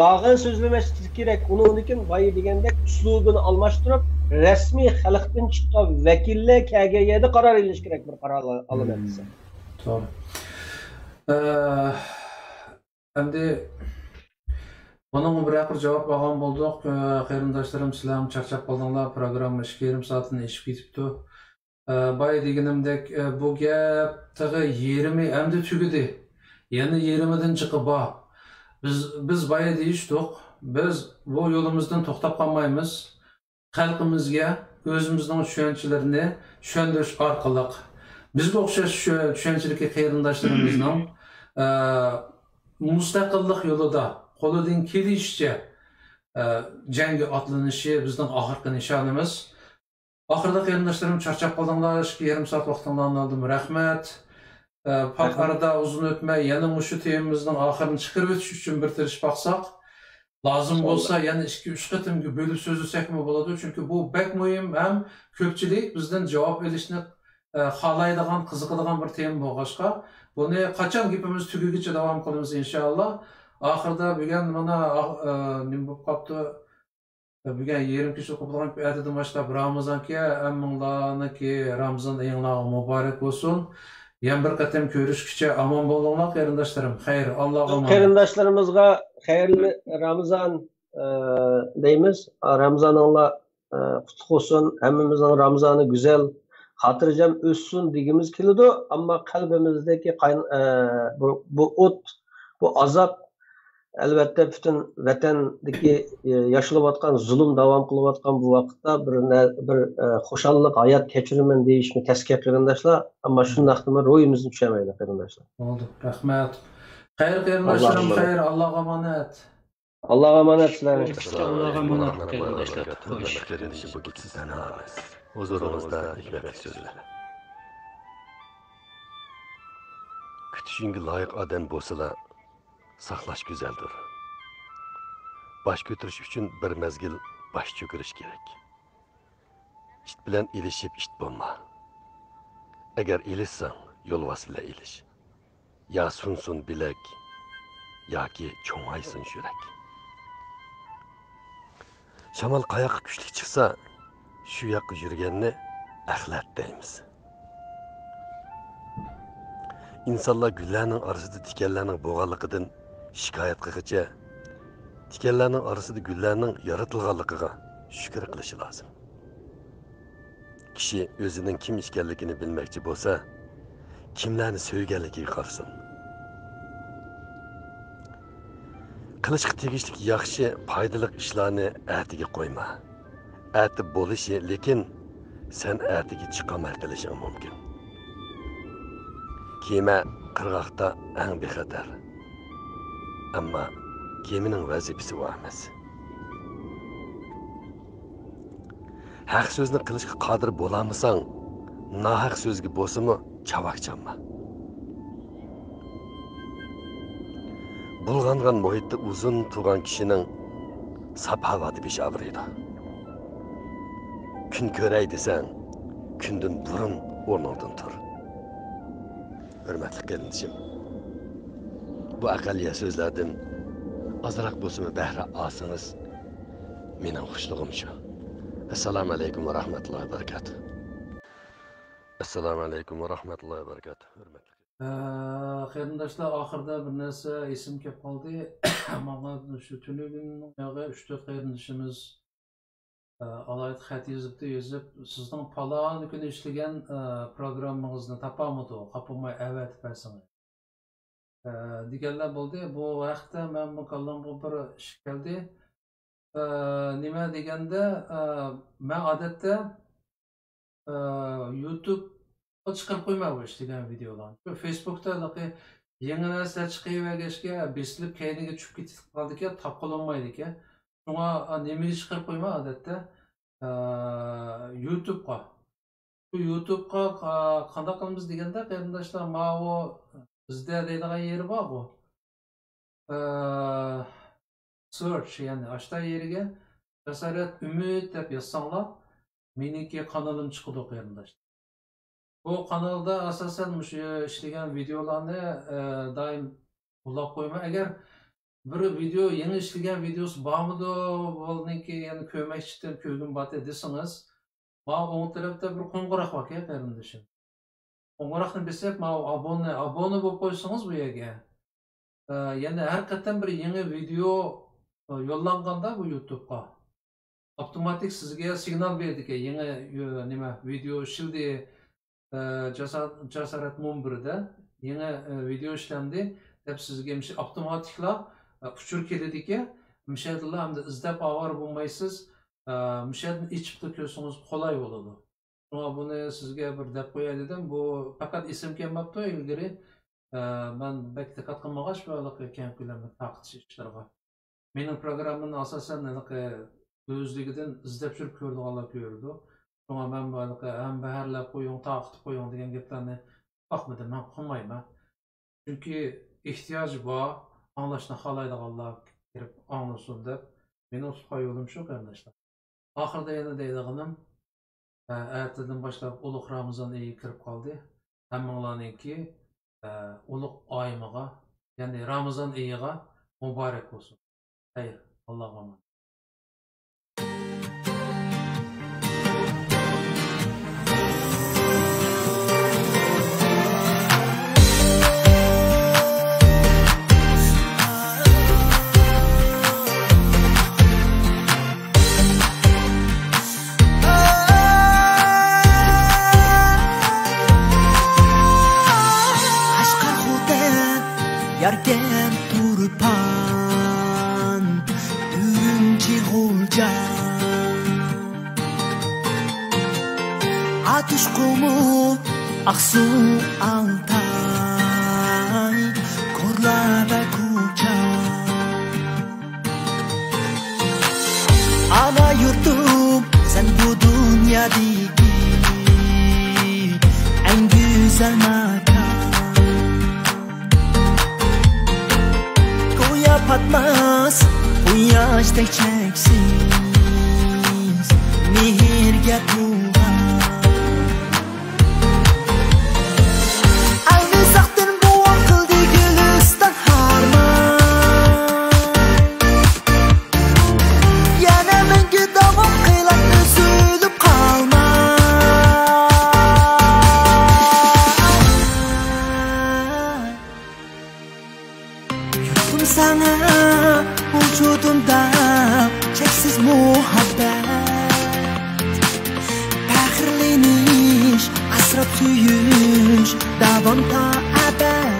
yolg'on so'zlamaslik kerak. Uningkin boyi degandek uslubini almashtirib, rasmiy xalqdan chiqqan vakillar kelgan yerda qaror qilish kerak, bir qaror olinadi. To'g'ri. Endi bunun bir cevap olgan bo'ldik. Qarindoshlarım sizlarni charchab qoldinglar. Programma 2,5 soatni ishib ketibdi. Boy deganimdek bu gap tag'i 20 endi tugidi. Yana 20dan chiqib bor. Biz boy deyishdik. Biz bu yo'limizdan to'xtab qolmaymiz. Xalqimizga o'zimizning tushunchalarini tushuntirish orqali bizga o'xshash tushunchalikka qarindoshlarimizning mustaqillik yo'lida qo'lidan kelishicha jangga otlanishi bizning oxirgi nishonimiz. Oxirida qarindoshlarim charchab qoldinglar, 2,5 soat vaqtinglarni oldim. Rahmat. Pak arada uzun o'tmay yana shu temamizning oxirini chiqarib o'tish uchun bir tirish baqsaq, lazım bo'lsa yana 2-3 qatimga bo'lib so'zlasakmi bo'ladi, chunki bu bek muhim ham ko'pchilik bizdan javob olishni xohlaydigan, qiziqadigan bir tema bo'lg'ashqa, buni qachon gapimiz tugagicha davom qilamiz inshaalloh. Oxirida bugun mana nima bo'lib qoldi? Bugun 20 kishi o'qigan paytida boshlab Ramazonga hammanglarniki Ramazon oyinglar muborak bo'lsin. Yan bir qatam ko'rishguncha omon bo'linglar qarindoshlarim. Xayr, Allohga amonat. Qarindoshlarimizga xayrli Ramazon deymiz. Ramazoninglar qutlug' bo'lsin. Hammamizning Ramazoni go'zal, xotirjam o'tsin degimiz keladi, ammo qalbimizdagi bu o't, bu azob albatta butun vatandagi yashalayotgan zulm davom qilayotgan bu vaqtda bir xushallik hayot kechiraman deyishni tasdiq qarindoshlar, ammo shundaqmi ro'yimizni tushamaydi qarindoshlar. Bo'ldi, rahmat. Xayr qarindoshlarim, xayr, Allohga omonat. Allohga omonat sizlarga. Allohga omonat qarindoshlar. Bu gitsiz emas. Huzuringizda hikmatli so'zlar. Kutishingga loyiq odam bo'lsalar saqlash go'zaldir. Baş ko'tirish uchun bir mezgil baş cho'kirish kerak. İşt bilan ilishib işt bo'lma. Agar ilishsang, yo'l vasila ilish. Ya sunsun bilak, yoki cho'ng'aysin yurak. Shamol qayoqqa kuchli chiqsa, shu yoqqa yurganni axlat deymiz. İnsanlar güllərinin arasında tikanlarning bo'lganligidan shikoyat qilguncha, tikanlarning arasida gullarning yaratilganligiga shukr qilishi lozim. Kishi o'zining kim ekanligini bilmoqchi bo'lsa, kimlarni sevganligiga qarasin. Qilishga tegishli yaxshi, foydali ishlarni ertaga qo'yma. Erta bo'lishi, lekin sen ertaga chiqamay qilishing mumkin. Kema qirg'oqda eng bexatar. Ammo kemining vazifasi bu emas. Haq so'zni qilishga qodir bo'lamasang, nohaq so'zga bo'lsa-mu chavoqchanma. Bulg'angan muhitda uzun turgan kishining sap havoda besh og'riydi. Kun ko'ray desang, kundan burun o'rningdan tur. Hürmetli kardeşim, bu aqalliya so'zlardan azroq bo'lsa-mu bahra olsangiz, mening xushlig'im shu. Assalomu alaykum va rahmatullohi va barakatuh. Assalomu alaykum va rahmatullohi va barakatuh. Hurmatli qarindoshlar, oxirida bir narsa esim kelib qoldi. Mana shu tunugunning 3-4 qarindoshimiz alayt xat yozib, sizning palon kuni ishlagan programmangizni topolmadi, qopmay avat bersangiz. deganlar bo'ldi. Bu vaqtda men mukallamga bir ish keldi. Nima deganda, men odatda YouTube chiqarib qo'ymayman ishlagan videolarni. Facebookda yangi narsa chiqavergachga besilib kayniga tushib ketib qoldi-ku, topqololmaydi ekan. Shunga nimaga chiqarib qo'yman odatda YouTube'ga. Bu YouTube'ga qanday qilamiz deganda, qarindoshlar, mana bizda deydigan yeri bor bu. Search, ya'ni ashta yeriga Jasorat Umid deb yozsanglar, meniki kanalim chiqadi qarindoshlar. Bu kanalda asosan shu ishlagan videolarni doim ulab qo'yman. Agar bir video, yangi ishlagan videosi bormidi, bo'lniki, ya'ni ko'makchidan ko'rgim bor desangiz, mana o'ng tarafda bir qo'ng'iroq bor ekan qarindoshim. Qo'ng'iroqni besib, mana abone bo'lib qo'ysangiz bu yerga. Ya'ni har qatdan bir yangi video yo'llanganda bu YouTube'ga avtomatik sizga signal berdi ekan, yangi nima video ishildi. Jasorat Munbirda yangi video ishlandi deb sizga avtomatikla uchur keladi ekan. Mishadlar hamda izlab avar bo'lmaysiz. Mishadni ichibda ko'rsangiz qolay bo'ladi. Shunga buni sizga bir deb qo'yay dedim. Bu faqat esim kelmabdi ilgari. Men bak diqqat qilmag'ach bo'liq ekan ko'lamni taqtish ishlarga. Mening programmamni asosan o'zligidan izlab yurib ko'rdiganlar ko'rdi. Shunga men ham baharlab qo'ying, taqtib qo'ying degan gaplarni baxmadim, men qilmayman. Chunki ehtiyoj bor, anglashni xohlaydiganlar kirib anglasin deb mening tutgan yo'lim shu qarindoshlar. Oxirida yana deydiganim, ertadan boshlab ulug' Ramazon oyi kirib qoldi. Hammanglarningki ulug' oyimiga, ya'ni Ramazon oyiga muborak bo'lsin. Xayr, Allohga emanet. Yargen turpan Ürümçi Gulca Atış kumu Aksu Altay Korla ve Kuca Ana yurtum sen bu dünyadaki en güzel makan Patmaz bu yaştek çeksiz Mihirge tuğan Aynı zaktın bu akıldı gülistan harman Yana menge davam kıylat üzülüp kalma Yurtum sana vücudumda çeksiz muhabbet Fahrleniş, asrab suyuş, davomda abad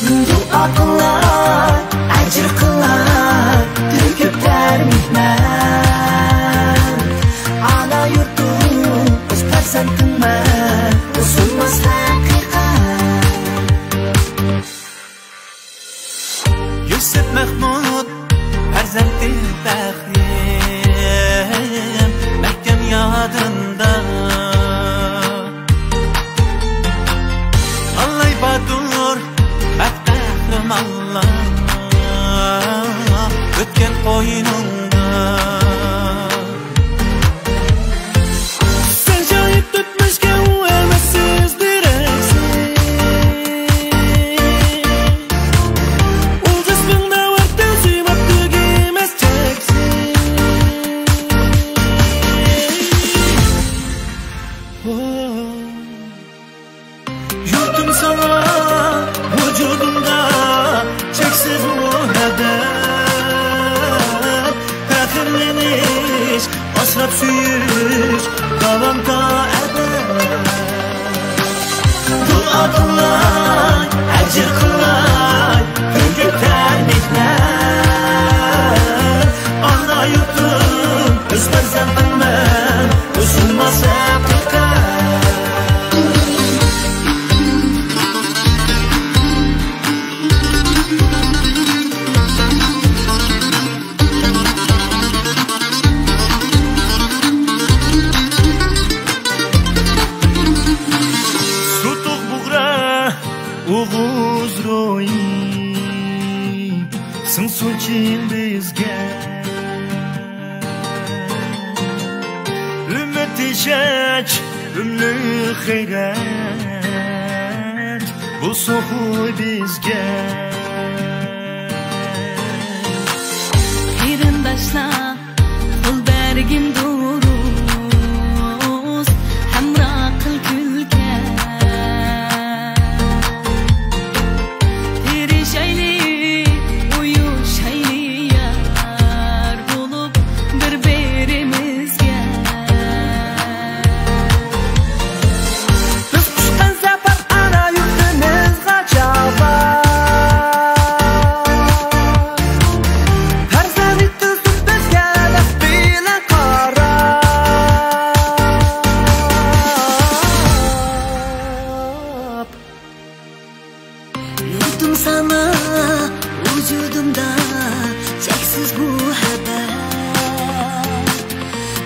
Dua qilay, ajr qilay, to'kib mehnat Ana yurtum, o'z farzandimman, o'zimiz haqiqat Yusuf Mahmud farzandi Bahrim mahkam yodimda Allah badur Bahrim Allah o'tgan qo'yningda Sen joyib tutmishga u emassiz deraksiz Yurtum sana vücudumda çeksiz muhabbet Fahrleniş, asrab suyuş, davomda abad Dua qilay ajr qilay ko'klar mehnat ana yurtim biz farzandimman uzilmas haqiqat Oğuz royi Sınsun çil bizge Ümmet işeç Ümlü xeyret Bu soğuy bizge Qarindoshlar qo'l bergin duruz hamroh qil kulga tirishayli uyushayli yar bo'lib bir-birimizga biz tushgan safar ana yurtimizga javob sana vücudumda cheksiz muhabbat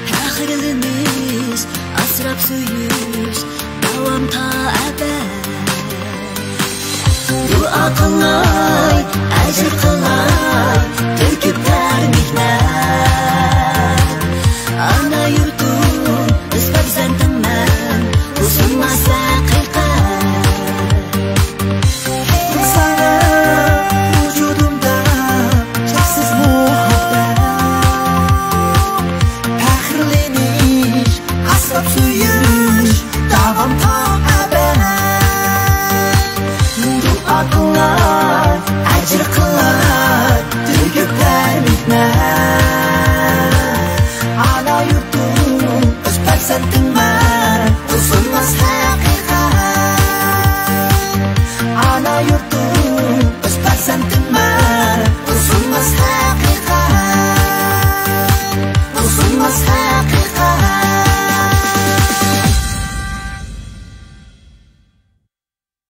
faxrlanish asrab so'yish davom ta abad duo qilay ajr qilay to'kiblar mehnat ana yurtim biz farzandimman uzilmas haqiqat ajr qilay to'kiblar mehnat ana yurtim biz farzandimman uzilmas haqiqat ana yurtim biz farzandimman